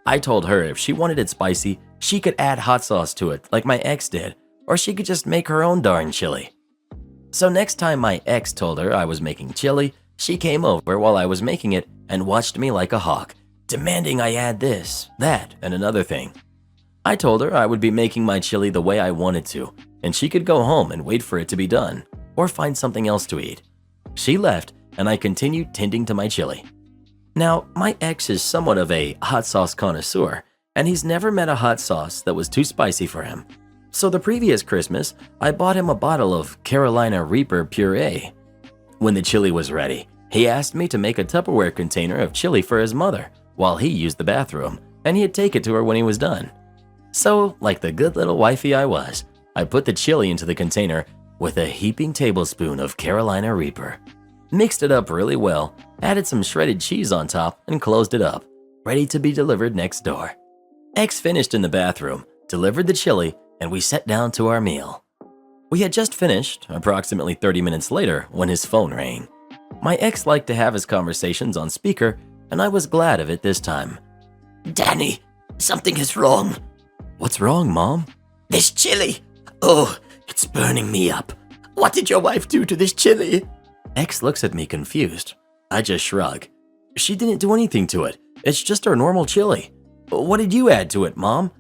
I told her if she wanted it spicy, she could add hot sauce to it like my ex did, or she could just make her own darn chili. So next time my ex told her I was making chili, she came over while I was making it and watched me like a hawk, demanding I add this, that, and another thing. I told her I would be making my chili the way I wanted to, and she could go home and wait for it to be done, or find something else to eat. She left, and I continued tending to my chili. Now, my ex is somewhat of a hot sauce connoisseur, and he's never met a hot sauce that was too spicy for him. So the previous Christmas, I bought him a bottle of Carolina Reaper puree. When the chili was ready, he asked me to make a Tupperware container of chili for his mother while he used the bathroom, and he'd take it to her when he was done. So, like the good little wifey I was, I put the chili into the container with a heaping tablespoon of Carolina Reaper, mixed it up really well, added some shredded cheese on top, and closed it up, ready to be delivered next door. Ex finished in the bathroom, delivered the chili, and we sat down to our meal. We had just finished, approximately 30 minutes later, when his phone rang. My ex liked to have his conversations on speaker, and I was glad of it this time. Danny, something is wrong. What's wrong, Mom? This chili. Oh, it's burning me up. What did your wife do to this chili? Ex looks at me confused. I just shrug. She didn't do anything to it. It's just our normal chili. What did you add to it, Mom?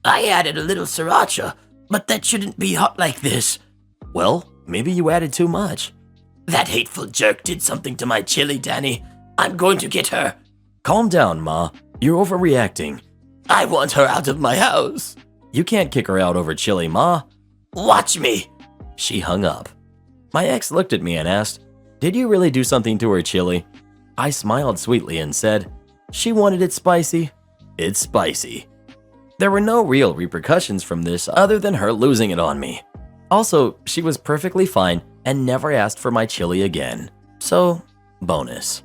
I added a little sriracha, but that shouldn't be hot like this. Well, maybe you added too much. That hateful jerk did something to my chili, Danny. I'm going to get her. Calm down, Ma. You're overreacting. I want her out of my house. You can't kick her out over chili, Ma. Watch me. She hung up. My ex looked at me and asked, "Did you really do something to her chili?" I smiled sweetly and said, "She wanted it spicy. It's spicy." There were no real repercussions from this other than her losing it on me. Also, she was perfectly fine and never asked for my chili again. So, bonus.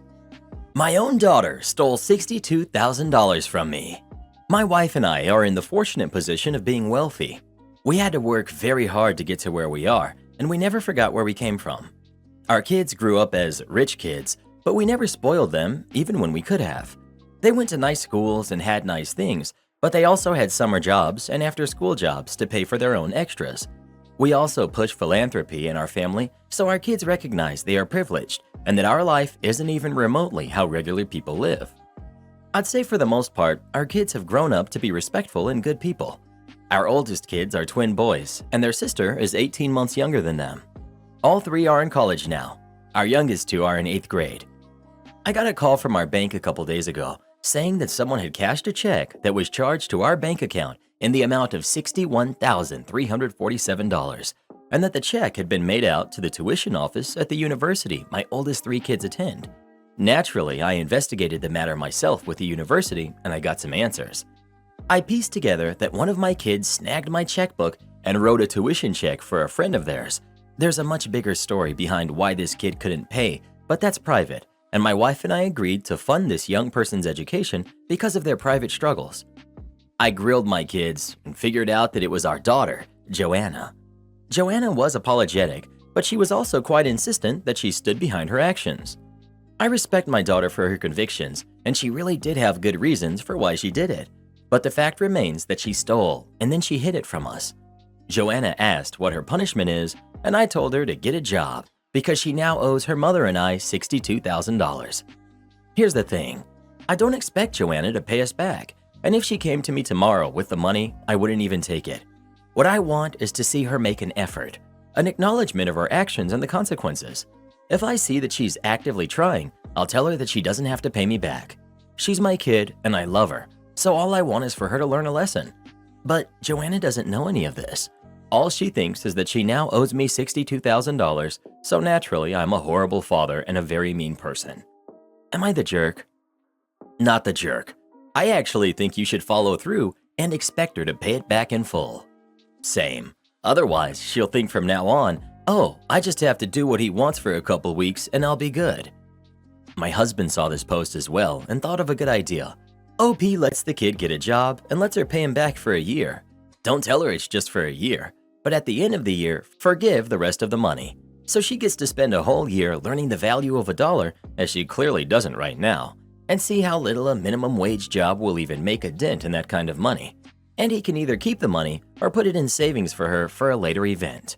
My own daughter stole $62,000 from me. My wife and I are in the fortunate position of being wealthy. We had to work very hard to get to where we are, and we never forgot where we came from. Our kids grew up as rich kids, but we never spoiled them, even when we could have. They went to nice schools and had nice things, but they also had summer jobs and after-school jobs to pay for their own extras. We also push philanthropy in our family, so our kids recognize they are privileged and that our life isn't even remotely how regular people live. I'd say for the most part, our kids have grown up to be respectful and good people. Our oldest kids are twin boys, and their sister is 18 months younger than them. All three are in college now. Our youngest two are in 8th grade. I got a call from our bank a couple days ago saying that someone had cashed a check that was charged to our bank account in the amount of $61,347, and that the check had been made out to the tuition office at the university my oldest three kids attend. Naturally, I investigated the matter myself with the university, and I got some answers. I pieced together that one of my kids snagged my checkbook and wrote a tuition check for a friend of theirs. There's a much bigger story behind why this kid couldn't pay, but that's private, and my wife and I agreed to fund this young person's education because of their private struggles. I grilled my kids and figured out that it was our daughter, Joanna. Joanna was apologetic, but she was also quite insistent that she stood behind her actions. I respect my daughter for her convictions, and she really did have good reasons for why she did it. But the fact remains that she stole and then she hid it from us. Joanna asked what her punishment is, and I told her to get a job because she now owes her mother and I $62,000. Here's the thing. I don't expect Joanna to pay us back, and if she came to me tomorrow with the money, I wouldn't even take it. What I want is to see her make an effort, an acknowledgement of her actions and the consequences. If I see that she's actively trying, I'll tell her that she doesn't have to pay me back. She's my kid and I love her, so all I want is for her to learn a lesson. But Joanna doesn't know any of this. All she thinks is that she now owes me $62,000, so naturally I'm a horrible father and a very mean person. Am I the jerk? Not the jerk. I actually think you should follow through and expect her to pay it back in full. Same. Otherwise, she'll think from now on, oh, I just have to do what he wants for a couple weeks and I'll be good. My husband saw this post as well and thought of a good idea. OP lets the kid get a job and lets her pay him back for a year. Don't tell her it's just for a year, but at the end of the year, forgive the rest of the money. So she gets to spend a whole year learning the value of $1, as she clearly doesn't right now, and see how little a minimum wage job will even make a dent in that kind of money. And he can either keep the money or put it in savings for her for a later event.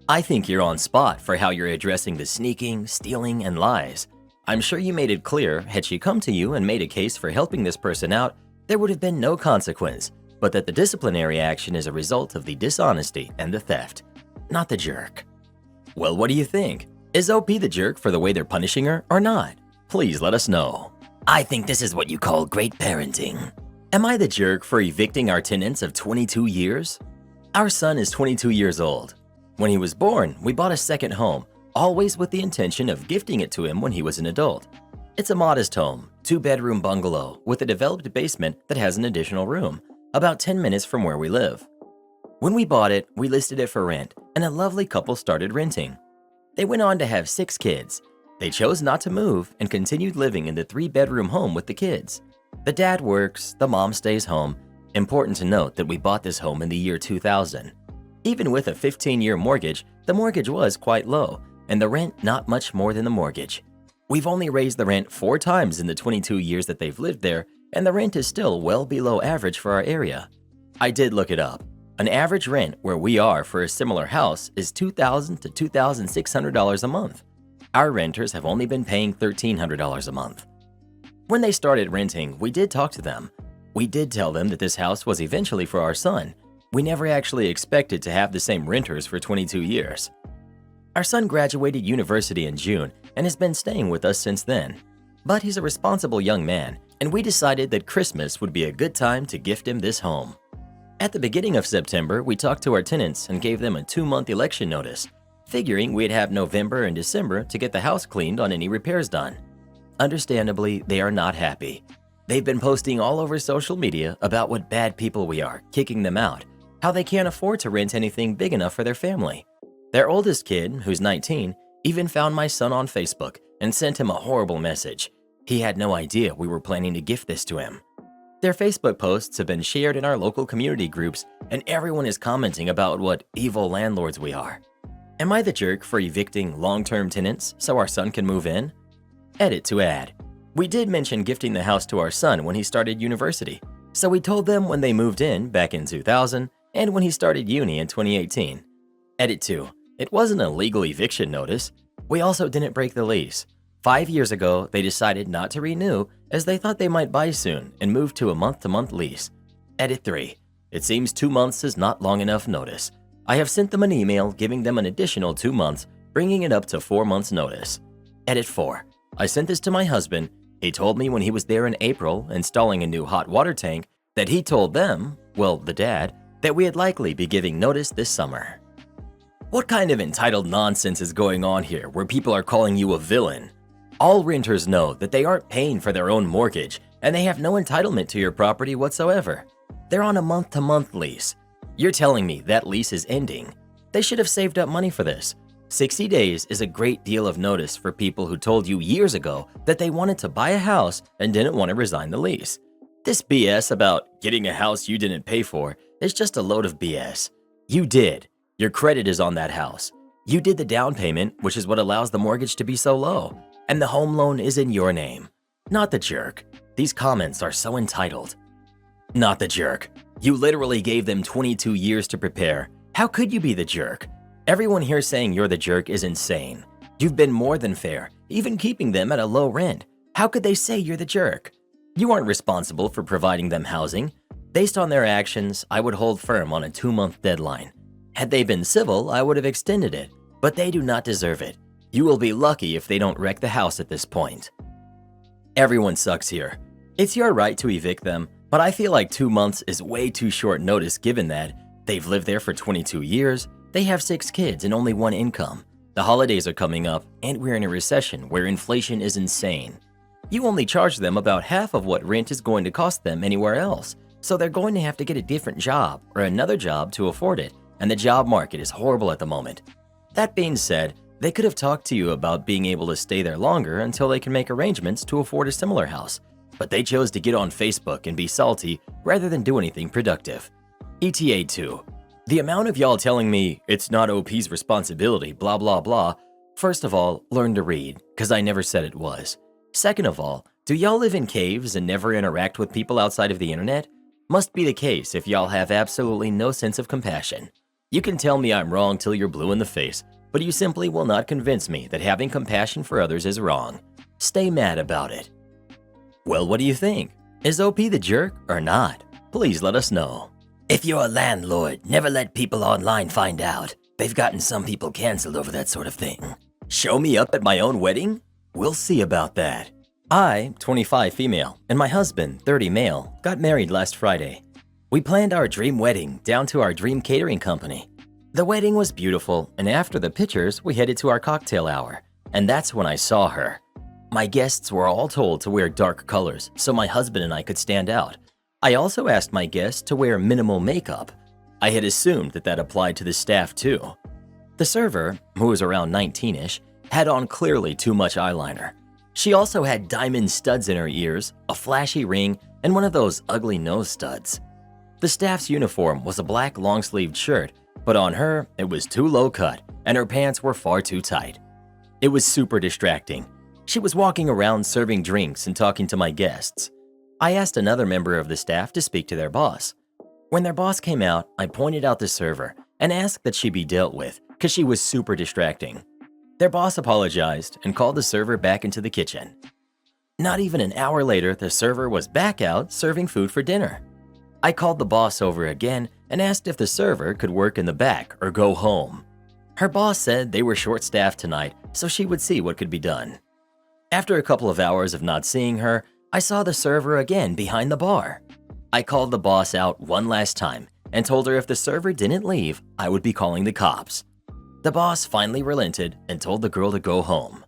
I think you're on spot for how you're addressing the sneaking, stealing, and lies. I'm sure you made it clear had she come to you and made a case for helping this person out, there would have been no consequence, but that the disciplinary action is a result of the dishonesty and the theft, not the jerk. Well, what do you think? Is OP the jerk for the way they're punishing her or not? Please let us know. I think this is what you call great parenting. Am I the jerk for evicting our tenants of 22 years? Our son is 22 years old. When he was born, we bought a second home, always with the intention of gifting it to him when he was an adult. It's a modest home, 2-bedroom bungalow with a developed basement that has an additional room, about 10 minutes from where we live. When we bought it, we listed it for rent, and a lovely couple started renting. They went on to have 6 kids. They chose not to move and continued living in the 3-bedroom home with the kids. The dad works, the mom stays home. Important to note that we bought this home in the year 2000. Even with a 15-year mortgage, the mortgage was quite low, and the rent not much more than the mortgage. We've only raised the rent 4 times in the 22 years that they've lived there, and the rent is still well below average for our area. I did look it up. An average rent where we are for a similar house is $2,000 to $2,600 a month. Our renters have only been paying $1,300 a month. When they started renting, we did talk to them. We did tell them that this house was eventually for our son. We never actually expected to have the same renters for 22 years. Our son graduated university in June and has been staying with us since then. But he's a responsible young man, and we decided that Christmas would be a good time to gift him this home. At the beginning of September, we talked to our tenants and gave them a 2-month election notice, figuring we'd have November and December to get the house cleaned on any repairs done. Understandably, they are not happy. They've been posting all over social media about what bad people we are, kicking them out, how they can't afford to rent anything big enough for their family. Their oldest kid, who's 19, even found my son on Facebook and sent him a horrible message. He had no idea we were planning to gift this to him. Their Facebook posts have been shared in our local community groups, and everyone is commenting about what evil landlords we are. Am I the jerk for evicting long-term tenants so our son can move in? Edit to add. We did mention gifting the house to our son when he started university, so we told them when they moved in back in 2000 and when he started uni in 2018. Edit 2. It wasn't a legal eviction notice. We also didn't break the lease. 5 years ago, they decided not to renew as they thought they might buy soon and move to a month-to-month lease. Edit 3. It seems 2 months is not long enough notice. I have sent them an email giving them an additional 2 months, bringing it up to 4 months notice. Edit 4. I sent this to my husband. He told me when he was there in April installing a new hot water tank that he told them, well, the dad, that we'd likely be giving notice this summer. What kind of entitled nonsense is going on here where people are calling you a villain? All renters know that they aren't paying for their own mortgage and they have no entitlement to your property whatsoever. They're on a month-to-month lease. You're telling me that lease is ending. They should have saved up money for this. 60 days is a great deal of notice for people who told you years ago that they wanted to buy a house and didn't want to resign the lease. This BS about getting a house you didn't pay for is just a load of BS. You did. Your credit is on that house. You did the down payment, which is what allows the mortgage to be so low, and the home loan is in your name. Not the jerk. These comments are so entitled. Not the jerk. You literally gave them 22 years to prepare. How could you be the jerk? Everyone here saying you're the jerk is insane. You've been more than fair, even keeping them at a low rent. How could they say you're the jerk? You aren't responsible for providing them housing. Based on their actions, I would hold firm on a 2-month deadline. Had they been civil, I would have extended it, but they do not deserve it. You will be lucky if they don't wreck the house at this point. Everyone sucks here. It's your right to evict them, but I feel like 2 months is way too short notice given that they've lived there for 22 years, they have 6 kids and only 1 income. The holidays are coming up, and we're in a recession where inflation is insane. You only charge them about half of what rent is going to cost them anywhere else, so they're going to have to get a different job or another job to afford it, and the job market is horrible at the moment. That being said, they could have talked to you about being able to stay there longer until they can make arrangements to afford a similar house, but they chose to get on Facebook and be salty rather than do anything productive. ETA 2. The amount of y'all telling me it's not OP's responsibility, blah blah blah. First of all, learn to read, cause I never said it was. Second of all, do y'all live in caves and never interact with people outside of the internet? Must be the case if y'all have absolutely no sense of compassion. You can tell me I'm wrong till you're blue in the face, but you simply will not convince me that having compassion for others is wrong. Stay mad about it. Well, what do you think? Is OP the jerk or not? Please let us know. If you're a landlord, never let people online find out. They've gotten some people canceled over that sort of thing. Show me up at my own wedding? We'll see about that. I, 25 female, and my husband, 30 male, got married last Friday. We planned our dream wedding down to our dream catering company. The wedding was beautiful, and after the pictures, we headed to our cocktail hour, and that's when I saw her. My guests were all told to wear dark colors so my husband and I could stand out. I also asked my guests to wear minimal makeup. I had assumed that applied to the staff too. The server, who was around 19-ish, had on clearly too much eyeliner. She also had diamond studs in her ears, a flashy ring, and one of those ugly nose studs. The staff's uniform was a black long-sleeved shirt, but on her, it was too low cut, and her pants were far too tight. It was super distracting. She was walking around serving drinks and talking to my guests. I asked another member of the staff to speak to their boss. When their boss came out, I pointed out the server and asked that she be dealt with because she was super distracting. Their boss apologized and called the server back into the kitchen. Not even an hour later, the server was back out serving food for dinner. I called the boss over again and asked if the server could work in the back or go home. Her boss said they were short-staffed tonight, so she would see what could be done. After a couple of hours of not seeing her, I saw the server again behind the bar. I called the boss out one last time and told her if the server didn't leave, I would be calling the cops. The boss finally relented and told the girl to go home.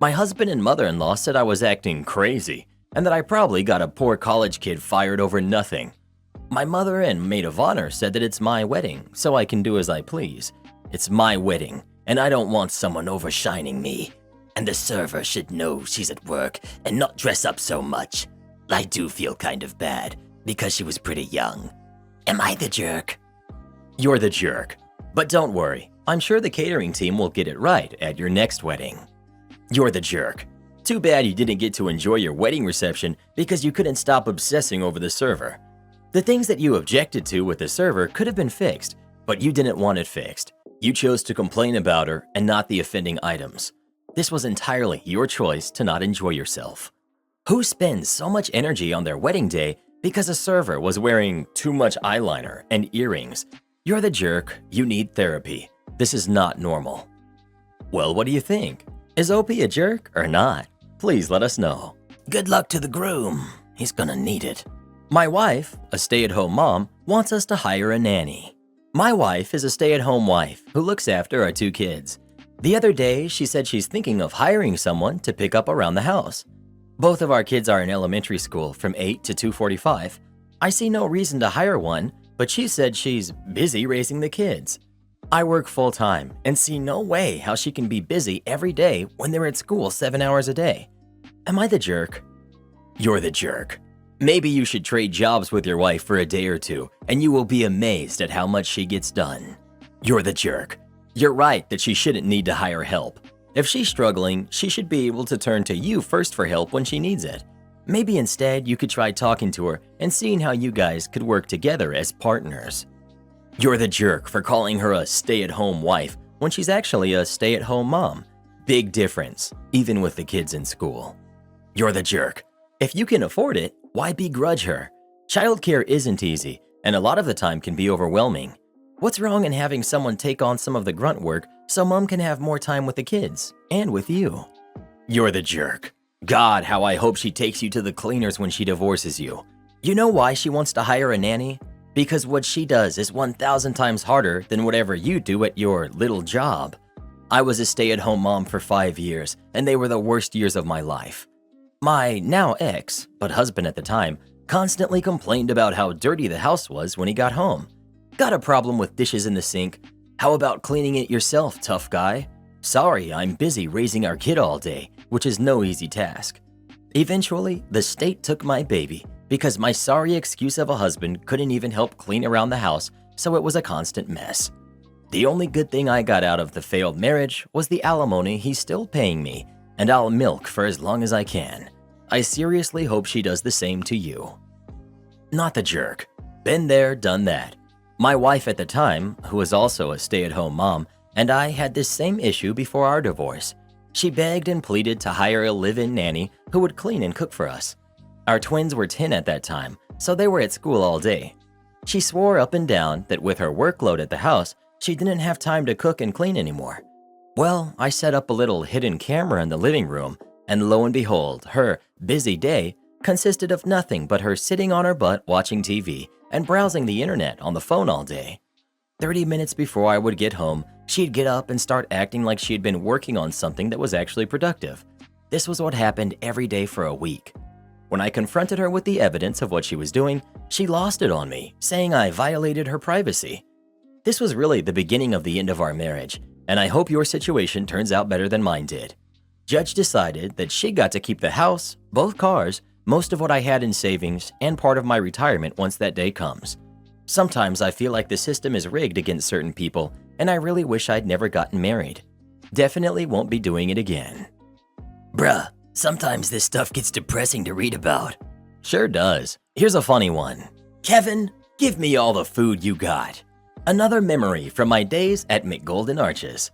My husband and mother-in-law said I was acting crazy and that I probably got a poor college kid fired over nothing. My mother and maid of honor said that it's my wedding, so I can do as I please. It's my wedding, and I don't want someone overshining me. And the server should know she's at work and not dress up so much. I do feel kind of bad because she was pretty young. Am I the jerk? You're the jerk. But don't worry, I'm sure the catering team will get it right at your next wedding. You're the jerk. Too bad you didn't get to enjoy your wedding reception because you couldn't stop obsessing over the server. The things that you objected to with the server could have been fixed, but you didn't want it fixed. You chose to complain about her and not the offending items. This was entirely your choice to not enjoy yourself. Who spends so much energy on their wedding day because a server was wearing too much eyeliner and earrings? You're the jerk. You need therapy. This is not normal. Well, what do you think? Is OP a jerk or not? Please let us know. Good luck to the groom. He's gonna need it. My wife, a stay-at-home mom, wants us to hire a nanny. My wife is a stay-at-home wife who looks after our 2 kids. The other day, she said she's thinking of hiring someone to pick up around the house. Both of our kids are in elementary school from 8 to 2:45. I see no reason to hire one, but she said she's busy raising the kids. I work full-time and see no way how she can be busy every day when they're at school 7 hours a day. Am I the jerk? You're the jerk. Maybe you should trade jobs with your wife for a day or two, and you will be amazed at how much she gets done. You're the jerk. You're right that she shouldn't need to hire help. If she's struggling, she should be able to turn to you first for help when she needs it. Maybe instead you could try talking to her and seeing how you guys could work together as partners. You're the jerk for calling her a stay-at-home wife when she's actually a stay-at-home mom. Big difference, even with the kids in school. You're the jerk. If you can afford it, why begrudge her? Childcare isn't easy, and a lot of the time can be overwhelming. What's wrong in having someone take on some of the grunt work so mom can have more time with the kids and with you? You're the jerk. God, how I hope she takes you to the cleaners when she divorces you. You know why she wants to hire a nanny? Because what she does is 1,000 times harder than whatever you do at your little job. I was a stay-at-home mom for 5 years, and they were the worst years of my life. My now ex, but husband at the time, constantly complained about how dirty the house was when he got home. Got a problem with dishes in the sink? How about cleaning it yourself, tough guy? Sorry, I'm busy raising our kid all day, which is no easy task. Eventually, the state took my baby because my sorry excuse of a husband couldn't even help clean around the house, so it was a constant mess. The only good thing I got out of the failed marriage was the alimony he's still paying me, and I'll milk for as long as I can. I seriously hope she does the same to you. Not the jerk. Been there, done that. My wife at the time, who was also a stay-at-home mom, and I had this same issue before our divorce. She begged and pleaded to hire a live-in nanny who would clean and cook for us. Our twins were 10 at that time, so they were at school all day. She swore up and down that with her workload at the house, she didn't have time to cook and clean anymore. Well, I set up a little hidden camera in the living room, and lo and behold, her busy day consisted of nothing but her sitting on her butt watching TV and browsing the internet on the phone all day. 30 minutes before I would get home, she'd get up and start acting like she had been working on something that was actually productive. This was what happened every day for a week. When I confronted her with the evidence of what she was doing, she lost it on me, saying I violated her privacy. This was really the beginning of the end of our marriage, and I hope your situation turns out better than mine did. Judge decided that she got to keep the house, both cars, most of what I had in savings, and part of my retirement once that day comes. Sometimes I feel like the system is rigged against certain people, and I really wish I'd never gotten married. Definitely won't be doing it again. Bruh, sometimes this stuff gets depressing to read about. Sure does. Here's a funny one. Kevin, give me all the food you got. Another memory from my days at McGolden Arches.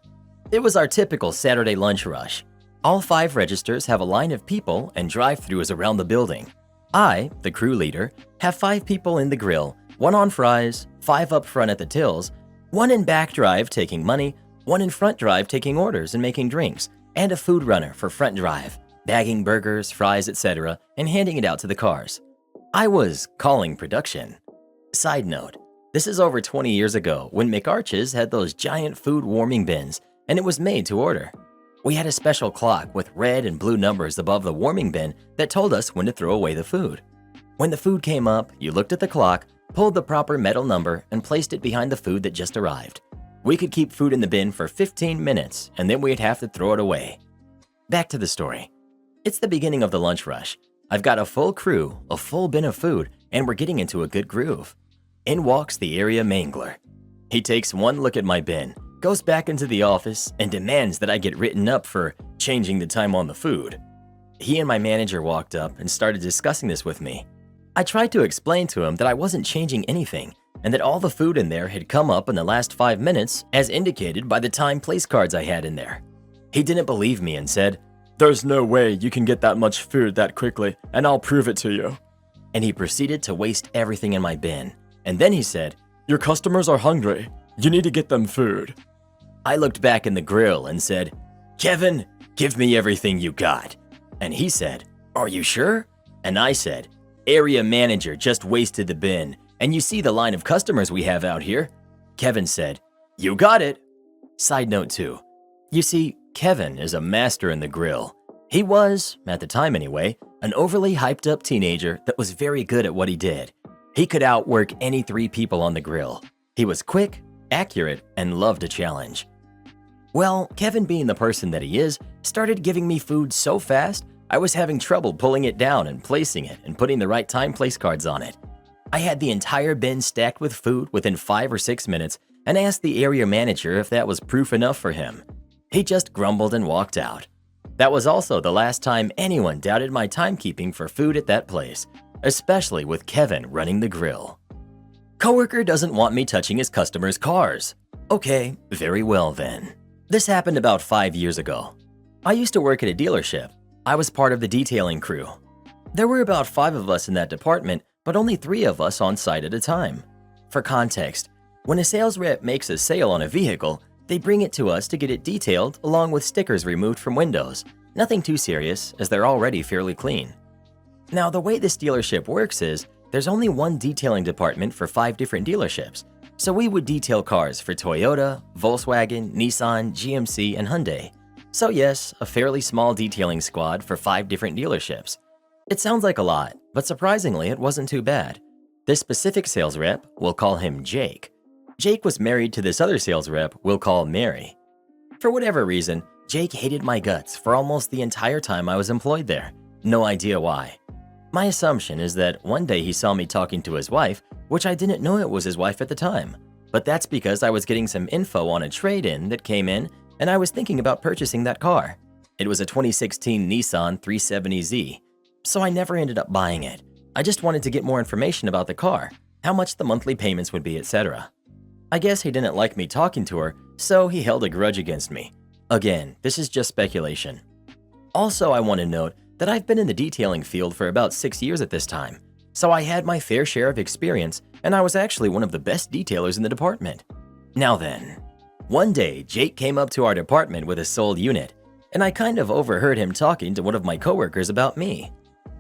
It was our typical Saturday lunch rush. All 5 registers have a line of people and drive-thrus around the building. I, the crew leader, have 5 people in the grill, 1 on fries, 5 up front at the tills, 1 in back drive taking money, 1 in front drive taking orders and making drinks, and a food runner for front drive, bagging burgers, fries, etc., and handing it out to the cars. I was calling production. Side note, this is over 20 years ago when McArches had those giant food warming bins, and it was made to order. We had a special clock with red and blue numbers above the warming bin that told us when to throw away the food. When the food came up, you looked at the clock, pulled the proper metal number, and placed it behind the food that just arrived. We could keep food in the bin for 15 minutes, and then we'd have to throw it away. Back to the story. It's the beginning of the lunch rush. I've got a full crew, a full bin of food, and we're getting into a good groove. In walks the area mangler. He takes one look at my bin, goes back into the office, and demands that I get written up for changing the time on the food. He and my manager walked up and started discussing this with me. I tried to explain to him that I wasn't changing anything, and that all the food in there had come up in the last 5 minutes as indicated by the time place cards I had in there. He didn't believe me and said, "There's no way you can get that much food that quickly, and I'll prove it to you." And he proceeded to waste everything in my bin. And then he said, "Your customers are hungry. You need to get them food." I looked back in the grill and said, "Kevin, give me everything you got." And he said, "Are you sure?" And I said, "Area manager just wasted the bin, and you see the line of customers we have out here." Kevin said, "You got it." Side note 2. You see, Kevin is a master in the grill. He was, at the time anyway, an overly hyped up teenager that was very good at what he did. He could outwork any 3 people on the grill. He was quick, accurate, and loved a challenge. Well, Kevin, being the person that he is, started giving me food so fast, I was having trouble pulling it down and placing it and putting the right time place cards on it. I had the entire bin stacked with food within 5 or 6 minutes and asked the area manager if that was proof enough for him. He just grumbled and walked out. That was also the last time anyone doubted my timekeeping for food at that place, especially with Kevin running the grill. Coworker doesn't want me touching his customers' cars. Okay, very well then. This happened about 5 years ago. I used to work at a dealership. I was part of the detailing crew. There were about 5 of us in that department, but only 3 of us on site at a time. For context, when a sales rep makes a sale on a vehicle, they bring it to us to get it detailed along with stickers removed from windows. Nothing too serious, as they're already fairly clean. Now, the way this dealership works is, there's only one detailing department for 5 different dealerships, so we would detail cars for Toyota, Volkswagen, Nissan, GMC, and Hyundai. So yes, a fairly small detailing squad for 5 different dealerships. It sounds like a lot, but surprisingly it wasn't too bad. This specific sales rep, we'll call him Jake. Jake was married to this other sales rep we'll call Mary. For whatever reason, Jake hated my guts for almost the entire time I was employed there. No idea why. My assumption is that one day he saw me talking to his wife, which I didn't know it was his wife at the time. But that's because I was getting some info on a trade-in that came in, and I was thinking about purchasing that car. It was a 2016 Nissan 370Z, so I never ended up buying it. I just wanted to get more information about the car, how much the monthly payments would be, etc. I guess he didn't like me talking to her, so he held a grudge against me. Again, this is just speculation. Also, I want to note that I've been in the detailing field for about 6 years at this time, so I had my fair share of experience, and I was actually one of the best detailers in the department. Now then, one day Jake came up to our department with a sold unit, and I kind of overheard him talking to one of my coworkers about me.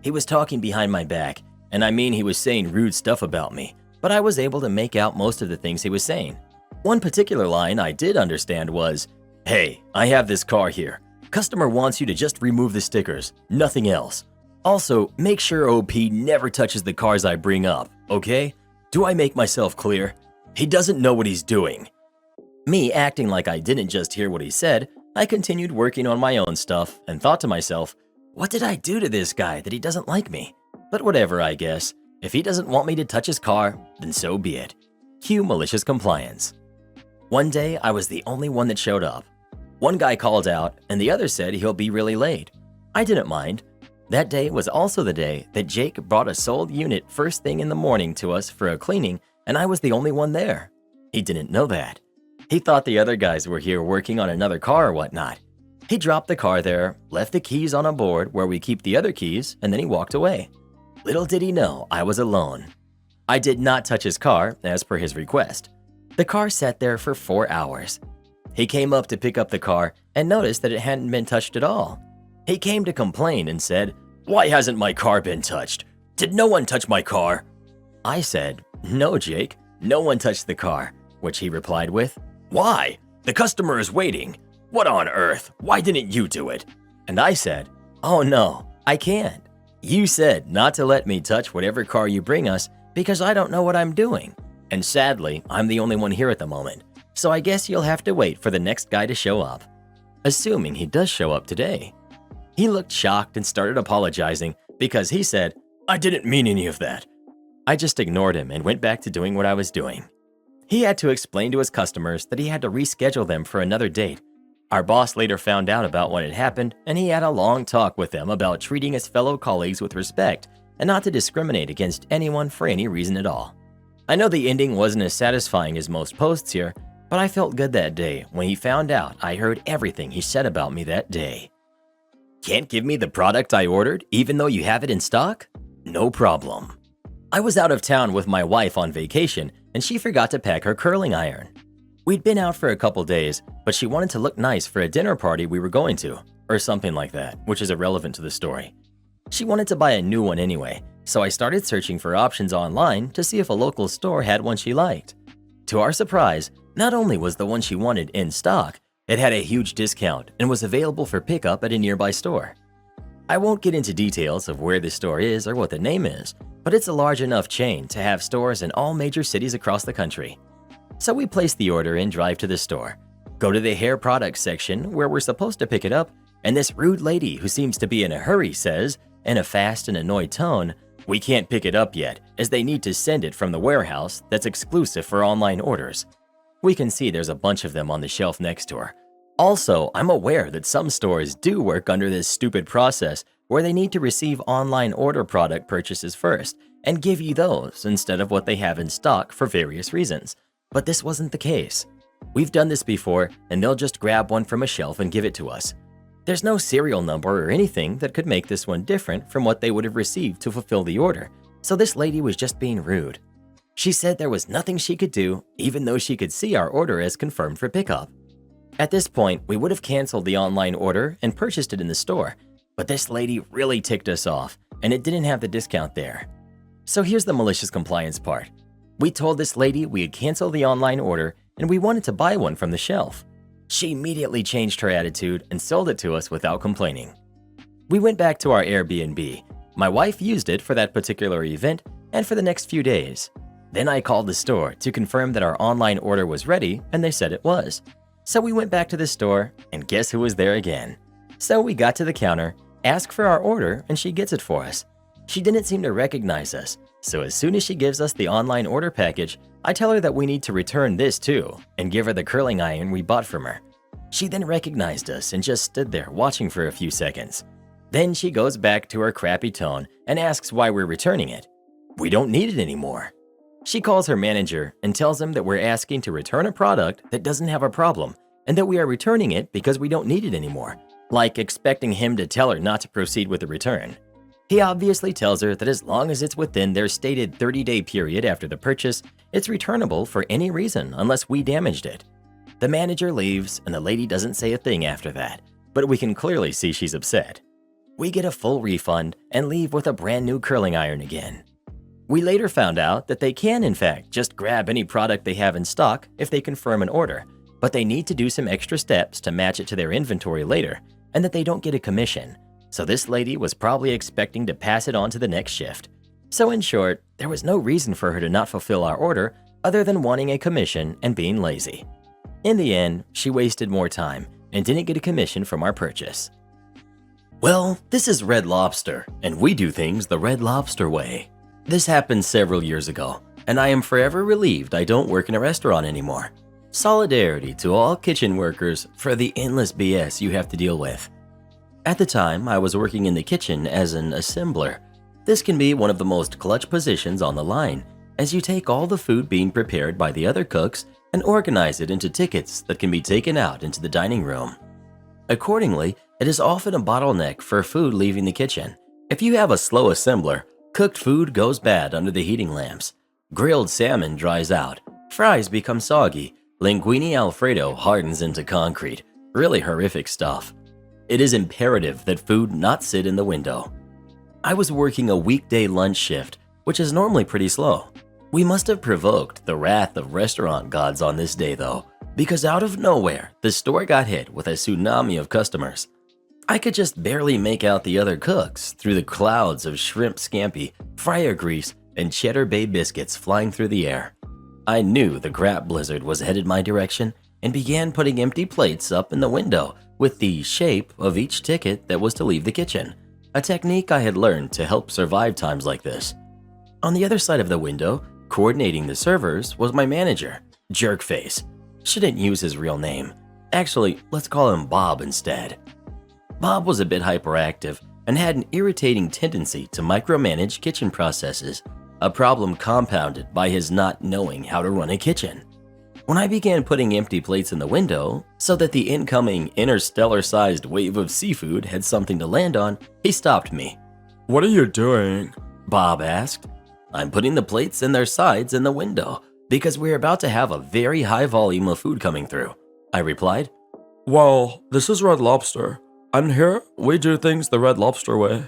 He was talking behind my back, and I mean he was saying rude stuff about me, but I was able to make out most of the things he was saying. One particular line I did understand was, "Hey, I have this car here. Customer wants you to just remove the stickers, nothing else. Also, make sure OP never touches the cars I bring up, okay? Do I make myself clear? He doesn't know what he's doing." Me acting like I didn't just hear what he said, I continued working on my own stuff and thought to myself, what did I do to this guy that he doesn't like me? But whatever, I guess. If he doesn't want me to touch his car, then so be it. Cue malicious compliance. One day, I was the only one that showed up. One guy called out, and the other said he'll be really late. I didn't mind. That day was also the day that Jake brought a sold unit first thing in the morning to us for a cleaning, and I was the only one there. He didn't know that. He thought the other guys were here working on another car or whatnot. He dropped the car there, left the keys on a board where we keep the other keys, and then he walked away. Little did he know I was alone. I did not touch his car, as per his request. The car sat there for 4 hours. He came up to pick up the car and noticed that it hadn't been touched at all. He came to complain and said, "Why hasn't my car been touched? Did no one touch my car?" I said, "No, Jake, no one touched the car," which he replied with, "Why? The customer is waiting. What on earth? Why didn't you do it?" And I said, "Oh no, I can't. You said not to let me touch whatever car you bring us because I don't know what I'm doing. And sadly, I'm the only one here at the moment, so I guess you'll have to wait for the next guy to show up." Assuming he does show up today. He looked shocked and started apologizing because he said, "I didn't mean any of that." I just ignored him and went back to doing what I was doing. He had to explain to his customers that he had to reschedule them for another date. Our boss later found out about what had happened, and he had a long talk with them about treating his fellow colleagues with respect and not to discriminate against anyone for any reason at all. I know the ending wasn't as satisfying as most posts here, but I felt good that day when he found out I heard everything he said about me that day. Can't give me the product I ordered even though you have it in stock? No problem. I was out of town with my wife on vacation, and she forgot to pack her curling iron. We'd been out for a couple days, but she wanted to look nice for a dinner party we were going to, or something like that, which is irrelevant to the story. She wanted to buy a new one anyway, so I started searching for options online to see if a local store had one she liked. To our surprise, not only was the one she wanted in stock, it had a huge discount and was available for pickup at a nearby store. I won't get into details of where this store is or what the name is, but it's a large enough chain to have stores in all major cities across the country. So we place the order and drive to the store, go to the hair products section where we're supposed to pick it up, and this rude lady who seems to be in a hurry says, in a fast and annoyed tone, "We can't pick it up yet, as they need to send it from the warehouse that's exclusive for online orders." We can see there's a bunch of them on the shelf next to her. Also, I'm aware that some stores do work under this stupid process where they need to receive online order product purchases first and give you those instead of what they have in stock for various reasons. But this wasn't the case. We've done this before, and they'll just grab one from a shelf and give it to us. There's no serial number or anything that could make this one different from what they would have received to fulfill the order, so this lady was just being rude. She said there was nothing she could do, even though she could see our order as confirmed for pickup. At this point, we would have canceled the online order and purchased it in the store, but this lady really ticked us off, and it didn't have the discount there. So here's the malicious compliance part. We told this lady we had canceled the online order and we wanted to buy one from the shelf. She immediately changed her attitude and sold it to us without complaining. We went back to our Airbnb. My wife used it for that particular event and for the next few days. Then I called the store to confirm that our online order was ready, and they said it was. So we went back to the store, and guess who was there again? So we got to the counter, asked for our order, and she gets it for us. She didn't seem to recognize us, so as soon as she gives us the online order package, I tell her that we need to return this too, and give her the curling iron we bought from her. She then recognized us and just stood there watching for a few seconds. Then she goes back to her crappy tone and asks why we're returning it. We don't need it anymore. She calls her manager and tells him that we're asking to return a product that doesn't have a problem and that we are returning it because we don't need it anymore, like expecting him to tell her not to proceed with the return. He obviously tells her that as long as it's within their stated 30-day period after the purchase, it's returnable for any reason unless we damaged it. The manager leaves and the lady doesn't say a thing after that, but we can clearly see she's upset. We get a full refund and leave with a brand new curling iron again. We later found out that they can in fact just grab any product they have in stock if they confirm an order, but they need to do some extra steps to match it to their inventory later, and that they don't get a commission. So this lady was probably expecting to pass it on to the next shift. So in short, there was no reason for her to not fulfill our order other than wanting a commission and being lazy. In the end, she wasted more time and didn't get a commission from our purchase. Well, this is Red Lobster, and we do things the Red Lobster way. This happened several years ago, and I am forever relieved I don't work in a restaurant anymore. Solidarity to all kitchen workers for the endless BS you have to deal with. At the time, I was working in the kitchen as an assembler. This can be one of the most clutch positions on the line, as you take all the food being prepared by the other cooks and organize it into tickets that can be taken out into the dining room. Accordingly, it is often a bottleneck for food leaving the kitchen. If you have a slow assembler, cooked food goes bad under the heating lamps. Grilled salmon dries out. Fries become soggy. Linguine Alfredo hardens into concrete. Really horrific stuff. It is imperative that food not sit in the window. I was working a weekday lunch shift, which is normally pretty slow. We must have provoked the wrath of restaurant gods on this day though, because out of nowhere, the store got hit with a tsunami of customers. I could just barely make out the other cooks through the clouds of shrimp scampi, fryer grease, and cheddar bay biscuits flying through the air. I knew the crap blizzard was headed my direction and began putting empty plates up in the window with the shape of each ticket that was to leave the kitchen, a technique I had learned to help survive times like this. On the other side of the window, coordinating the servers, was my manager, Jerkface. Shouldn't use his real name. Actually, let's call him Bob instead. Bob was a bit hyperactive and had an irritating tendency to micromanage kitchen processes, a problem compounded by his not knowing how to run a kitchen. When I began putting empty plates in the window so that the incoming interstellar-sized wave of seafood had something to land on, he stopped me. "What are you doing?" Bob asked. "I'm putting the plates in their sides in the window because we're about to have a very high volume of food coming through," I replied. "Well, this is Red Lobster, and here we do things the Red Lobster way.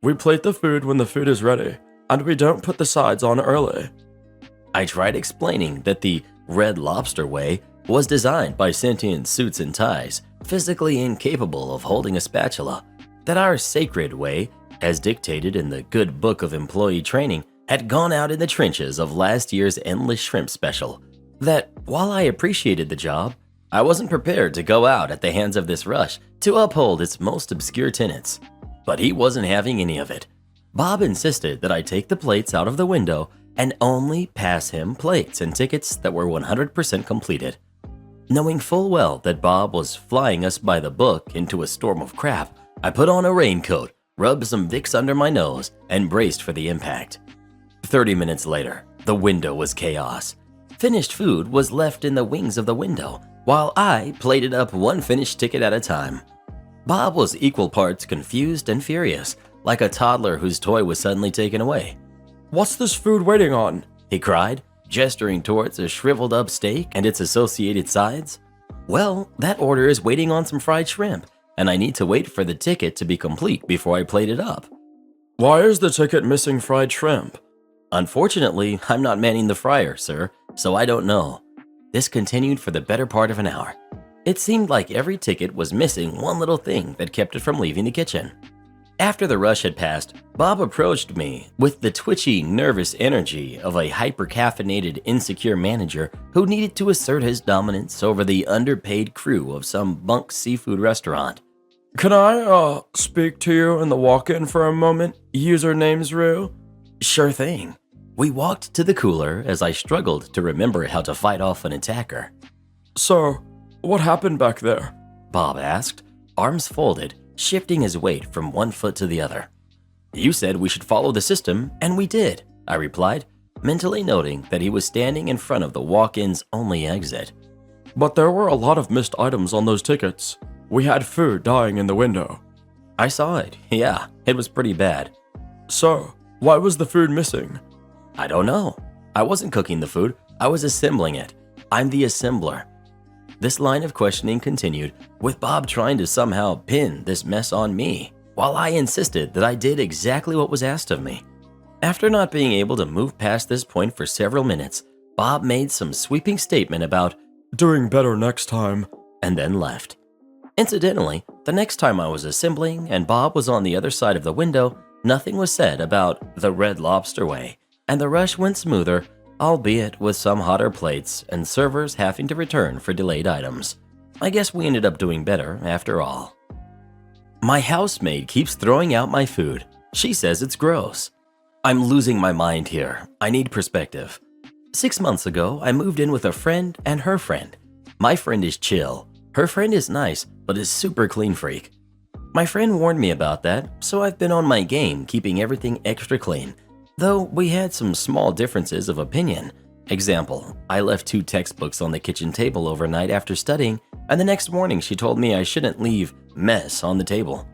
We plate the food when the food is ready, and we don't put the sides on early." I tried explaining that the Red Lobster way was designed by sentient suits and ties, physically incapable of holding a spatula, that our sacred way, as dictated in the good book of employee training, had gone out in the trenches of last year's endless shrimp special, that while I appreciated the job, I wasn't prepared to go out at the hands of this rush to uphold its most obscure tenets. But he wasn't having any of it. Bob insisted that I take the plates out of the window and only pass him plates and tickets that were 100% completed. Knowing full well that Bob was flying us by the book into a storm of crap, I put on a raincoat, rubbed some Vicks under my nose, and braced for the impact. 30 minutes later, the window was chaos. Finished food was left in the wings of the window, while I plated up one finished ticket at a time. Bob was equal parts confused and furious, like a toddler whose toy was suddenly taken away. What's this food waiting on? He cried, gesturing towards a shriveled up steak and its associated sides. Well, that order is waiting on some fried shrimp, and I need to wait for the ticket to be complete before I plate it up. Why is the ticket missing fried shrimp? Unfortunately, I'm not manning the fryer, sir, so I don't know. This continued for the better part of an hour. It seemed like every ticket was missing one little thing that kept it from leaving the kitchen. After the rush had passed, Bob approached me with the twitchy, nervous energy of a hyper-caffeinated, insecure manager who needed to assert his dominance over the underpaid crew of some bunk seafood restaurant. Can I, speak to you in the walk-in for a moment, username's Rue? Sure thing. We walked to the cooler as I struggled to remember how to fight off an attacker. So, what happened back there? Bob asked, arms folded, shifting his weight from one foot to the other. You said we should follow the system, and we did, I replied, mentally noting that he was standing in front of the walk-in's only exit. But there were a lot of missed items on those tickets. We had food dying in the window. I saw it, yeah, it was pretty bad. So, why was the food missing? I don't know. I wasn't cooking the food, I was assembling it. I'm the assembler. This line of questioning continued, with Bob trying to somehow pin this mess on me, while I insisted that I did exactly what was asked of me. After not being able to move past this point for several minutes, Bob made some sweeping statement about doing better next time, and then left. Incidentally, the next time I was assembling and Bob was on the other side of the window, nothing was said about the Red Lobster way, and the rush went smoother, albeit with some hotter plates and servers having to return for delayed items. I guess we ended up doing better after all. My housemaid keeps throwing out my food. She says it's gross. I'm losing my mind here. I need perspective. 6 months ago, I moved in with a friend and her friend. My friend is chill. Her friend is nice, but is super clean freak. My friend warned me about that, so I've been on my game keeping everything extra clean. Though we had some small differences of opinion. Example, I left 2 textbooks on the kitchen table overnight after studying, and the next morning she told me I shouldn't leave mess on the table.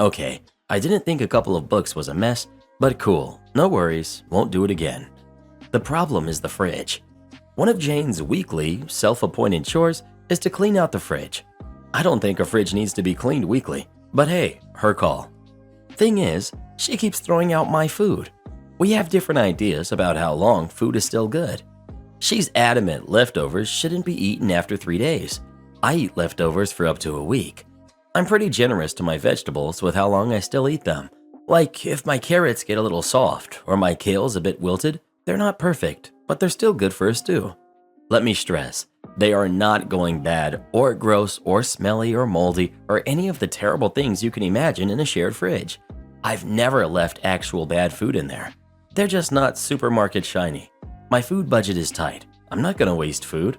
Okay, I didn't think a couple of books was a mess, but cool, no worries, won't do it again. The problem is the fridge. One of Jane's weekly, self-appointed chores is to clean out the fridge. I don't think a fridge needs to be cleaned weekly, but hey, her call. Thing is, she keeps throwing out my food. We have different ideas about how long food is still good. She's adamant leftovers shouldn't be eaten after 3 days. I eat leftovers for up to a week. I'm pretty generous to my vegetables with how long I still eat them. Like, if my carrots get a little soft or my kale's a bit wilted, they're not perfect, but they're still good for a stew. Let me stress, they are not going bad or gross or smelly or moldy or any of the terrible things you can imagine in a shared fridge. I've never left actual bad food in there. They're just not supermarket shiny. My food budget is tight. I'm not gonna waste food.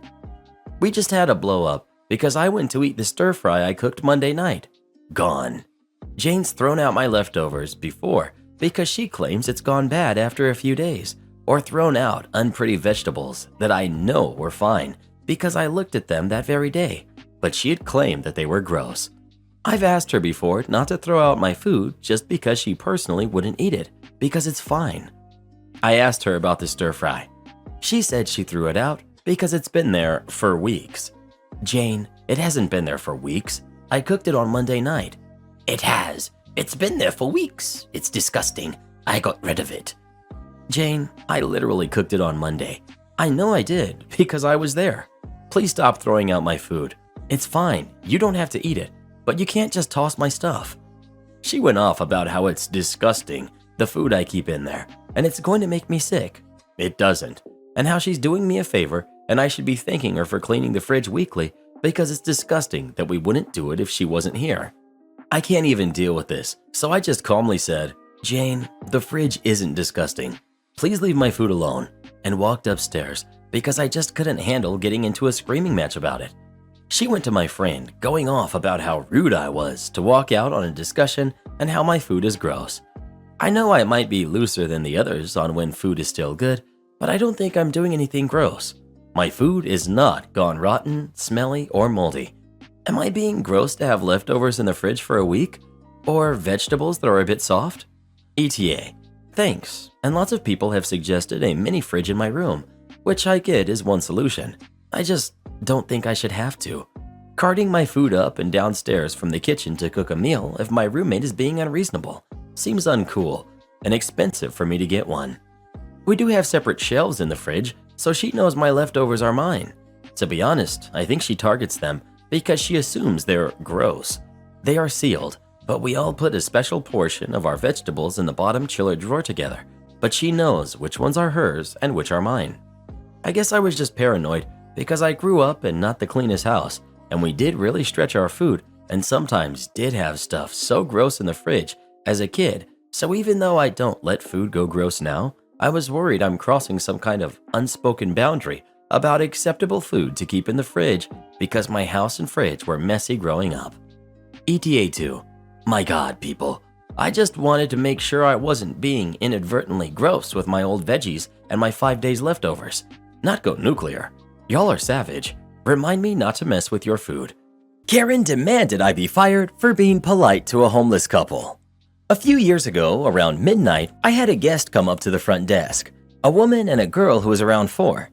We just had a blow up because I went to eat the stir fry I cooked Monday night. Gone. Jane's thrown out my leftovers before because she claims it's gone bad after a few days, or thrown out unpretty vegetables that I know were fine because I looked at them that very day, but she had claimed that they were gross. I've asked her before not to throw out my food just because she personally wouldn't eat it, because it's fine. I asked her about the stir fry. She said she threw it out because it's been there for weeks. Jane, it hasn't been there for weeks. I cooked it on Monday night. It has. It's been there for weeks. It's disgusting. I got rid of it. Jane, I literally cooked it on Monday. I know I did because I was there. Please stop throwing out my food. It's fine. You don't have to eat it, but you can't just toss my stuff. She went off about how it's disgusting, the food I keep in there, and it's going to make me sick. It doesn't. And how she's doing me a favor and I should be thanking her for cleaning the fridge weekly because it's disgusting that we wouldn't do it if she wasn't here. I can't even deal with this, so I just calmly said, Jane, the fridge isn't disgusting. Please leave my food alone, and walked upstairs because I just couldn't handle getting into a screaming match about it. She went to my friend, going off about how rude I was to walk out on a discussion and how my food is gross. I know I might be looser than the others on when food is still good, but I don't think I'm doing anything gross. My food is not gone rotten, smelly, or moldy. Am I being gross to have leftovers in the fridge for a week? Or vegetables that are a bit soft? ETA. Thanks, and lots of people have suggested a mini fridge in my room, which I get is one solution. I just don't think I should have to. Carting my food up and downstairs from the kitchen to cook a meal if my roommate is being unreasonable seems uncool and expensive for me to get one. We do have separate shelves in the fridge, so she knows my leftovers are mine. To be honest, I think she targets them because she assumes they're gross. They are sealed, but we all put a special portion of our vegetables in the bottom chiller drawer together, but she knows which ones are hers and which are mine. I guess I was just paranoid because I grew up in not the cleanest house, and we did really stretch our food and sometimes did have stuff so gross in the fridge as a kid, so even though I don't let food go gross now, I was worried I'm crossing some kind of unspoken boundary about acceptable food to keep in the fridge because my house and fridge were messy growing up. ETA 2. My God, people. I just wanted to make sure I wasn't being inadvertently gross with my old veggies and my 5 days leftovers. Not go nuclear. Y'all are savage. Remind me not to mess with your food. Karen demanded I be fired for being polite to a homeless couple. A few years ago, around midnight, I had a guest come up to the front desk, a woman and a girl who was around 4.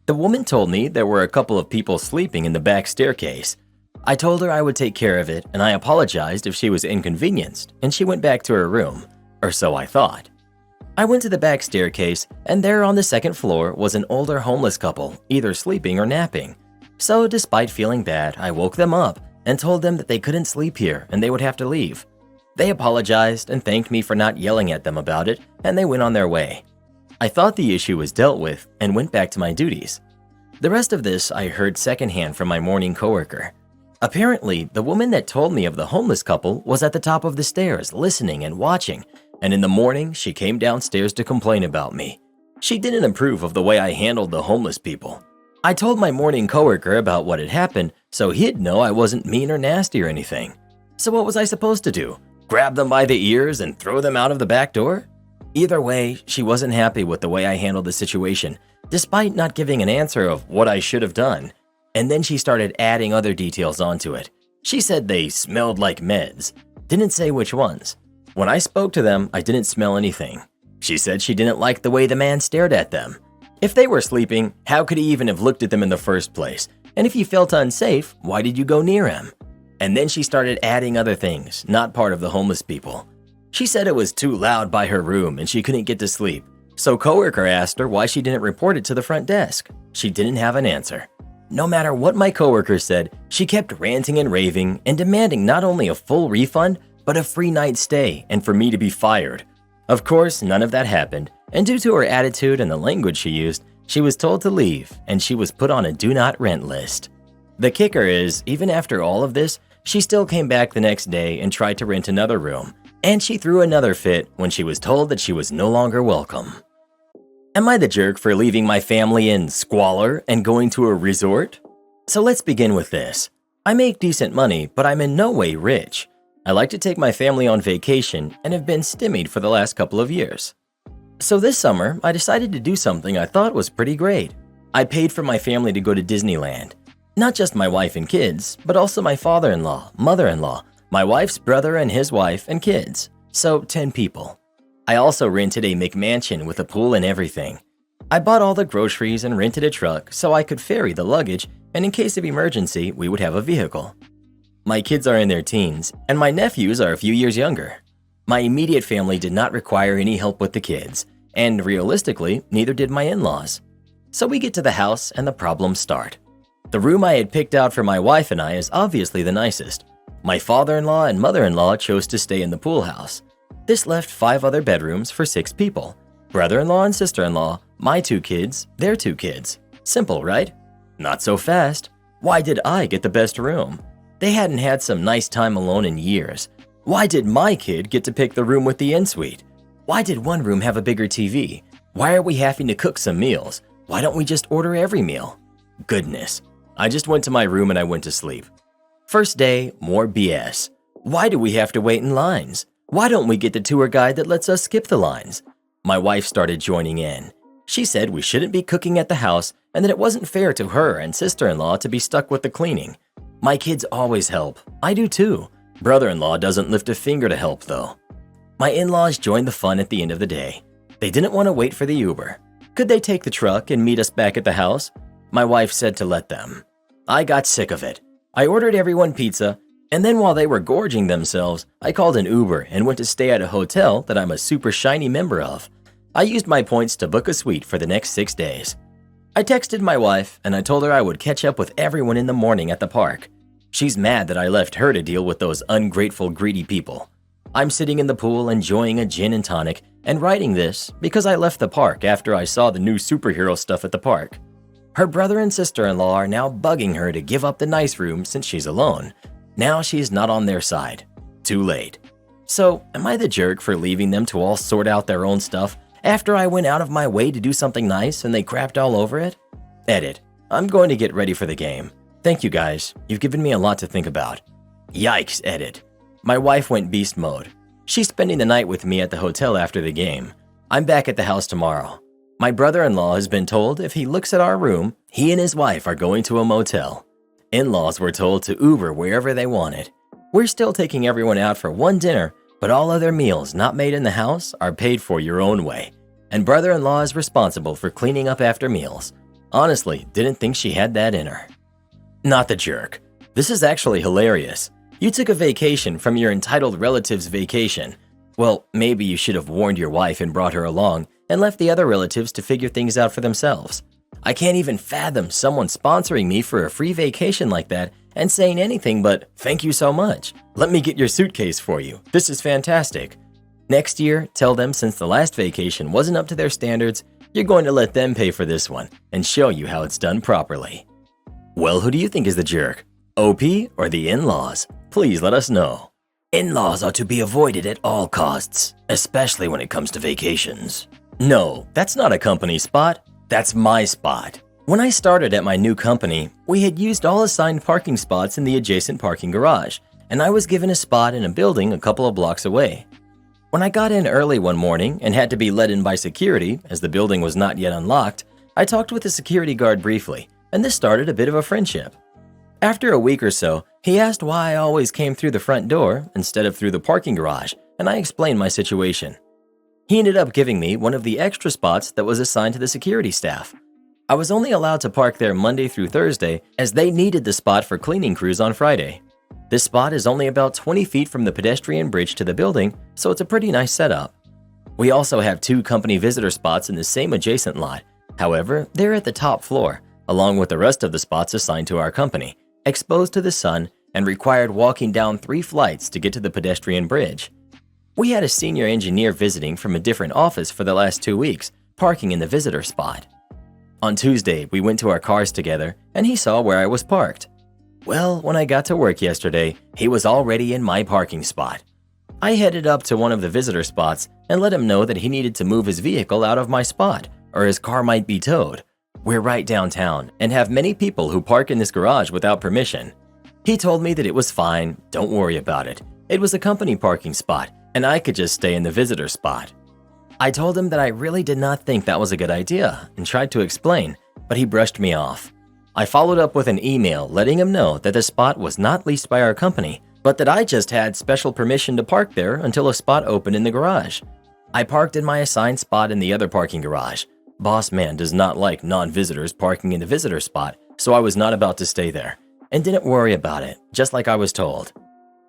The woman told me there were a couple of people sleeping in the back staircase. I told her I would take care of it, and I apologized if she was inconvenienced, and she went back to her room, or so I thought. I went to the back staircase, and there on the second floor was an older homeless couple, either sleeping or napping. So despite feeling bad, I woke them up and told them that they couldn't sleep here and they would have to leave. They apologized and thanked me for not yelling at them about it, and they went on their way. I thought the issue was dealt with and went back to my duties. The rest of this I heard secondhand from my morning coworker. Apparently, the woman that told me of the homeless couple was at the top of the stairs listening and watching, and in the morning she came downstairs to complain about me. She didn't approve of the way I handled the homeless people. I told my morning coworker about what had happened so he'd know I wasn't mean or nasty or anything. So what was I supposed to do? Grab them by the ears and throw them out of the back door? Either way, she wasn't happy with the way I handled the situation, despite not giving an answer of what I should have done. And then she started adding other details onto it. She said they smelled like meds. Didn't say which ones. When I spoke to them, I didn't smell anything. She said she didn't like the way the man stared at them. If they were sleeping, how could he even have looked at them in the first place? And if he felt unsafe, why did you go near him? And then she started adding other things, not part of the homeless people. She said it was too loud by her room and she couldn't get to sleep. So coworker asked her why she didn't report it to the front desk. She didn't have an answer. No matter what my coworker said, she kept ranting and raving and demanding not only a full refund, but a free night stay and for me to be fired. Of course, none of that happened, and due to her attitude and the language she used, she was told to leave and she was put on a do not rent list. The kicker is, even after all of this, she still came back the next day and tried to rent another room, and she threw another fit when she was told that she was no longer welcome. Am I the jerk for leaving my family in squalor and going to a resort? So let's begin with this. I make decent money, but I'm in no way rich. I like to take my family on vacation and have been stymied for the last couple of years. So this summer, I decided to do something I thought was pretty great. I paid for my family to go to Disneyland. Not just my wife and kids, but also my father-in-law, mother-in-law, my wife's brother and his wife and kids. So 10 people. I also rented a McMansion with a pool and everything. I bought all the groceries and rented a truck so I could ferry the luggage, and in case of emergency, we would have a vehicle. My kids are in their teens, and my nephews are a few years younger. My immediate family did not require any help with the kids, and realistically, neither did my in-laws. So we get to the house and the problems start. The room I had picked out for my wife and I is obviously the nicest. My father-in-law and mother-in-law chose to stay in the pool house. This left 5 other bedrooms for 6 people. Brother-in-law and sister-in-law, my 2 kids, their 2 kids. Simple, right? Not so fast. Why did I get the best room? They hadn't had some nice time alone in years. Why did my kid get to pick the room with the en-suite? Why did one room have a bigger TV? Why are we having to cook some meals? Why don't we just order every meal? Goodness. I just went to my room and I went to sleep. First day, more BS. Why do we have to wait in lines? Why don't we get the tour guide that lets us skip the lines? My wife started joining in. She said we shouldn't be cooking at the house and that it wasn't fair to her and sister-in-law to be stuck with the cleaning. My kids always help. I do too. Brother-in-law doesn't lift a finger to help though. My in-laws joined the fun at the end of the day. They didn't want to wait for the Uber. Could they take the truck and meet us back at the house? My wife said to let them. I got sick of it. I ordered everyone pizza, and then while they were gorging themselves, I called an Uber and went to stay at a hotel that I'm a super shiny member of. I used my points to book a suite for the next 6 days. I texted my wife and I told her I would catch up with everyone in the morning at the park. She's mad that I left her to deal with those ungrateful, greedy people. I'm sitting in the pool enjoying a gin and tonic and writing this because I left the park after I saw the new superhero stuff at the park. Her brother and sister-in-law are now bugging her to give up the nice room since she's alone. Now she's not on their side. Too late. So, am I the jerk for leaving them to all sort out their own stuff after I went out of my way to do something nice and they crapped all over it? Edit. I'm going to get ready for the game. Thank you guys. You've given me a lot to think about. Yikes, edit. My wife went beast mode. She's spending the night with me at the hotel after the game. I'm back at the house tomorrow. My brother-in-law has been told if he looks at our room, he and his wife are going to a motel. In-laws were told to Uber wherever they wanted. We're still taking everyone out for one dinner, but all other meals not made in the house are paid for your own way. And brother-in-law is responsible for cleaning up after meals. Honestly, didn't think she had that in her. Not the jerk. This is actually hilarious. You took a vacation from your entitled relative's vacation. Well, maybe you should have warned your wife and brought her along and left the other relatives to figure things out for themselves. I can't even fathom someone sponsoring me for a free vacation like that and saying anything but, "Thank you so much. Let me get your suitcase for you. This is fantastic." Next year, tell them since the last vacation wasn't up to their standards, you're going to let them pay for this one and show you how it's done properly. Well, who do you think is the jerk? OP or the in-laws? Please let us know. In-laws are to be avoided at all costs, especially when it comes to vacations. No, that's not a company spot. That's my spot. When I started at my new company, we had used all assigned parking spots in the adjacent parking garage, and I was given a spot in a building a couple of blocks away. When I got in early one morning and had to be let in by security as the building was not yet unlocked, I talked with the security guard briefly, and this started a bit of a friendship. After a week or so, he asked why I always came through the front door instead of through the parking garage, and I explained my situation. He ended up giving me one of the extra spots that was assigned to the security staff. I was only allowed to park there Monday through Thursday as they needed the spot for cleaning crews on Friday. This spot is only about 20 feet from the pedestrian bridge to the building, so it's a pretty nice setup. We also have 2 company visitor spots in the same adjacent lot. However, they're at the top floor, along with the rest of the spots assigned to our company, exposed to the sun and required walking down 3 flights to get to the pedestrian bridge. We had a senior engineer visiting from a different office for the last 2 weeks, parking in the visitor spot. On Tuesday, we went to our cars together, and he saw where I was parked. Well, when I got to work yesterday, he was already in my parking spot. I headed up to one of the visitor spots and let him know that he needed to move his vehicle out of my spot, or his car might be towed. We're right downtown and have many people who park in this garage without permission. He told me that it was fine, don't worry about it. It was a company parking spot, and I could just stay in the visitor spot. I told him that I really did not think that was a good idea and tried to explain, but he brushed me off. I followed up with an email letting him know that the spot was not leased by our company, but that I just had special permission to park there until a spot opened in the garage. I parked in my assigned spot in the other parking garage. Boss man does not like non-visitors parking in the visitor spot, so I was not about to stay there, and didn't worry about it, just like I was told.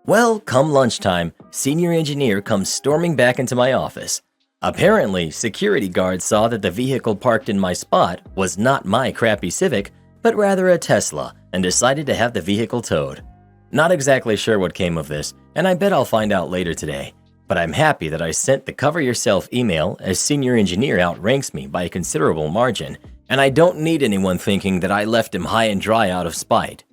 Well, come lunchtime, senior engineer comes storming back into my office. Apparently, security guards saw that the vehicle parked in my spot was not my crappy Civic, but rather a Tesla, and decided to have the vehicle towed. Not exactly sure what came of this, and I bet I'll find out later today. But I'm happy that I sent the cover yourself email as senior engineer outranks me by a considerable margin, and I don't need anyone thinking that I left him high and dry out of spite.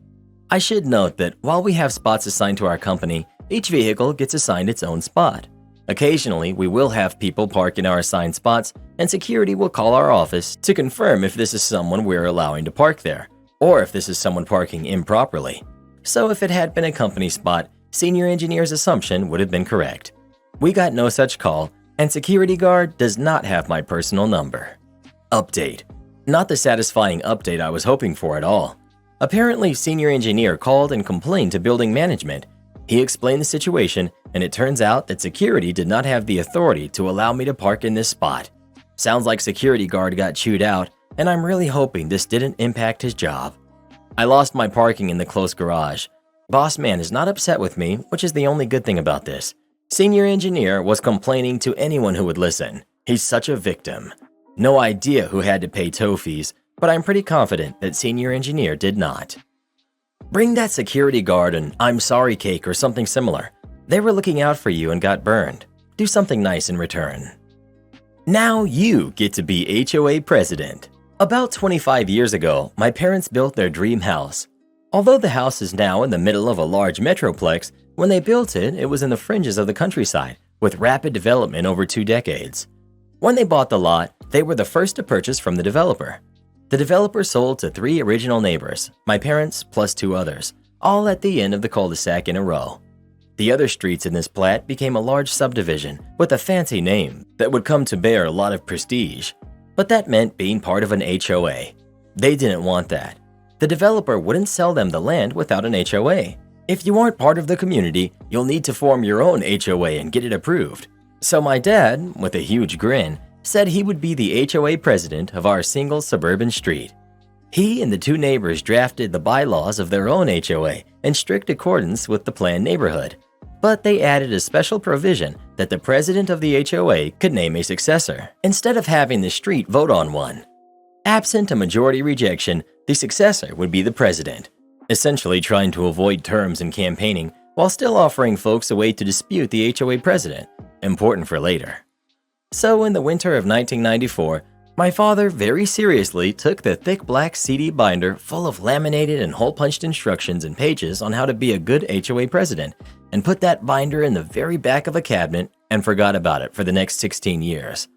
I should note that while we have spots assigned to our company, each vehicle gets assigned its own spot. Occasionally, we will have people park in our assigned spots, and security will call our office to confirm if this is someone we're allowing to park there, or if this is someone parking improperly. So if it had been a company spot, senior engineer's assumption would have been correct. We got no such call, and security guard does not have my personal number. Update. Not the satisfying update I was hoping for at all. Apparently, senior engineer called and complained to building management. He explained the situation, and it turns out that security did not have the authority to allow me to park in this spot. Sounds like security guard got chewed out, and I'm really hoping this didn't impact his job. I lost my parking in the close garage. Boss man is not upset with me, which is the only good thing about this. Senior engineer was complaining to anyone who would listen. He's such a victim. No idea who had to pay tow fees, but I'm pretty confident that senior engineer did not. Bring that security guard an I'm sorry cake or something similar. They were looking out for you and got burned. Do something nice in return. Now you get to be HOA president. About 25 years ago, my parents built their dream house. Although the house is now in the middle of a large metroplex, when they built it, it was in the fringes of the countryside, with rapid development over 2 decades. When they bought the lot, they were the first to purchase from the developer. The developer sold to 3 original neighbors, my parents plus 2 others, all at the end of the cul-de-sac in a row. The other streets in this plat became a large subdivision with a fancy name that would come to bear a lot of prestige. But that meant being part of an HOA. They didn't want that. The developer wouldn't sell them the land without an HOA. If you aren't part of the community, you'll need to form your own HOA and get it approved. So my dad, with a huge grin, said he would be the HOA president of our single suburban street. He and the 2 neighbors drafted the bylaws of their own HOA in strict accordance with the planned neighborhood. But they added a special provision that the president of the HOA could name a successor, instead of having the street vote on one. Absent a majority rejection, the successor would be the president, essentially trying to avoid terms in campaigning while still offering folks a way to dispute the HOA president, important for later. So in the winter of 1994, my father very seriously took the thick black CD binder full of laminated and hole-punched instructions and pages on how to be a good HOA president and put that binder in the very back of a cabinet and forgot about it for the next 16 years.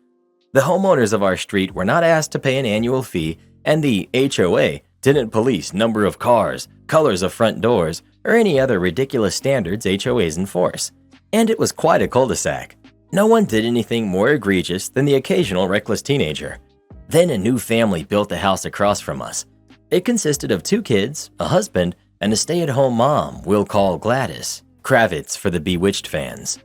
The homeowners of our street were not asked to pay an annual fee, and the HOA didn't police number of cars, colors of front doors, or any other ridiculous standards HOAs enforce. And it was quite a cul-de-sac. No one did anything more egregious than the occasional reckless teenager. Then a new family built the house across from us. It consisted of 2 kids, a husband, and a stay-at-home mom we'll call Gladys, Kravitz for the Bewitched fans.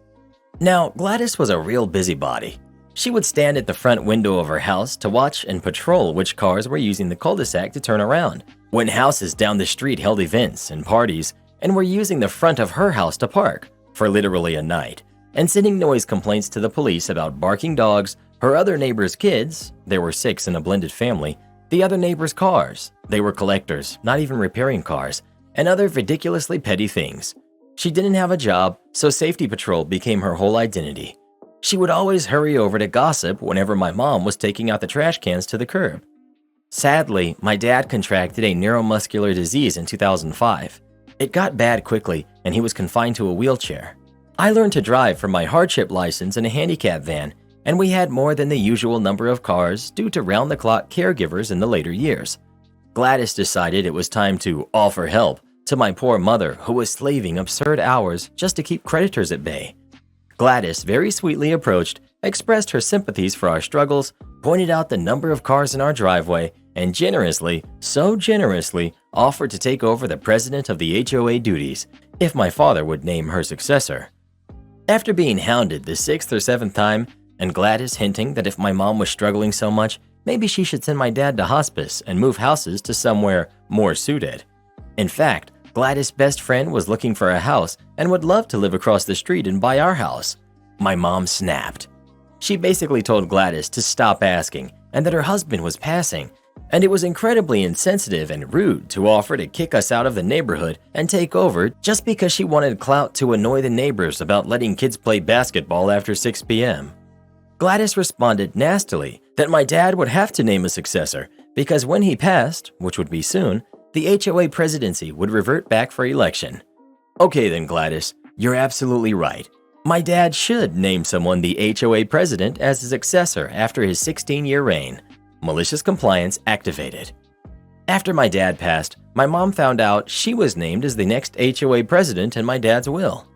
Now, Gladys was a real busybody. She would stand at the front window of her house to watch and patrol which cars were using the cul-de-sac to turn around, when houses down the street held events and parties and were using the front of her house to park for literally a night, and sending noise complaints to the police about barking dogs, her other neighbors' kids, there were 6 in a blended family, the other neighbors' cars, they were collectors, not even repairing cars, and other ridiculously petty things. She didn't have a job, so safety patrol became her whole identity. She would always hurry over to gossip whenever my mom was taking out the trash cans to the curb. Sadly, my dad contracted a neuromuscular disease in 2005. It got bad quickly, and he was confined to a wheelchair. I learned to drive from my hardship license in a handicap van, and we had more than the usual number of cars due to round-the-clock caregivers in the later years. Gladys decided it was time to offer help to my poor mother, who was slaving absurd hours just to keep creditors at bay. Gladys very sweetly approached, expressed her sympathies for our struggles, pointed out the number of cars in our driveway, and generously, so generously, offered to take over the president of the HOA duties if my father would name her successor. After being hounded the 6th or 7th time, and Gladys hinting that if my mom was struggling so much, maybe she should send my dad to hospice and move houses to somewhere more suited. In fact, Gladys' best friend was looking for a house and would love to live across the street and buy our house. My mom snapped. She basically told Gladys to stop asking and that her husband was passing, and it was incredibly insensitive and rude to offer to kick us out of the neighborhood and take over just because she wanted clout to annoy the neighbors about letting kids play basketball after 6 p.m. Gladys responded nastily that my dad would have to name a successor because when he passed, which would be soon, the HOA presidency would revert back for election. Okay then, Gladys, you're absolutely right. My dad should name someone the HOA president as his successor after his 16-year reign. Malicious compliance activated. After my dad passed, my mom found out she was named as the next HOA president in my dad's will.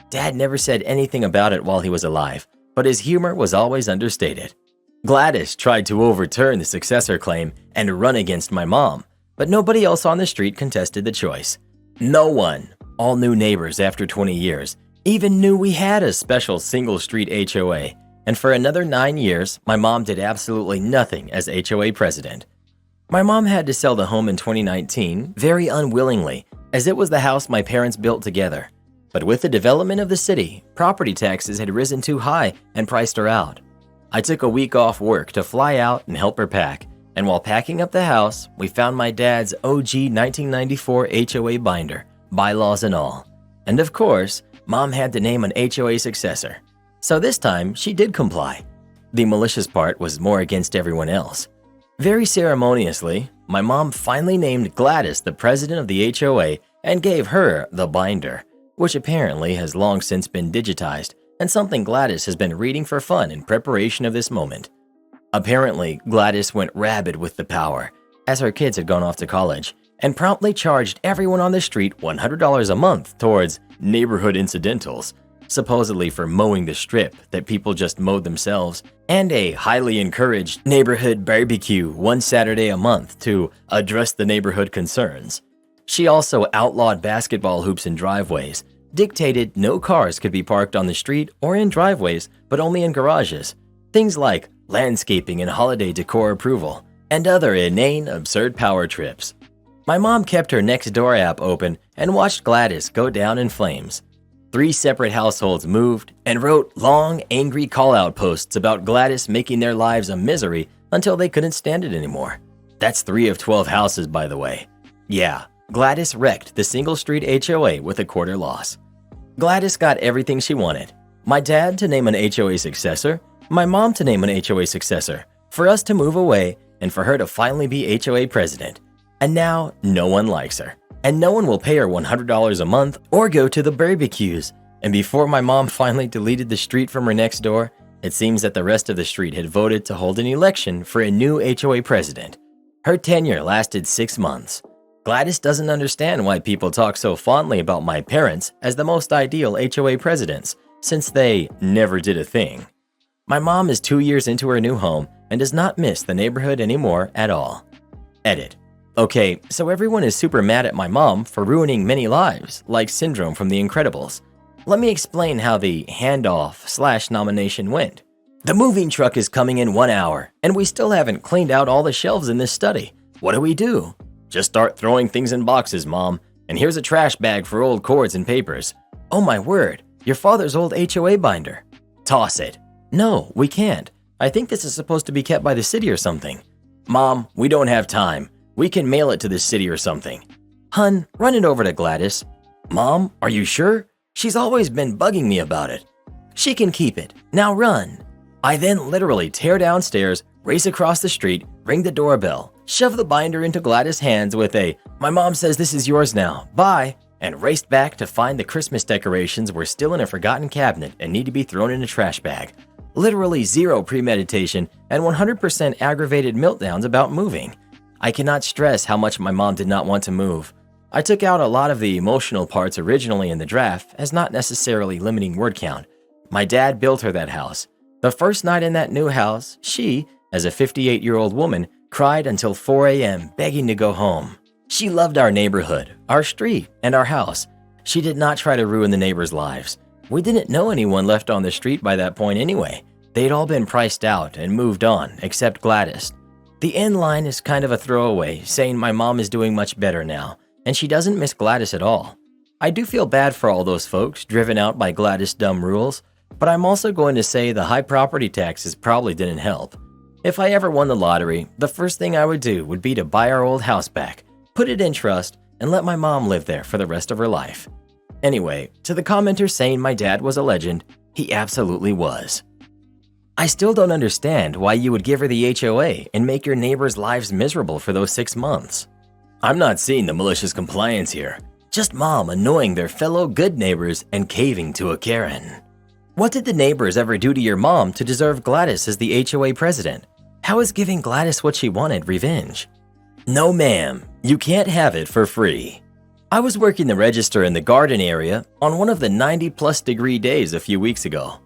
Dad never said anything about it while he was alive, but his humor was always understated. Gladys tried to overturn the successor claim and run against my mom, but nobody else on the street contested the choice. No one, all new neighbors after 20 years, even knew we had a special single street HOA, and for another 9 years, my mom did absolutely nothing as HOA president. My mom had to sell the home in 2019 very unwillingly, as it was the house my parents built together. But with the development of the city, property taxes had risen too high and priced her out. I took a week off work to fly out and help her pack, and while packing up the house, we found my dad's OG 1994 HOA binder, bylaws and all. And of course, Mom had to name an HOA successor. So this time, she did comply. The malicious part was more against everyone else. Very ceremoniously, my mom finally named Gladys the president of the HOA and gave her the binder, which apparently has long since been digitized and something Gladys has been reading for fun in preparation of this moment. Apparently, Gladys went rabid with the power, as her kids had gone off to college, and promptly charged everyone on the street $100 a month towards neighborhood incidentals, supposedly for mowing the strip that people just mowed themselves, and a highly encouraged neighborhood barbecue one Saturday a month to address the neighborhood concerns. She also outlawed basketball hoops in driveways, dictated no cars could be parked on the street or in driveways, but only in garages, things like landscaping and holiday decor approval, and other inane, absurd power trips. My mom kept her Nextdoor app open and watched Gladys go down in flames. 3 separate households moved and wrote long, angry call-out posts about Gladys making their lives a misery until they couldn't stand it anymore. That's 3 of 12 houses, by the way. Yeah, Gladys wrecked the single street HOA with a quarter loss. Gladys got everything she wanted. My dad to name an HOA successor, my mom to name an HOA successor, for us to move away, and for her to finally be HOA president. And now, no one likes her. And no one will pay her $100 a month or go to the barbecues. And before my mom finally deleted the street from her next door, it seems that the rest of the street had voted to hold an election for a new HOA president. Her tenure lasted 6 months. Gladys doesn't understand why people talk so fondly about my parents as the most ideal HOA presidents, since they never did a thing. My mom is 2 years into her new home and does not miss the neighborhood anymore at all. Edit. Okay, so everyone is super mad at my mom for ruining many lives, like Syndrome from The Incredibles. Let me explain how the handoff/nomination went. The moving truck is coming in 1 hour, and we still haven't cleaned out all the shelves in this study. What do? Just start throwing things in boxes, Mom, and here's a trash bag for old cords and papers. Oh my word, your father's old HOA binder. Toss it. No, we can't. I think this is supposed to be kept by the city or something. Mom, we don't have time. We can mail it to the city or something. Hun, run it over to Gladys. Mom, are you sure? She's always been bugging me about it. She can keep it. Now run. I then literally tear downstairs, race across the street, ring the doorbell, shove the binder into Gladys' hands with a, "My mom says this is yours now, bye," and raced back to find the Christmas decorations were still in a forgotten cabinet and need to be thrown in a trash bag. Literally zero premeditation and 100% aggravated meltdowns about moving. I cannot stress how much my mom did not want to move. I took out a lot of the emotional parts originally in the draft as not necessarily limiting word count. My dad built her that house. The first night in that new house, she, as a 58-year-old woman, cried until 4 a.m. begging to go home. She loved our neighborhood, our street, and our house. She did not try to ruin the neighbors' lives. We didn't know anyone left on the street by that point anyway. They'd all been priced out and moved on, except Gladys. The end line is kind of a throwaway, saying my mom is doing much better now, and she doesn't miss Gladys at all. I do feel bad for all those folks driven out by Gladys' dumb rules, but I'm also going to say the high property taxes probably didn't help. If I ever won the lottery, the first thing I would do would be to buy our old house back, put it in trust, and let my mom live there for the rest of her life. Anyway, to the commenter saying my dad was a legend, he absolutely was. I still don't understand why you would give her the HOA and make your neighbors' lives miserable for those 6 months. I'm not seeing the malicious compliance here. Just mom annoying their fellow good neighbors and caving to a Karen. What did the neighbors ever do to your mom to deserve Gladys as the HOA president? How is giving Gladys what she wanted revenge? No ma'am, you can't have it for free. I was working the register in the garden area on one of the 90+ degree days a few weeks ago.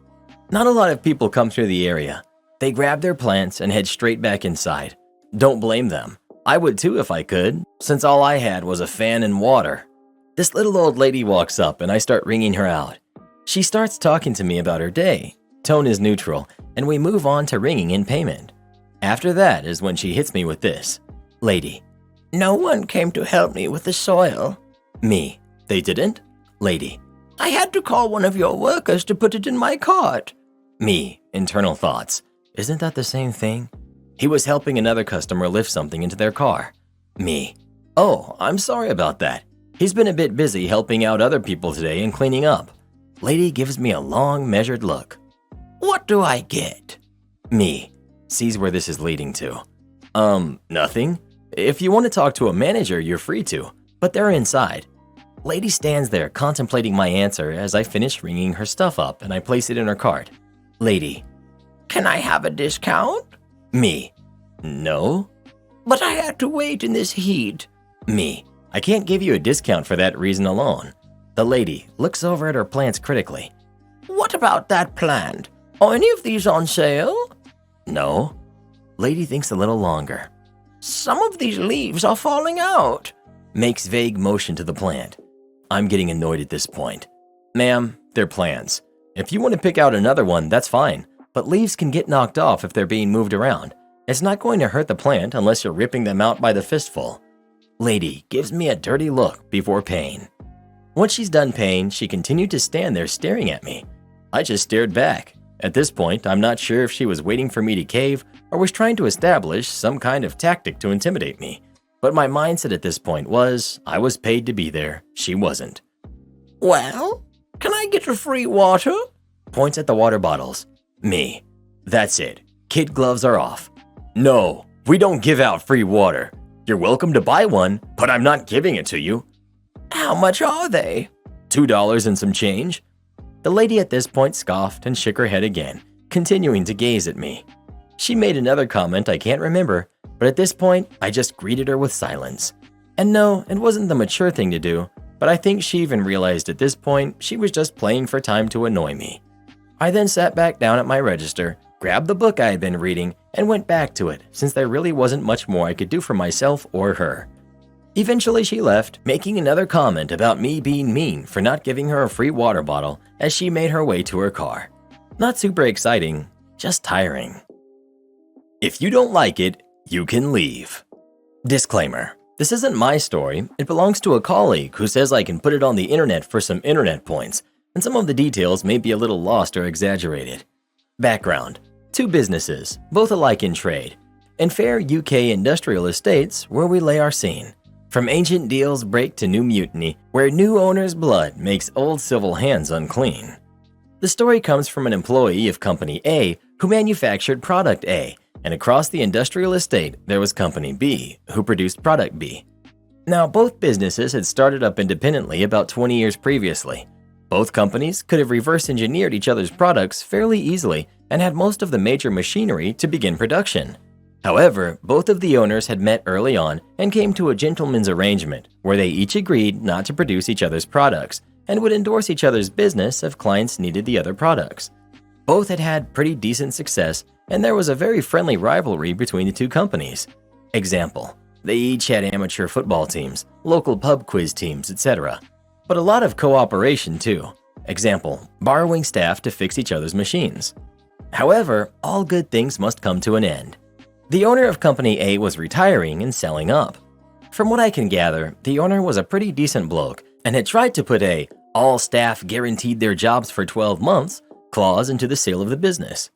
Not a lot of people come through the area. They grab their plants and head straight back inside. Don't blame them. I would too if I could, since all I had was a fan and water. This little old lady walks up and I start ringing her out. She starts talking to me about her day. Tone is neutral, and we move on to ringing in payment. After that is when she hits me with this. Lady. No one came to help me with the soil. Me. They didn't? Lady. I had to call one of your workers to put it in my cart. Me. Internal thoughts. Isn't that the same thing? He was helping another customer lift something into their car. Me. Oh, I'm sorry about that. He's been a bit busy helping out other people today and cleaning up. Lady gives me a long, measured look. What do I get? Me. Sees where this is leading to. Nothing. If you want to talk to a manager, you're free to, but they're inside. Lady stands there contemplating my answer as I finish ringing her stuff up and I place it in her cart. Lady. Can I have a discount? Me. No. But I had to wait in this heat. Me. I can't give you a discount for that reason alone. The lady looks over at her plants critically. What about that plant? Are any of these on sale? No. Lady thinks a little longer. Some of these leaves are falling out. Makes vague motion to the plant. I'm getting annoyed at this point. Ma'am, they're plants. If you want to pick out another one, that's fine. But leaves can get knocked off if they're being moved around. It's not going to hurt the plant unless you're ripping them out by the fistful. Lady gives me a dirty look before paying. Once she's done paying, she continued to stand there staring at me. I just stared back. At this point, I'm not sure if she was waiting for me to cave or was trying to establish some kind of tactic to intimidate me. But my mindset at this point was, I was paid to be there, she wasn't. Well, can I get a free water? Points at the water bottles. Me. That's it. Kid gloves are off. No, we don't give out free water. You're welcome to buy one, but I'm not giving it to you. How much are they? $2 and some change. The lady at this point scoffed and shook her head again, continuing to gaze at me. She made another comment I can't remember, but at this point, I just greeted her with silence. And no, it wasn't the mature thing to do, but I think she even realized at this point she was just playing for time to annoy me. I then sat back down at my register, grabbed the book I had been reading, and went back to it since there really wasn't much more I could do for myself or her. Eventually she left, making another comment about me being mean for not giving her a free water bottle as she made her way to her car. Not super exciting, just tiring. If you don't like it, you can leave. Disclaimer. This isn't my story, it belongs to a colleague who says I can put it on the internet for some internet points, and some of the details may be a little lost or exaggerated. Background. 2 businesses, both alike in trade, and fair UK industrial estates where we lay our scene. From ancient deals break to new mutiny, where new owner's blood makes old civil hands unclean. The story comes from an employee of Company A who manufactured Product A, and across the industrial estate there was Company B, who produced Product B. Now, both businesses had started up independently about 20 years previously. Both companies could have reverse engineered each other's products fairly easily and had most of the major machinery to begin production. However, both of the owners had met early on and came to a gentleman's arrangement where they each agreed not to produce each other's products and would endorse each other's business if clients needed the other products. Both had had pretty decent success, and there was a very friendly rivalry between the 2 companies. Example, they each had amateur football teams, local pub quiz teams, etc. But a lot of cooperation too. Example, borrowing staff to fix each other's machines. However, all good things must come to an end. The owner of Company A was retiring and selling up. From what I can gather, the owner was a pretty decent bloke and had tried to put a "all staff guaranteed their jobs for 12 months" clause into the sale of the business.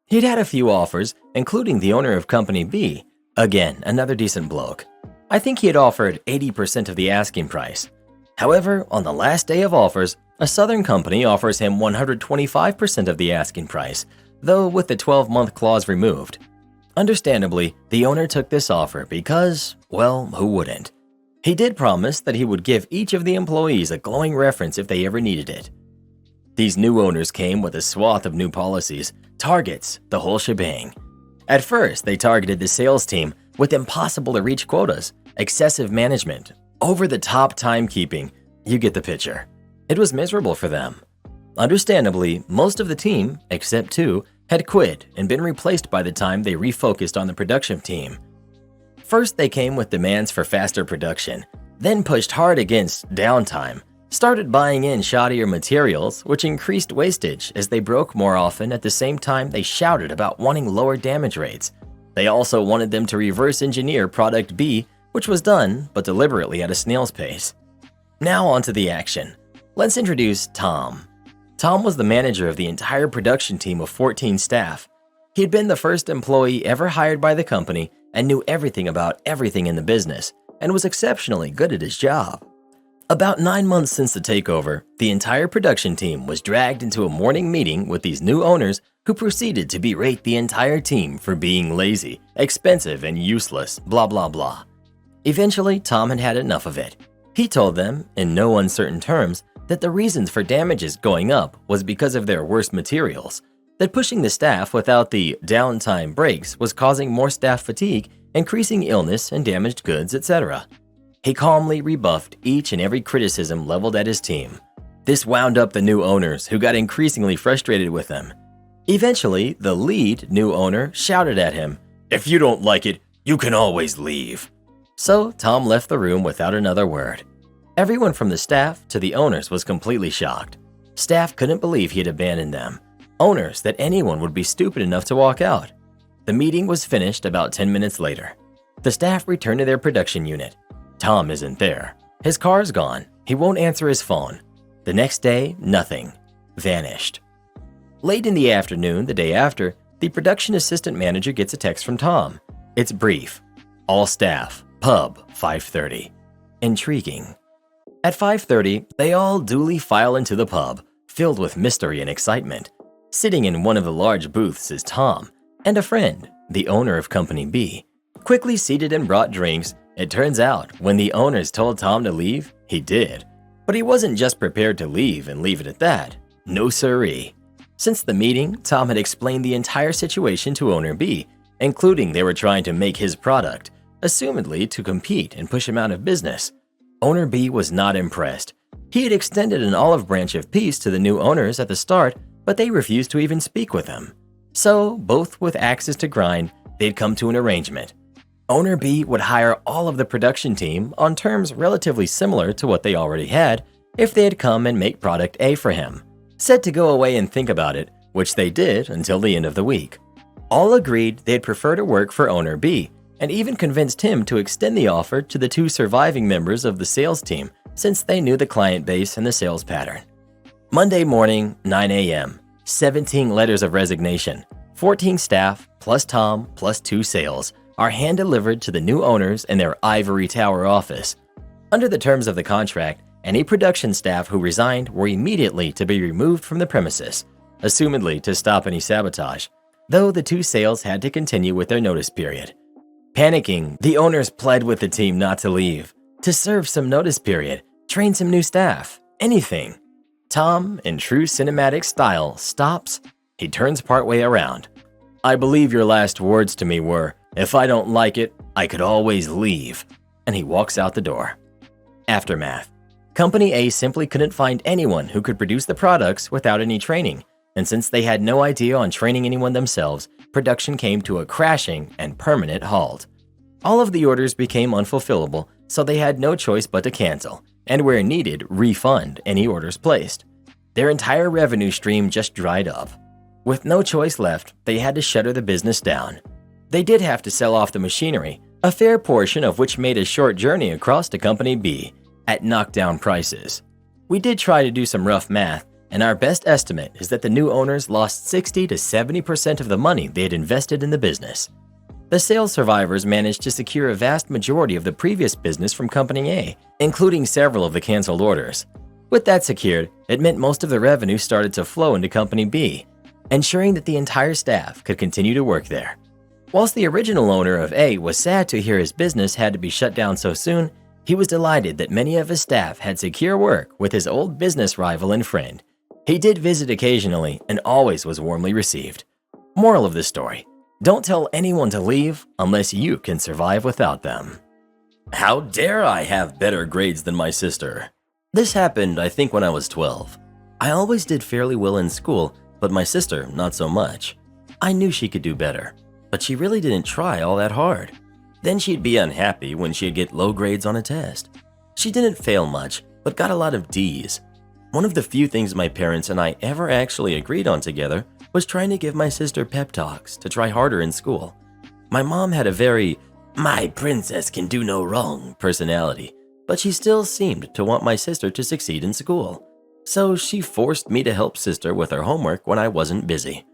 He'd had a few offers, including the owner of Company B, again, another decent bloke. I think he had offered 80% of the asking price. However, on the last day of offers, a southern company offers him 125% of the asking price, though with the 12-month clause removed. Understandably, the owner took this offer because, well, who wouldn't? He did promise that he would give each of the employees a glowing reference if they ever needed it. These new owners came with a swath of new policies, targets, the whole shebang. At first, they targeted the sales team with impossible to reach quotas, excessive management, over-the-top timekeeping. You get the picture. It was miserable for them. Understandably, most of the team, except 2, had quit and been replaced by the time they refocused on the production team. First, they came with demands for faster production, then pushed hard against downtime, started buying in shoddier materials, which increased wastage as they broke more often. At the same time, they shouted about wanting lower damage rates. They also wanted them to reverse engineer product B, which was done, but deliberately at a snail's pace. Now onto the action. Let's introduce Tom. Tom was the manager of the entire production team of 14 staff. He had been the first employee ever hired by the company and knew everything about everything in the business, and was exceptionally good at his job. About 9 months since the takeover, the entire production team was dragged into a morning meeting with these new owners who proceeded to berate the entire team for being lazy, expensive, and useless, blah blah blah. Eventually, Tom had had enough of it. He told them, in no uncertain terms, that the reasons for damages going up was because of their worst materials, that pushing the staff without the downtime breaks was causing more staff fatigue, increasing illness and damaged goods, etc. He calmly rebuffed each and every criticism leveled at his team. This wound up the new owners, who got increasingly frustrated with him. Eventually, the lead new owner shouted at him, "If you don't like it, you can always leave." So Tom left the room without another word. Everyone from the staff to the owners was completely shocked. Staff couldn't believe he had abandoned them. Owners that anyone would be stupid enough to walk out. The meeting was finished about 10 minutes later. The staff returned to their production unit. Tom isn't there. His car's gone. He won't answer his phone. The next day, nothing. Vanished. Late in the afternoon, the day after, the production assistant manager gets a text from Tom. It's brief. All staff, pub, 5:30. Intriguing. At 5:30, they all duly file into the pub, filled with mystery and excitement. Sitting in one of the large booths is Tom and a friend, the owner of Company B. Quickly seated and brought drinks, it turns out when the owners told Tom to leave, he did. But he wasn't just prepared to leave and leave it at that. No siree. Since the meeting, Tom had explained the entire situation to owner B, including they were trying to make his product, assumedly to compete and push him out of business. Owner B was not impressed. He had extended an olive branch of peace to the new owners at the start, but they refused to even speak with him. So, both with axes to grind, they'd come to an arrangement. Owner B would hire all of the production team on terms relatively similar to what they already had if they had come and make product A for him. Said to go away and think about it, which they did until the end of the week. All agreed they'd prefer to work for owner B, and even convinced him to extend the offer to the 2 surviving members of the sales team since they knew the client base and the sales pattern. Monday morning, 9 a.m., 17 letters of resignation, 14 staff, plus Tom, plus 2 sales, are hand-delivered to the new owners in their ivory tower office. Under the terms of the contract, any production staff who resigned were immediately to be removed from the premises, assumedly to stop any sabotage, though the 2 sales had to continue with their notice period. Panicking, the owners pled with the team not to leave, to serve some notice period, train some new staff, anything. Tom, in true cinematic style, stops. He turns partway around. "I believe your last words to me were, 'If I don't like it, I could always leave.'" And he walks out the door. Aftermath. Company A simply couldn't find anyone who could produce the products without any training, and since they had no idea on training anyone themselves, production came to a crashing and permanent halt. All of the orders became unfulfillable, so they had no choice but to cancel, and where needed, refund any orders placed. Their entire revenue stream just dried up. With no choice left, they had to shutter the business down. They did have to sell off the machinery, a fair portion of which made a short journey across to Company B, at knockdown prices. We did try to do some rough math, and our best estimate is that the new owners lost 60 to 70% of the money they had invested in the business. The sales survivors managed to secure a vast majority of the previous business from Company A, including several of the canceled orders. With that secured, it meant most of the revenue started to flow into Company B, ensuring that the entire staff could continue to work there. Whilst the original owner of A was sad to hear his business had to be shut down so soon, he was delighted that many of his staff had secure work with his old business rival and friend. He did visit occasionally and always was warmly received. Moral of the story: Don't tell anyone to leave unless you can survive without them. How dare I have better grades than my sister? This happened, I think, when I was 12. I always did fairly well in school, but my sister, not so much. I knew she could do better, but she really didn't try all that hard. Then she'd be unhappy when she'd get low grades on a test. She didn't fail much, but got a lot of D's. One of the few things my parents and I ever actually agreed on together was trying to give my sister pep talks to try harder in school. My mom had a very "my princess can do no wrong" personality, but she still seemed to want my sister to succeed in school. So she forced me to help sister with her homework when I wasn't busy.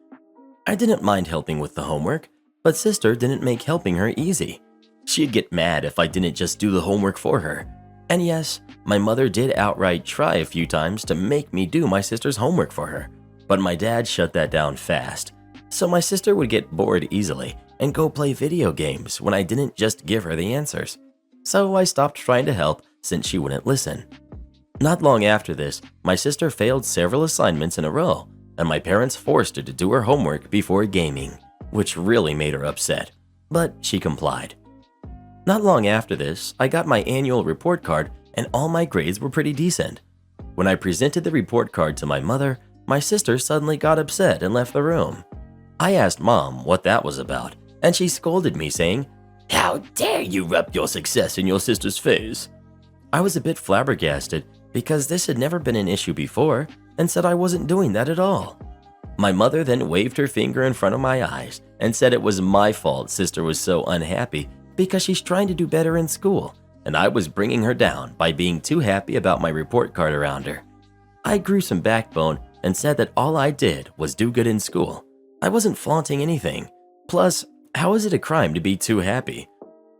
I didn't mind helping with the homework, but sister didn't make helping her easy. She'd get mad if I didn't just do the homework for her. And yes, my mother did outright try a few times to make me do my sister's homework for her, but my dad shut that down fast. So my sister would get bored easily and go play video games when I didn't just give her the answers. So I stopped trying to help since she wouldn't listen. Not long after this, my sister failed several assignments in a row, and my parents forced her to do her homework before gaming, which really made her upset, but she complied. Not long after this, I got my annual report card and all my grades were pretty decent. When I presented the report card to my mother, my sister suddenly got upset and left the room. I asked Mom what that was about, and she scolded me saying, "How dare you rub your success in your sister's face?" I was a bit flabbergasted because this had never been an issue before and said I wasn't doing that at all. My mother then waved her finger in front of my eyes and said it was my fault sister was so unhappy because she's trying to do better in school, and I was bringing her down by being too happy about my report card around her. I grew some backbone and said that all I did was do good in school. I wasn't flaunting anything. Plus, how is it a crime to be too happy?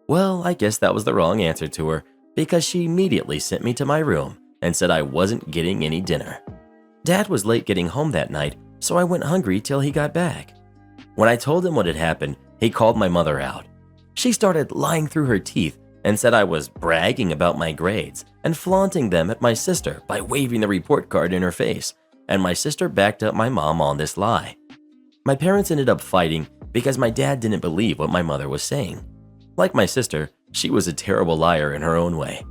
Well, I guess that was the wrong answer to her because she immediately sent me to my room and said I wasn't getting any dinner. Dad was late getting home that night, so I went hungry till he got back. When I told him what had happened, he called my mother out. She started lying through her teeth and said I was bragging about my grades and flaunting them at my sister by waving the report card in her face, and my sister backed up my mom on this lie. My parents ended up fighting because my dad didn't believe what my mother was saying. Like my sister, she was a terrible liar in her own way.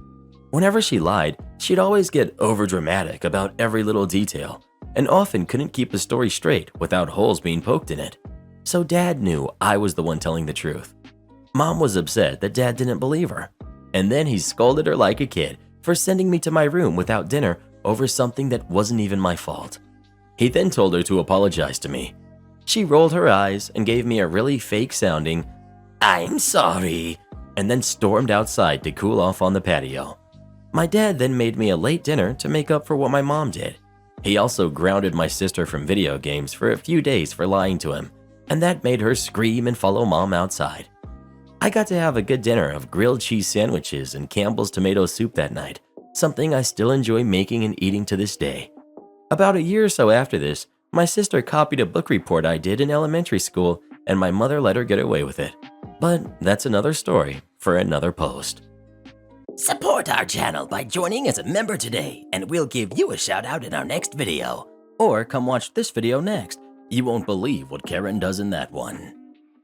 Whenever she lied, she'd always get overdramatic about every little detail and often couldn't keep the story straight without holes being poked in it. So Dad knew I was the one telling the truth. Mom was upset that Dad didn't believe her, and then he scolded her like a kid for sending me to my room without dinner over something that wasn't even my fault. He then told her to apologize to me. She rolled her eyes and gave me a really fake-sounding, "I'm sorry," and then stormed outside to cool off on the patio. My dad then made me a late dinner to make up for what my mom did. He also grounded my sister from video games for a few days for lying to him, and that made her scream and follow Mom outside. I got to have a good dinner of grilled cheese sandwiches and Campbell's tomato soup that night, something I still enjoy making and eating to this day. About a year or so after this, my sister copied a book report I did in elementary school, and my mother let her get away with it. But that's another story for another post. Support our channel by joining as a member today, and we'll give you a shout out in our next video. Or come watch this video next. You won't believe what Karen does in that one.